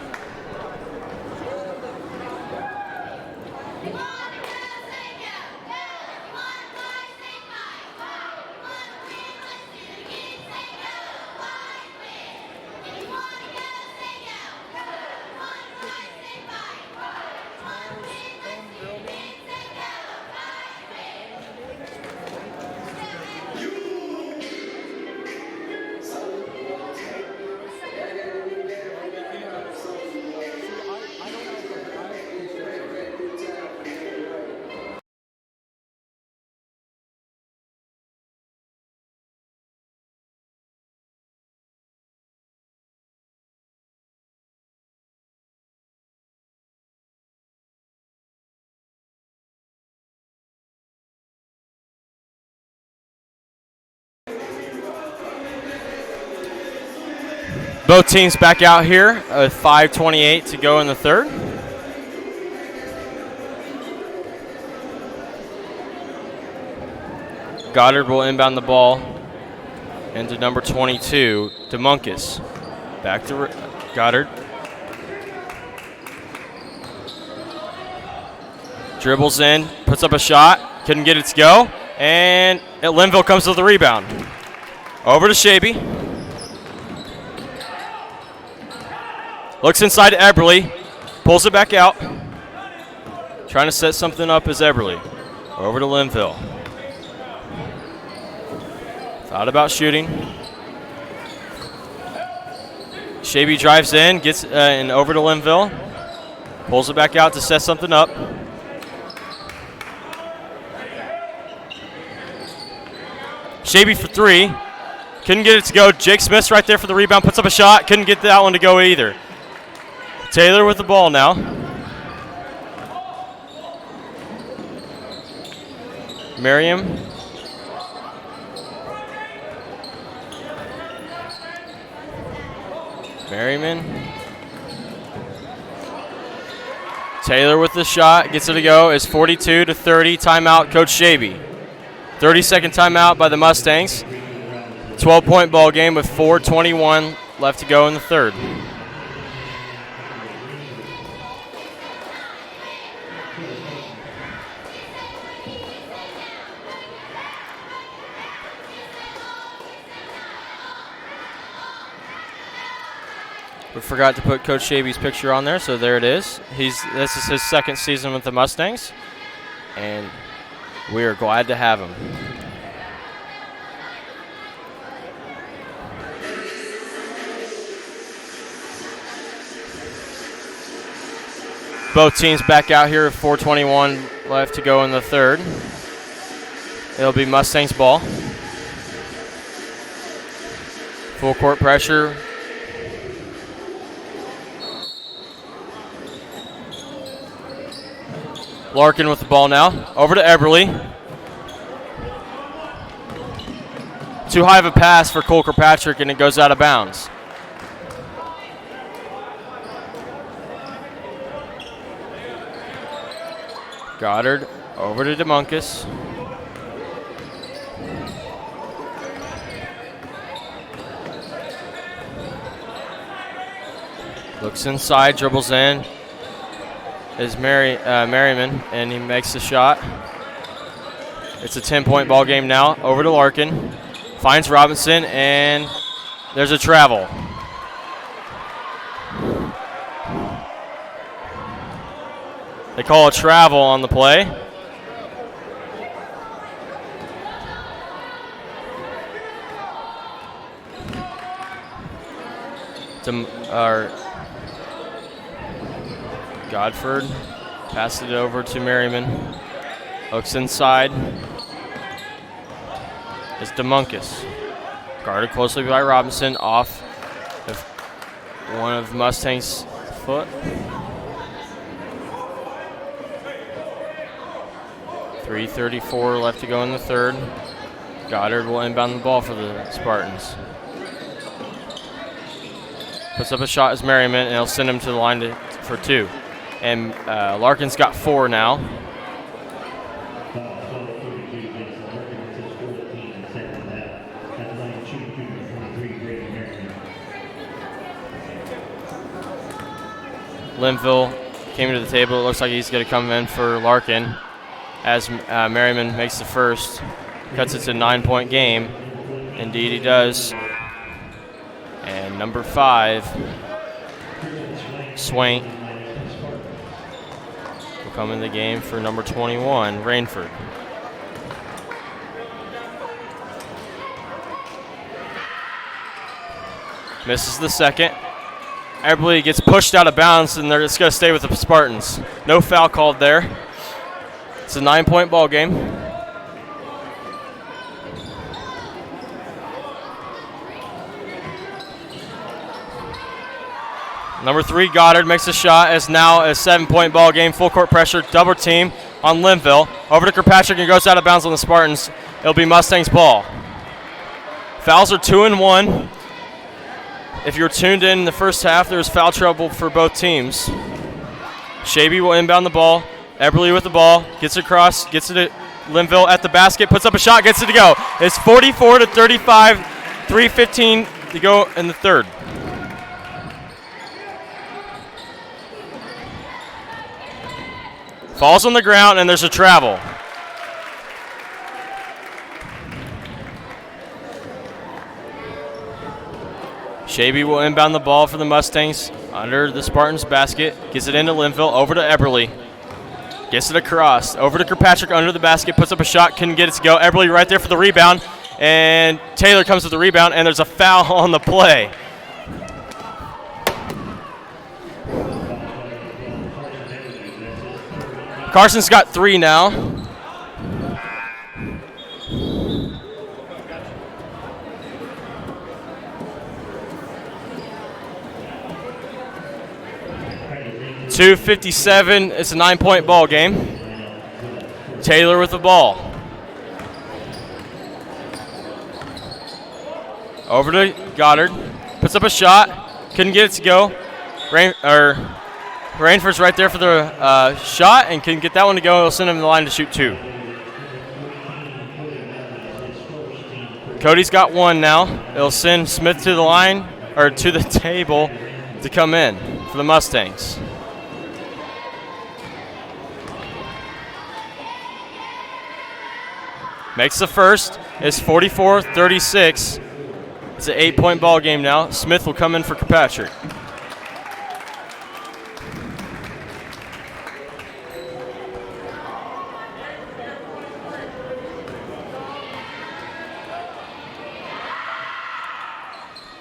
A: Both teams back out here with 5:28 to go in the third. Goddard will inbound the ball into number 22, DeMuncus. Back to Goddard. Dribbles in, puts up a shot, couldn't get it to go, and Linville comes with the rebound. Over to Shaby. Looks inside to Eberly, pulls it back out. Trying to set something up is Eberly. Over to Linville. Thought about shooting. Shaby drives in, gets and over to Linville. Pulls it back out to set something up. Shaby for three. Couldn't get it to go. Jake Smith's right there for the rebound. Puts up a shot. Couldn't get that one to go either. Taylor with the ball now. Merriam. Merriman. Taylor with the shot. Gets it to go. It's 42-30. Timeout, Coach Shaby. 30-second timeout by the Mustangs. 12-point ball game with 4:21 left to go in the third. We forgot to put Coach Shaby's picture on there, so there it is. This is his second season with the Mustangs, and we are glad to have him. Both teams back out here with 4:21 left to go in the third. It'll be Mustangs ball. Full court pressure. Larkin with the ball now. Over to Eberly. Too high of a pass for Cole Kirkpatrick, and it goes out of bounds. Goddard over to DeMuncus. Looks inside, dribbles in. Is Merriman, and he makes the shot. It's a 10-point ball game now. Over to Larkin. Finds Robinson, and there's a travel. They call a travel on the play. Godford passed it over to Merriman. Looks inside. It's DeMuncus. Guarded closely by Robinson, off of one of Mustang's foot. 3:34 left to go in the third. Goddard will inbound the ball for the Spartans. Puts up a shot as Merriman, and he'll send him to the line for two. And Larkin's got four now. Linville came to the table. It looks like he's going to come in for Larkin as Merriman makes the first. Cuts it to a 9-point game. Indeed he does. And number 5, Swain, will come in the game for number 21, Rainford. Misses the second. Eberly gets pushed out of bounds, and they're just going to stay with the Spartans. No foul called there. It's a 9-point ball game. Number 3, Goddard makes a shot. As now a 7-point ball game. Full court pressure, double team on Linville. Over to Kirkpatrick and goes out of bounds on the Spartans. It'll be Mustangs ball. Fouls are 2 and 1. If you're tuned in the first half, there's foul trouble for both teams. Shaby will inbound the ball. Eberly with the ball, gets it across, gets it to Linville at the basket, puts up a shot, gets it to go. It's 44-35, 3:15 to go in the third. Falls on the ground, and there's a travel. Shaby will inbound the ball for the Mustangs under the Spartans' basket. Gets it into Linville, over to Eberly. Gets it across, over to Kirkpatrick under the basket, puts up a shot, couldn't get it to go. Eberly right there for the rebound, and Taylor comes with the rebound, and there's a foul on the play. Carson's got 3 now. .257, it's a 9-point ball game. Taylor with the ball. Over to Goddard, puts up a shot, couldn't get it to go. Rainford's right there for the shot and can get that one to go. He'll send him to the line to shoot 2. Cody's got 1 now. It'll send Smith to the line, or to the table to come in for the Mustangs. Makes the first. It's 44-36. It's an 8-point ball game now. Smith will come in for Kirkpatrick.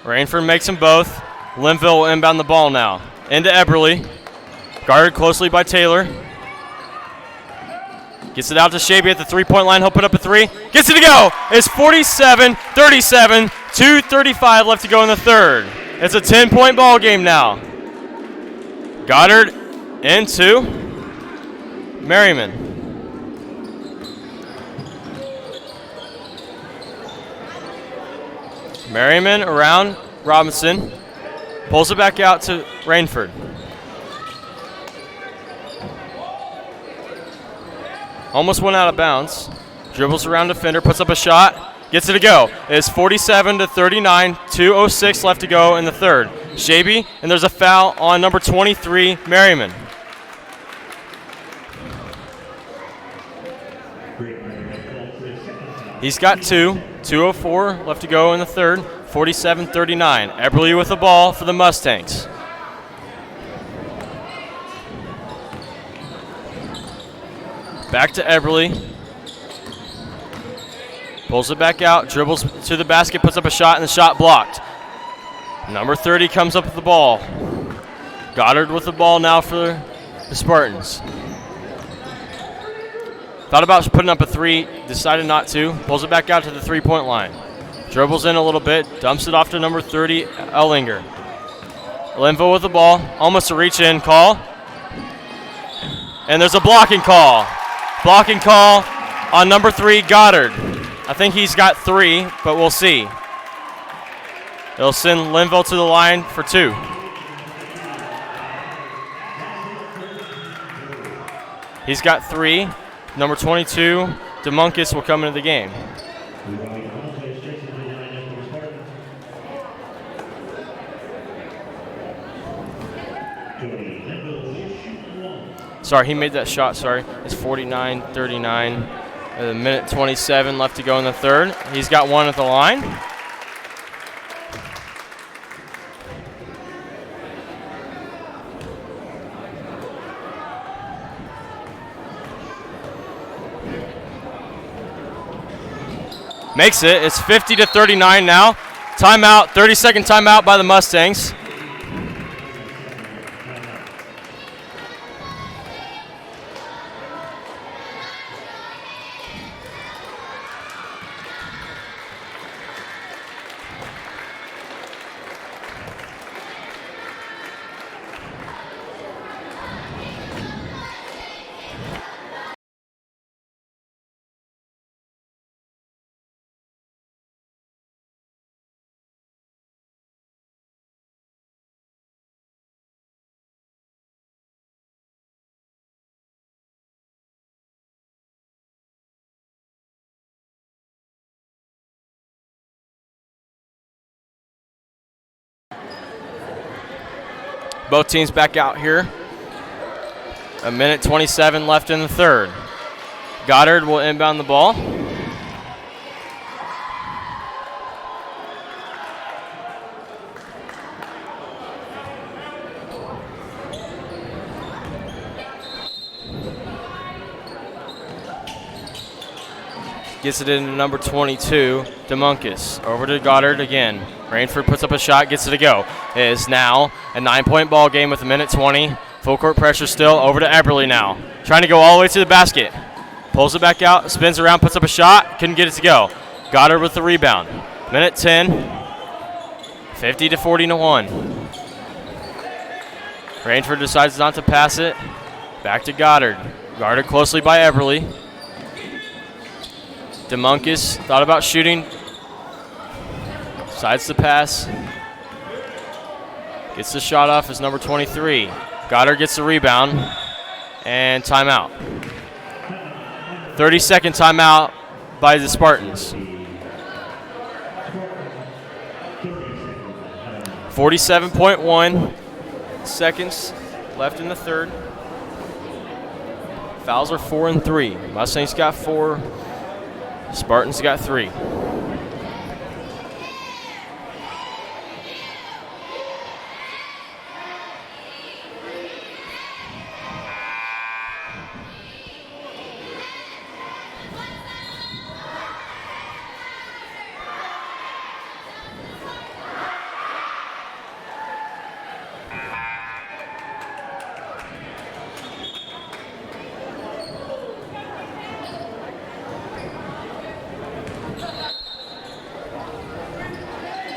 A: Rainford makes them both. Linville will inbound the ball now. Into Eberly. Guarded closely by Taylor. Gets it out to Shaby at the 3-point line. He'll put up a 3. Gets it to go. It's 47-37. 2:35 left to go in the third. It's a 10-point ball game now. Goddard into Merriman. Merriman around Robinson. Pulls it back out to Rainford. Almost went out of bounds. Dribbles around defender, puts up a shot, gets it to go. It's 47-39, 2:06 left to go in the third. Shaby, and there's a foul on number 23, Merriman. He's got 2. 2:04 left to go in the third. 47-39. Eberly with the ball for the Mustangs. Back to Eberly. Pulls it back out, dribbles to the basket, puts up a shot, and the shot blocked. Number 30 comes up with the ball. Goddard with the ball now for the Spartans. Thought about putting up a 3, decided not to. Pulls it back out to the 3-point line. Dribbles in a little bit, dumps it off to number 30, Ellinger. Linville with the ball, almost a reach-in call. And there's a blocking call. Blocking call on number 3, Goddard. I think he's got 3, but we'll see. It'll send Linville to the line for 2. He's got 3. Number 22, DeMuncus, will come into the game. Sorry, he made that shot, sorry. It's 49-39. A minute 27 left to go in the third. He's got 1 at the line. Makes it. It's 50-39 now. Timeout, 30-second timeout by the Mustangs. Both teams back out here. A minute 27 left in the third. Goddard will inbound the ball. Gets it into number 22, DeMuncus. Over to Goddard again. Rainford puts up a shot, gets it to go. It is now a 9-point ball game with a minute 20. Full court pressure still. Over to Eberly now. Trying to go all the way to the basket. Pulls it back out, spins around, puts up a shot. Couldn't get it to go. Goddard with the rebound. Minute 10. 50-40-1. Rainford decides not to pass it. Back to Goddard. Guarded closely by Eberly. DeMuncus thought about shooting. Decides to pass. Gets the shot off as number 23. Goddard gets the rebound. And timeout. 30-second timeout by the Spartans. 47.1 seconds left in the third. Fouls are 4 and 3. Mustangs got 4. Spartans got 3.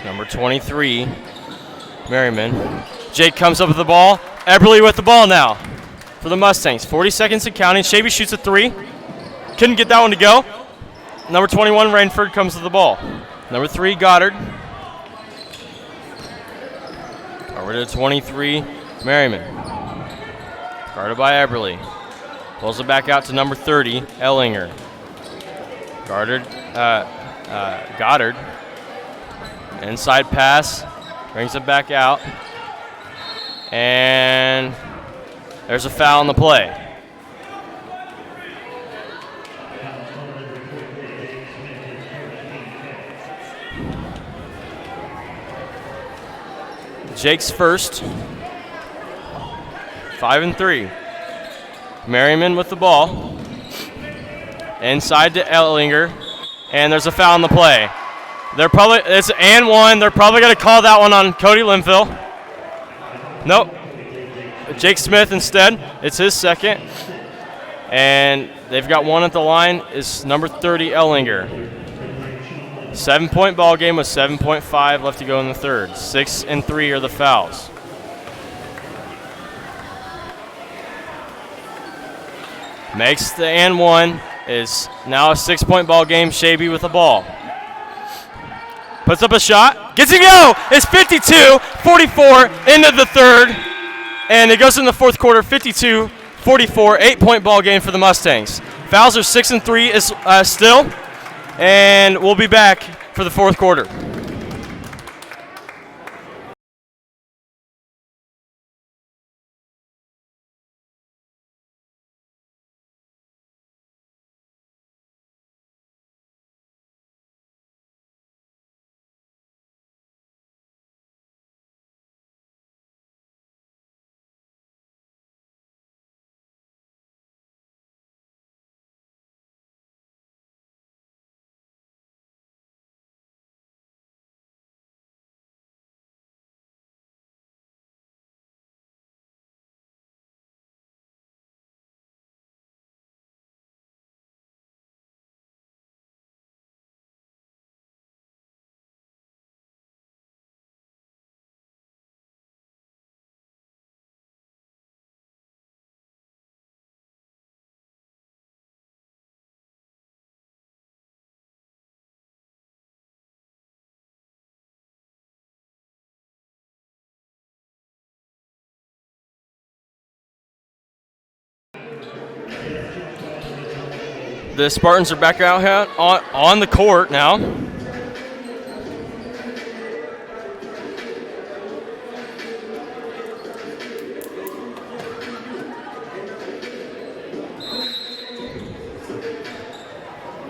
A: Number 23, Merriman. Jake comes up with the ball. Eberly with the ball now for the Mustangs. 40 seconds and counting. Shaby shoots a 3. Couldn't get that one to go. Number 21, Rainford, comes with the ball. Number 3, Goddard. Over to 23, Merriman. Guarded by Eberly. Pulls it back out to number 30, Ellinger. Goddard. Inside pass, brings it back out, and there's a foul on the play. Jake's first, 5 and 3. Merriman with the ball, inside to Ellinger, and there's a foul on the play. It's and 1. They're probably going to call that one on Cody Linville. Nope. Jake Smith instead. It's his second. And they've got one at the line. Is number 30, Ellinger. 7-point ball game with 7.5 left to go in the third. 6 and 3 are the fouls. Makes the and 1. Is now a 6-point ball game. Shaby with the ball. Puts up a shot. Gets it to go. It's 52-44 into the third. And it goes in the fourth quarter, 52-44, 8-point ball game for the Mustangs. Fouls are 6 and 3 still. And we'll be back for the fourth quarter. The Spartans are back out here on the court now.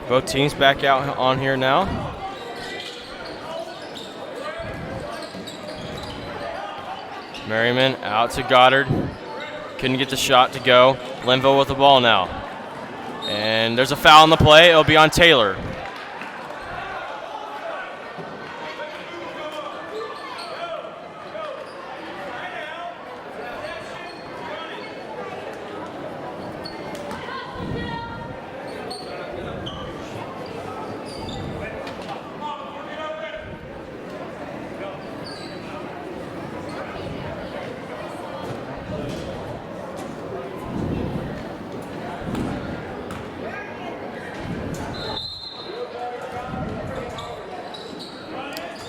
A: Both teams back out on here now. Merriman out to Goddard. Couldn't get the shot to go. Linville with the ball now. And there's a foul on the play. It'll be on Taylor.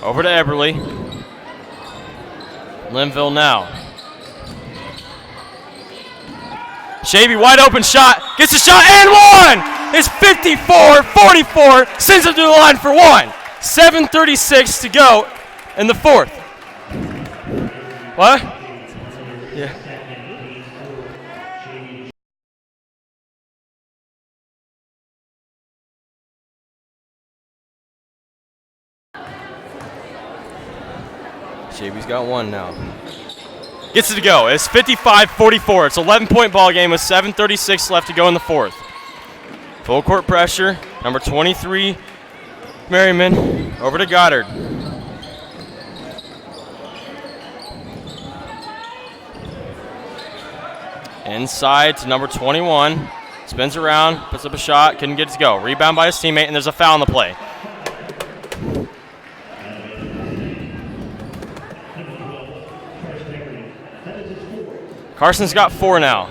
A: Over to Eberly. Linville now. Shavy, wide open shot. Gets a shot and one! It's 54-44. Sends it to the line for one. 7:36 to go in the fourth. What? Yeah. Shavy's got one now. Gets it to go. It's 55-44. It's an 11-point ball game with 7:36 left to go in the fourth. Full court pressure. Number 23, Merriman, over to Goddard. Inside to number 21. Spins around, puts up a shot, couldn't get it to go. Rebound by his teammate, and there's a foul on the play. Carson's got 4 now.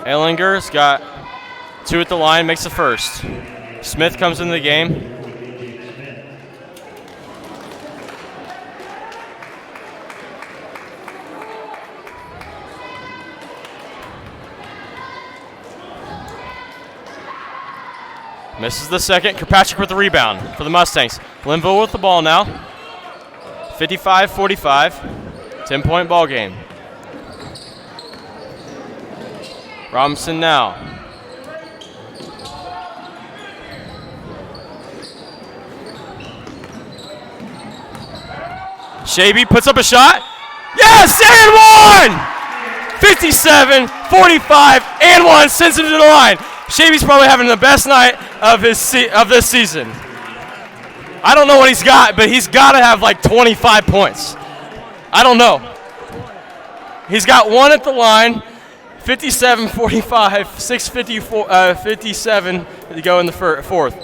A: Ellinger's got 2 at the line, makes the first. Smith comes into the game. Misses the second. Kirkpatrick with the rebound for the Mustangs. Linville with the ball now. 55-45. 10-point ball game. Robinson now. Shaby puts up a shot. Yes, and one! 57-45 and one, sends him to the line. Shavy's probably having the best night of this season. I don't know what he's got, but he's got to have like 25 points. I don't know. He's got 1 at the line, 57-45, 57 to go in the fourth.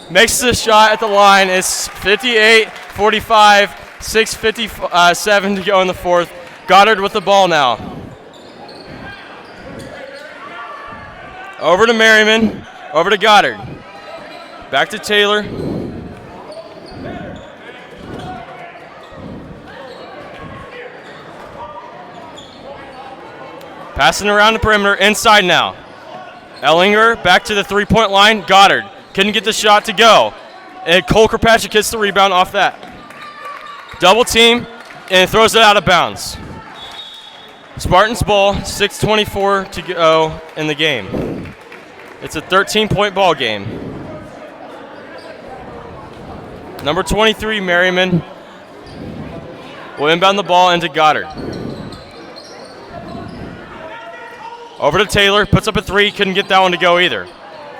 A: Makes the shot at the line. It's 58-45, 6:57 to go in the fourth. Goddard with the ball now. Over to Merriman, over to Goddard. Back to Taylor. Passing around the perimeter, inside now. Ellinger back to the three-point line. Goddard couldn't get the shot to go. And Cole Kirkpatrick gets the rebound off that. Double team and throws it out of bounds. Spartans ball, 6:24 to go in the game. It's a 13-point ball game. Number 23, Merriman, will inbound the ball into Goddard. Over to Taylor, puts up a 3, couldn't get that one to go either.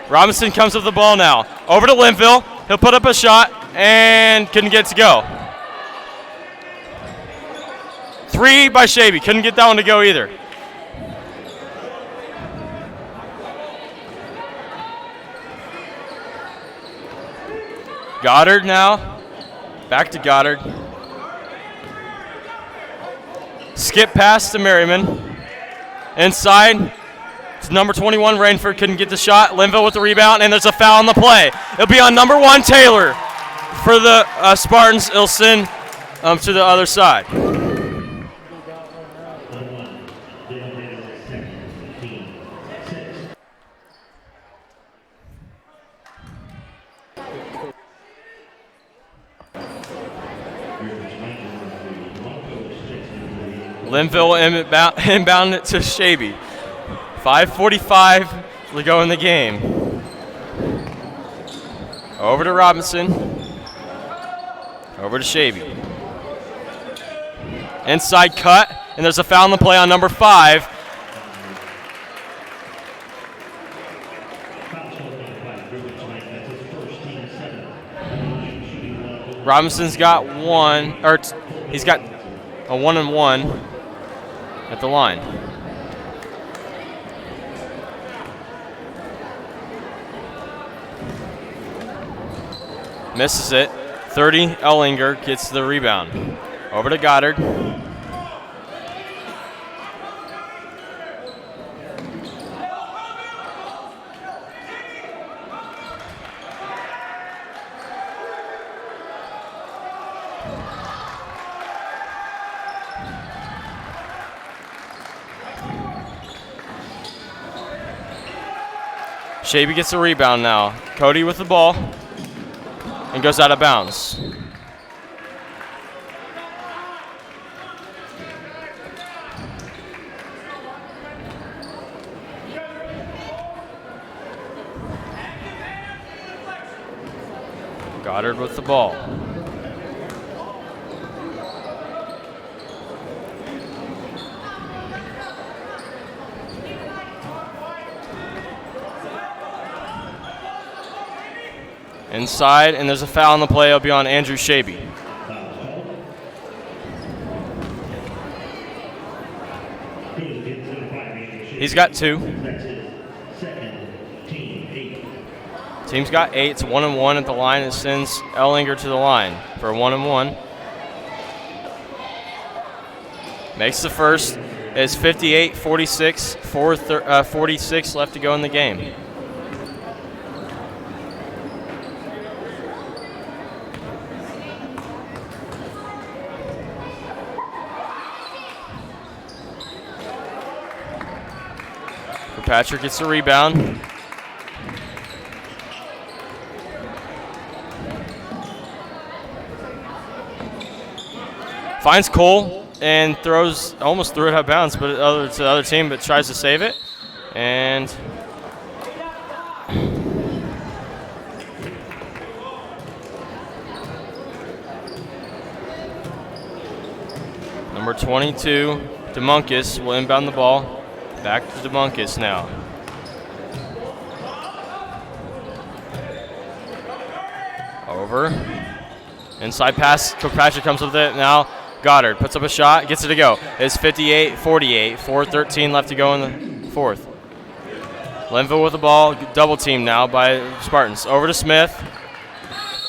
A: Robinson comes with the ball now. Over to Linville, he'll put up a shot and couldn't get it to go. 3 by Shaby, couldn't get that one to go either. Goddard now, back to Goddard. Skip pass to Merriman. Inside, it's number 21, Rainford, couldn't get the shot. Linville with the rebound, and there's a foul on the play. It'll be on number 1, Taylor. For the Spartans, it'll send to the other side. Linville inbound it to Shaby. 5:45 to go in the game. Over to Robinson. Over to Shaby. Inside cut, and there's a foul on the play on number 5. Robinson's got one, or he's got a 1-and-1 at the line. Misses it. 30, Ellinger gets the rebound. Over to Goddard. Shaby gets the rebound now. Cody with the ball and goes out of bounds. Goddard with the ball. Inside, and there's a foul on the play. It'll be on Andrew Shaby. He's got 2. Team's got 8. It's 1-and-1 at the line. It sends Ellinger to the line for a 1-and-1. Makes the first. It's 58-46. 46 left to go in the game. Patrick gets the rebound. Finds Cole and almost threw it out of bounds, but to the other team, but tries to save it. And number 22, DeMuncus, will inbound the ball. Back to DeMuncus now. Over. Inside pass. Kirkpatrick comes with it now. Goddard puts up a shot, gets it to go. It's 58-48. 4:13 left to go in the fourth. Linville with the ball. Double team now by Spartans. Over to Smith.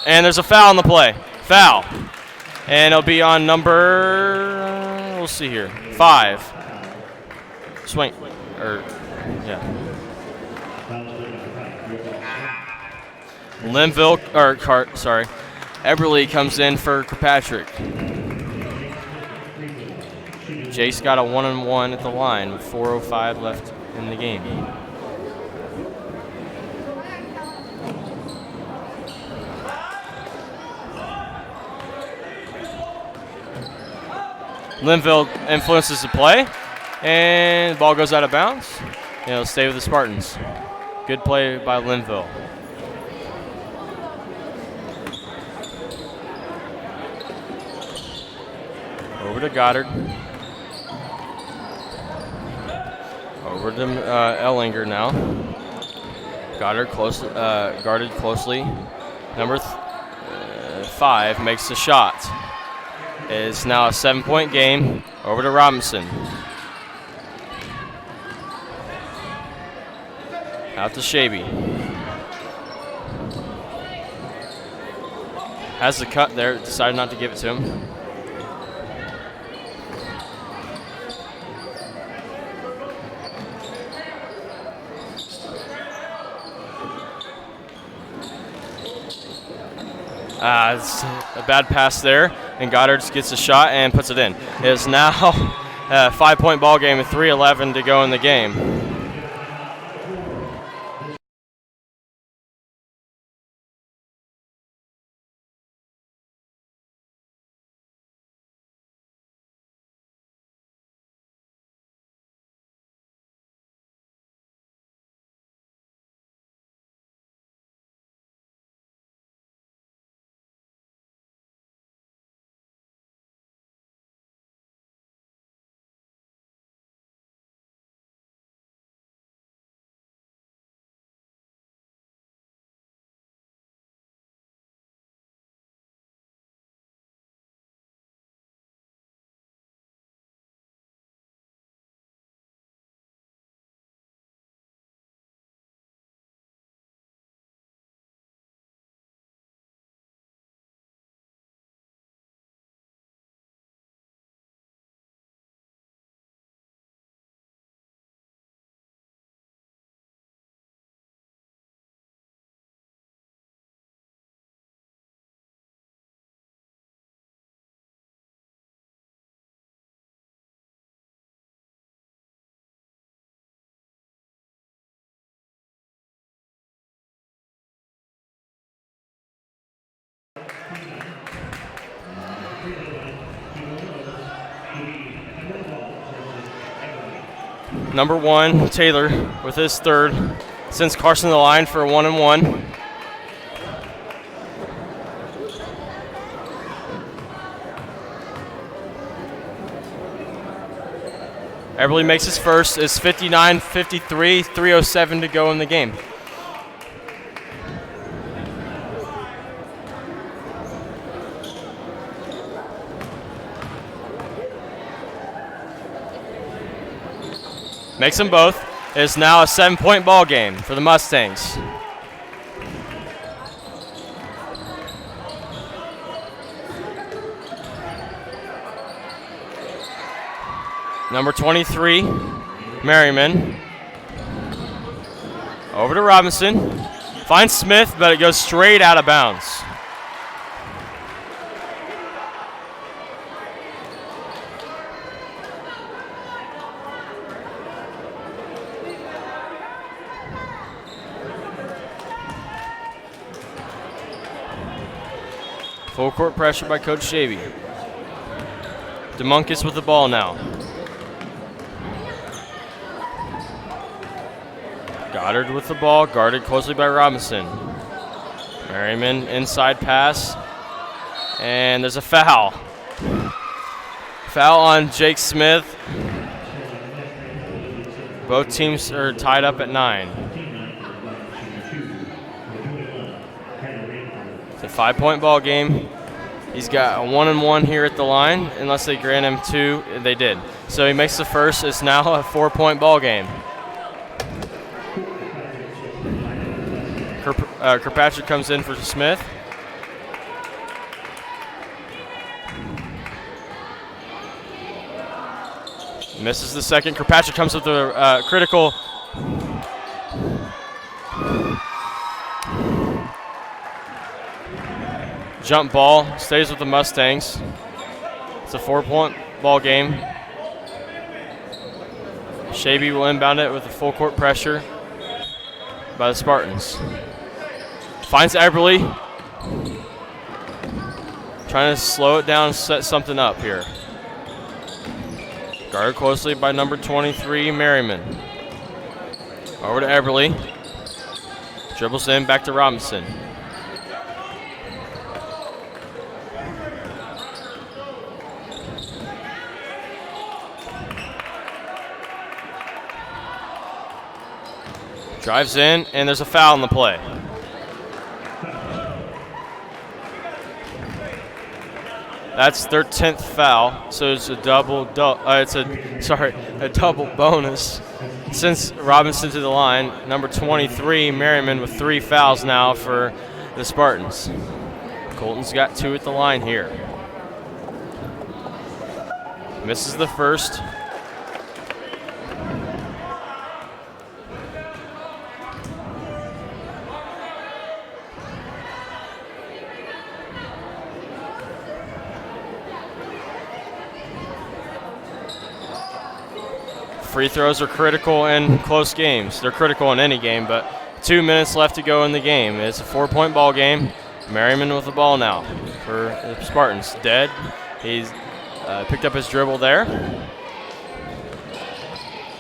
A: And there's a foul on the play. Foul. And it'll be on number, we'll see here, 5. Swing, yeah. Linville, Eberly comes in for Kirkpatrick. Jace got a 1-and-1 at the line with 4:05 left in the game. Linville influences the play. And the ball goes out of bounds. It'll stay with the Spartans. Good play by Linville. Over to Goddard. Over to Ellinger now. Goddard guarded closely. Number 5 makes the shot. It's now a 7-point game. Over to Robinson. Out to Shaby. Has the cut there, decided not to give it to him. It's a bad pass there, and Goddard gets a shot and puts it in. It is now a 5-point ball game with 3:11 to go in the game. Number 1, Taylor, with his third. Sends Carson to the line for a 1-and-1. Eberly makes his first. It's 59-53, 3:07 to go in the game. Makes them both. It's now a 7-point ball game for the Mustangs. Number 23, Merriman. Over to Robinson. Finds Smith, but it goes straight out of bounds. Full court pressure by Coach Shavy. DeMuncus with the ball now. Goddard with the ball, guarded closely by Robinson. Merriman, inside pass, and there's a foul. Foul on Jake Smith. Both teams are tied up at 9. It's a 5-point ball game. He's got a 1-and-1 here at the line, unless they grant him 2, and they did. So he makes the first. It's now a 4-point ball game. Kirkpatrick comes in for Smith. Misses the second. Kirkpatrick comes with a critical jump ball. Stays with the Mustangs. It's a 4-point ball game. Shavy will inbound it with a full court pressure by the Spartans. Finds Eberly. Trying to slow it down and set something up here. Guarded closely by number 23, Merriman. Over to Eberly. Dribbles in, back to Robinson. Drives in, and there's a foul in the play. That's their 10th foul, so it's a double bonus. Since Robinson to the line, number 23, Merriman, with 3 fouls now for the Spartans. Colton's got 2 at the line here. Misses the first. Free throws are critical in close games. They're critical in any game, but 2 minutes left to go in the game. It's a 4-point ball game. Merriman with the ball now for the Spartans. Dead. He's picked up his dribble there.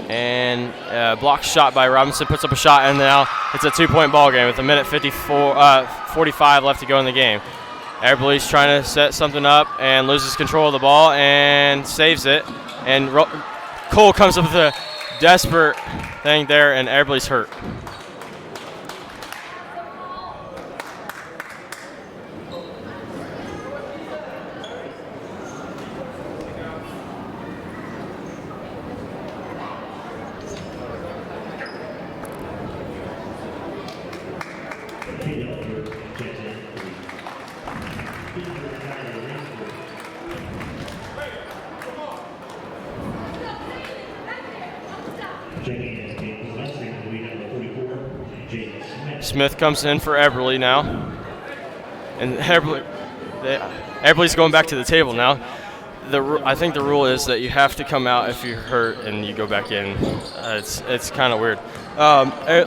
A: And blocked shot by Robinson, puts up a shot, and now it's a 2-point ball game with a minute 45 left to go in the game. Eberly's trying to set something up and loses control of the ball and saves it. And Cole comes up with a desperate thing there, and Eberly's hurt. Smith comes in for Eberly now. And Eberly's going back to the table now. I think the rule is that you have to come out if you're hurt and you go back in. It's kind of weird.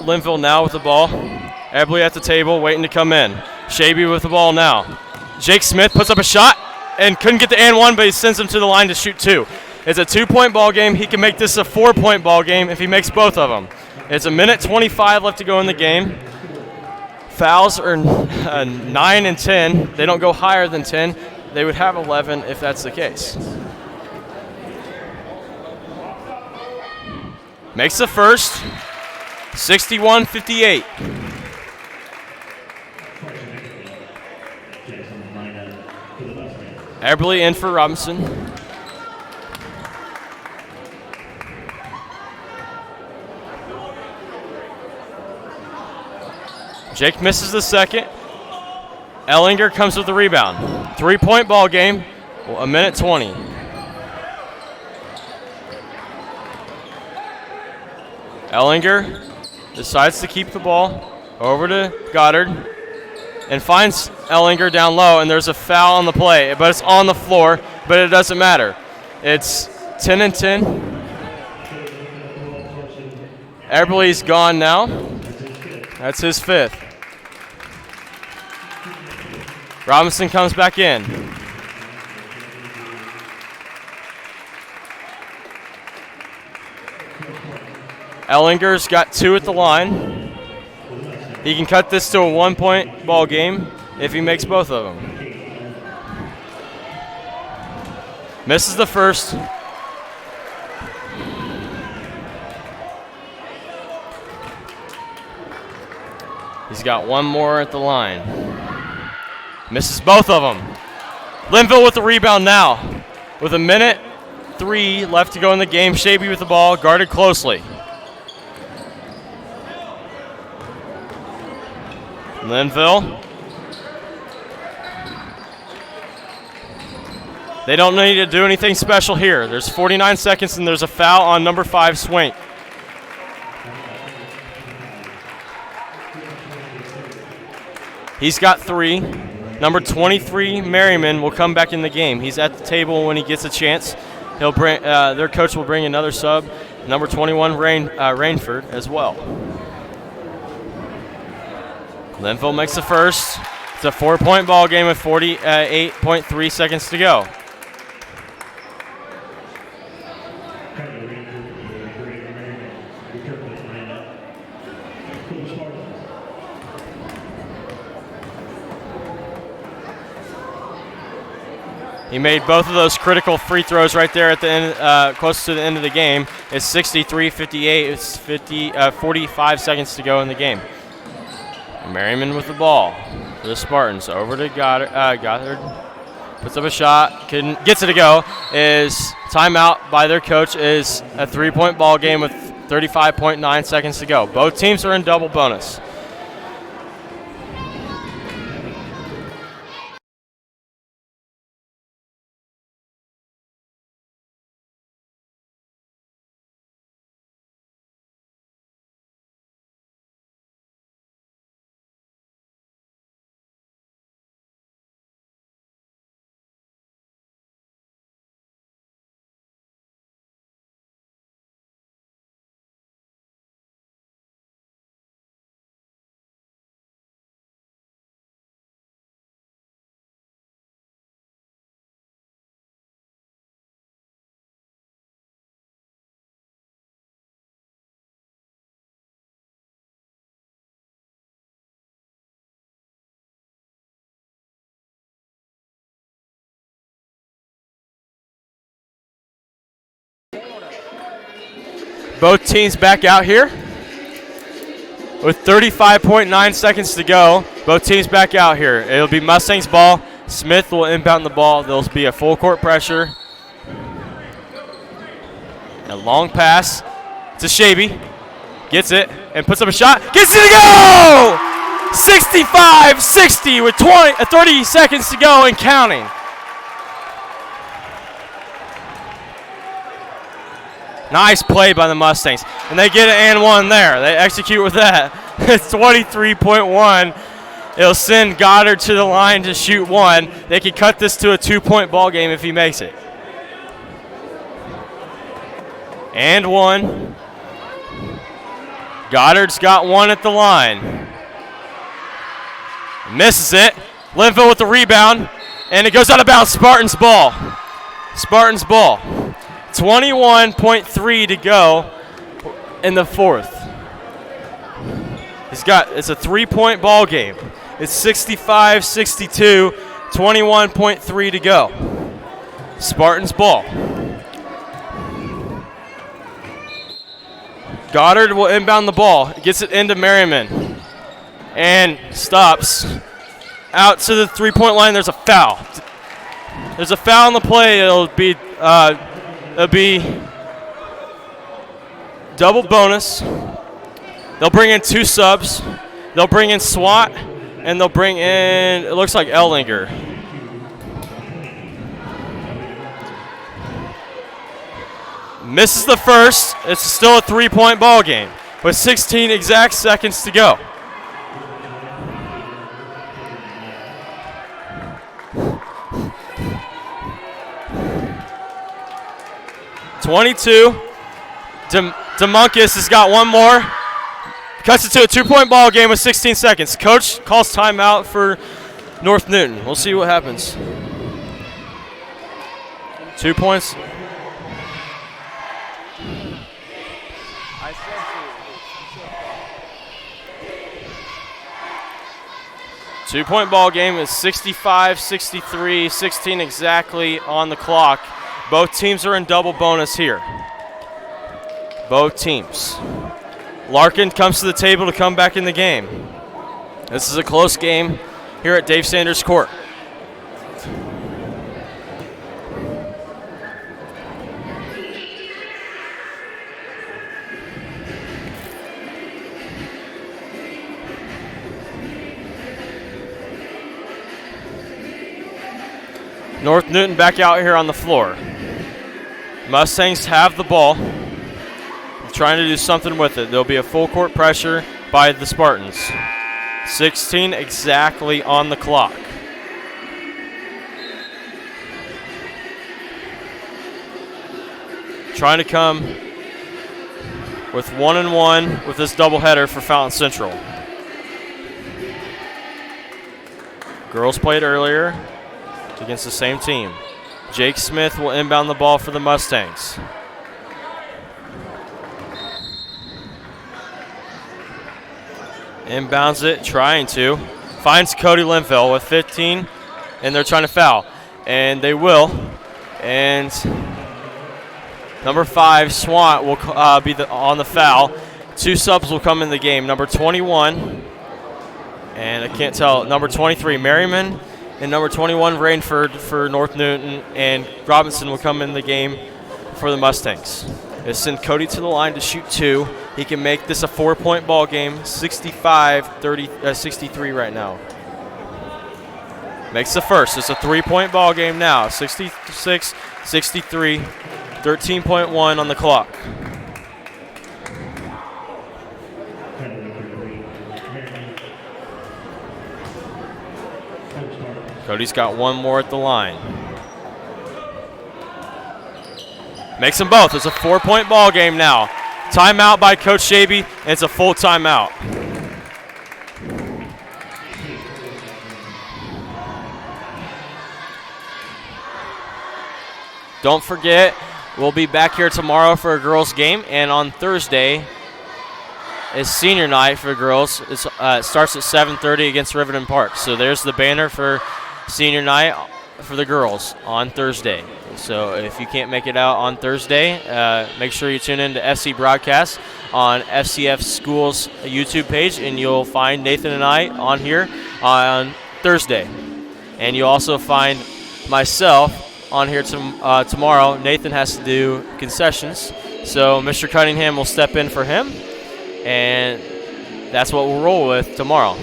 A: Linville now with the ball. Eberly at the table waiting to come in. Shavy with the ball now. Jake Smith puts up a shot and couldn't get the and one, but he sends him to the line to shoot 2. It's a 2-point ball game. He can make this a 4-point ball game if he makes both of them. It's a minute 25 left to go in the game. Fouls are 9 and 10. They don't go higher than 10. They would have 11 if that's the case. Makes the first, 61-58. Eberly in for Robinson. Jake misses the second. Ellinger comes with the rebound. 3-point ball game, a minute 20. Ellinger decides to keep the ball over to Goddard and finds Ellinger down low, and there's a foul on the play, but it's on the floor, but it doesn't matter. It's 10 and 10. Eberly's gone now. That's his 5th. Robinson comes back in. Ellinger's got 2 at the line. He can cut this to a 1-point ball game if he makes both of them. Misses the first. He's got 1 more at the line. Misses both of them. Linville with the rebound now. With a minute 3 left to go in the game. Shaby with the ball, guarded closely. Linville. They don't need to do anything special here. There's 49 seconds and there's a foul on number 5, Swank. He's got 3. Number 23, Merriman, will come back in the game. He's at the table when he gets a chance. He'll bring their coach will bring another sub. Number 21, Rainford as well. Linville makes the first. It's a 4-point ball game with 48.3 seconds to go. He made both of those critical free throws right there at the end, close to the end of the game. It's 63-58. It's 45 seconds to go in the game. Merriman with the ball for the Spartans. Over to Goddard. Puts up a shot. Gets it to go. Is timeout by their coach. Is a 3-point ball game with 35.9 seconds to go. Both teams are in double bonus. Both teams back out here with 35.9 seconds to go. Both teams back out here. It'll be Mustangs ball. Smith will inbound the ball. There'll be a full court pressure. A long pass to Shaby. Gets it and puts up a shot. Gets it to go! 65-60 with 30 seconds to go and counting. Nice play by the Mustangs. And they get an and one there. They execute with that. It's 23.1. It'll send Goddard to the line to shoot 1. They could cut this to a 2-point ball game if he makes it. And 1. Goddard's got 1 at the line. Misses it. Linville with the rebound. And it goes out of bounds. Spartans ball. Spartans ball. 21.3 to go in the fourth. It's a 3-point ball game. It's 65-62, 21.3 to go. Spartans ball. Goddard will inbound the ball. Gets it into Merriman. And stops. Out to the 3-point line. There's a foul. There's a foul on the play. It'll be double bonus. They'll bring in 2 subs. They'll bring in SWAT, and they'll bring in, it looks like Ellinger. Misses the first. It's still a 3-point ball game with 16 exact seconds to go. DeMunkis has got one more. Cuts it to a 2-point ball game with 16 seconds. Coach calls timeout for North Newton. We'll see what happens. 2 points. 2-point ball game is 65-63, 16 exactly on the clock. Both teams are in double bonus here. Both teams. Larkin comes to the table to come back in the game. This is a close game here at Dave Sanders Court. North Newton back out here on the floor. Mustangs have the ball. Trying to do something with it. There'll be a full court pressure by the Spartans. 16 exactly on the clock. Trying to come with 1-1 with this doubleheader for Fountain Central. Girls played earlier against the same team. Jake Smith will inbound the ball for the Mustangs. Inbounds it, trying to. Finds Cody Linville with 15, and they're trying to foul. And they will. And number 5, Swant, will be on the foul. 2 subs will come in the game. Number 21, and I can't tell, number 23, Merriman, and number 21, Rainford for North Newton, and Robinson will come in the game for the Mustangs. They send Cody to the line to shoot 2. He can make this a 4-point ball game, 65-63 right now. Makes the first. It's a 3-point ball game now, 66-63, 13.1 on the clock. Cody's got one more at the line. Makes them both. It's a 4-point ball game now. Timeout by Coach Shaby, and it's a full timeout. Don't forget, we'll be back here tomorrow for a girls' game, and on Thursday is senior night for girls. It starts at 7:30 against Riverton Park. So there's the banner for senior night for the girls on Thursday. So if you can't make it out on Thursday, make sure you tune in to FC Broadcast on FCF Schools YouTube page, and you'll find Nathan and I on here on Thursday. And you'll also find myself on here tomorrow. Nathan has to do concessions, so Mr. Cunningham will step in for him, and that's what we'll roll with tomorrow.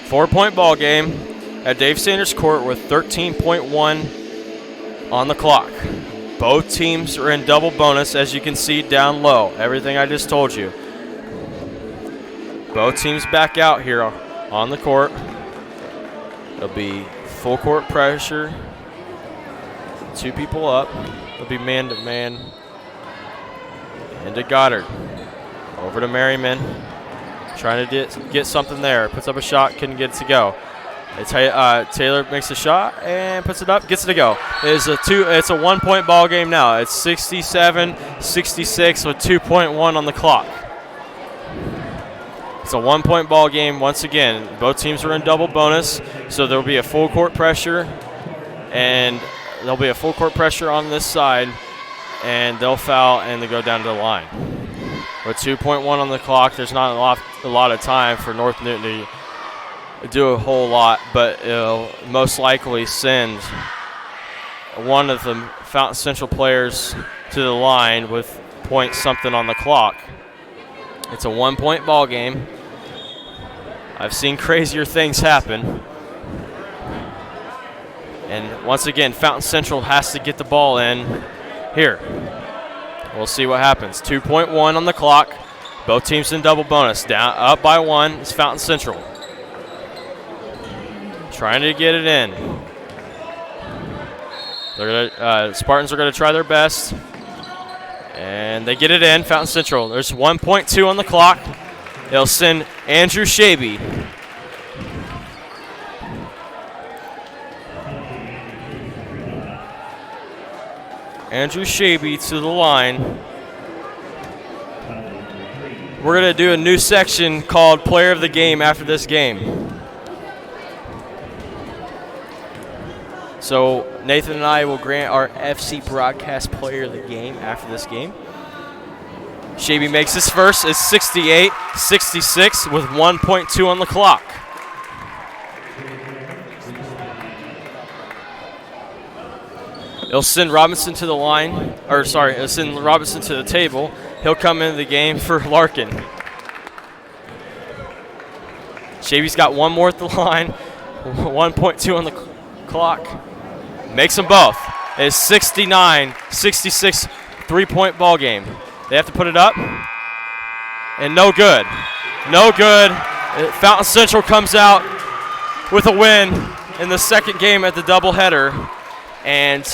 A: Four-point ball game at Dave Sanders Court with 13.1 on the clock. Both teams are in double bonus, as you can see down low. Everything I just told you. Both teams back out here on the court. There'll be full court pressure. 2 people up. It'll be man-to-man. Into Goddard. Over to Merriman. Trying to get something there. Puts up a shot, couldn't get it to go. Taylor makes a shot and puts it up, gets it to go. It's a 1-point ball game now. It's 67-66 with 2.1 on the clock. It's a 1-point ball game once again. Both teams are in double bonus, so there'll be a full court pressure, and there'll be a full court pressure on this side, and they'll foul and they go down to the line. With 2.1 on the clock, there's not a lot of time for North Newton to do a whole lot, but it'll most likely send one of the Fountain Central players to the line with point something on the clock. It's a 1-point ball game. I've seen crazier things happen. And once again, Fountain Central has to get the ball in here. We'll see what happens. 2.1 on the clock. Both teams in double bonus. Down, up by 1 is Fountain Central. Trying to get it in. Spartans are going to try their best. And they get it in, Fountain Central. There's 1.2 on the clock. They'll send Andrew Shaby. Andrew Shaby to the line. We're going to do a new section called Player of the Game after this game. So Nathan and I will grant our FC Broadcast Player of the Game after this game. Shaby makes his first. It's 68-66 with 1.2 on the clock. It'll send Robinson to the line, it'll send Robinson to the table. He'll come into the game for Larkin. Shaby's got one more at the line, 1.2 on the clock. Makes them both. It's 69-66 3-point ball game. They have to put it up, and no good. No good. Fountain Central comes out with a win in the second game at the doubleheader, and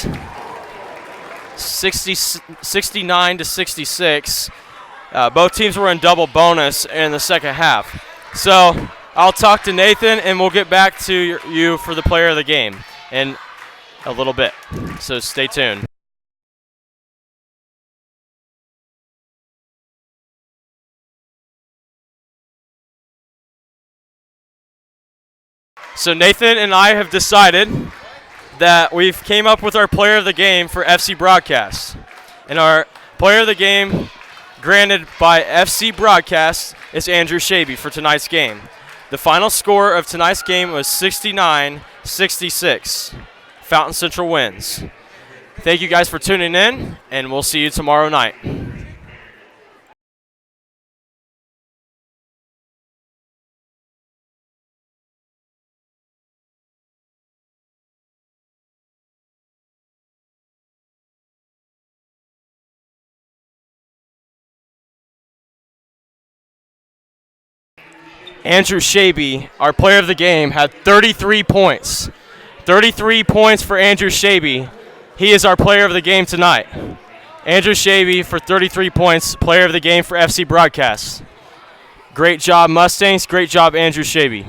A: 69-66. Both teams were in double bonus in the second half. So I'll talk to Nathan, and we'll get back to you for the player of the game in a little bit. So stay tuned. So Nathan and I have decided that we've came up with our player of the game for FC Broadcast. And our player of the game granted by FC Broadcast is Andrew Shaby for tonight's game. The final score of tonight's game was 69-66. Fountain Central wins. Thank you guys for tuning in, and we'll see you tomorrow night. Andrew Shaby, our player of the game, had 33 points. 33 points for Andrew Shaby. He is our player of the game tonight. Andrew Shaby for 33 points, player of the game for FC Broadcast. Great job, Mustangs. Great job, Andrew Shaby.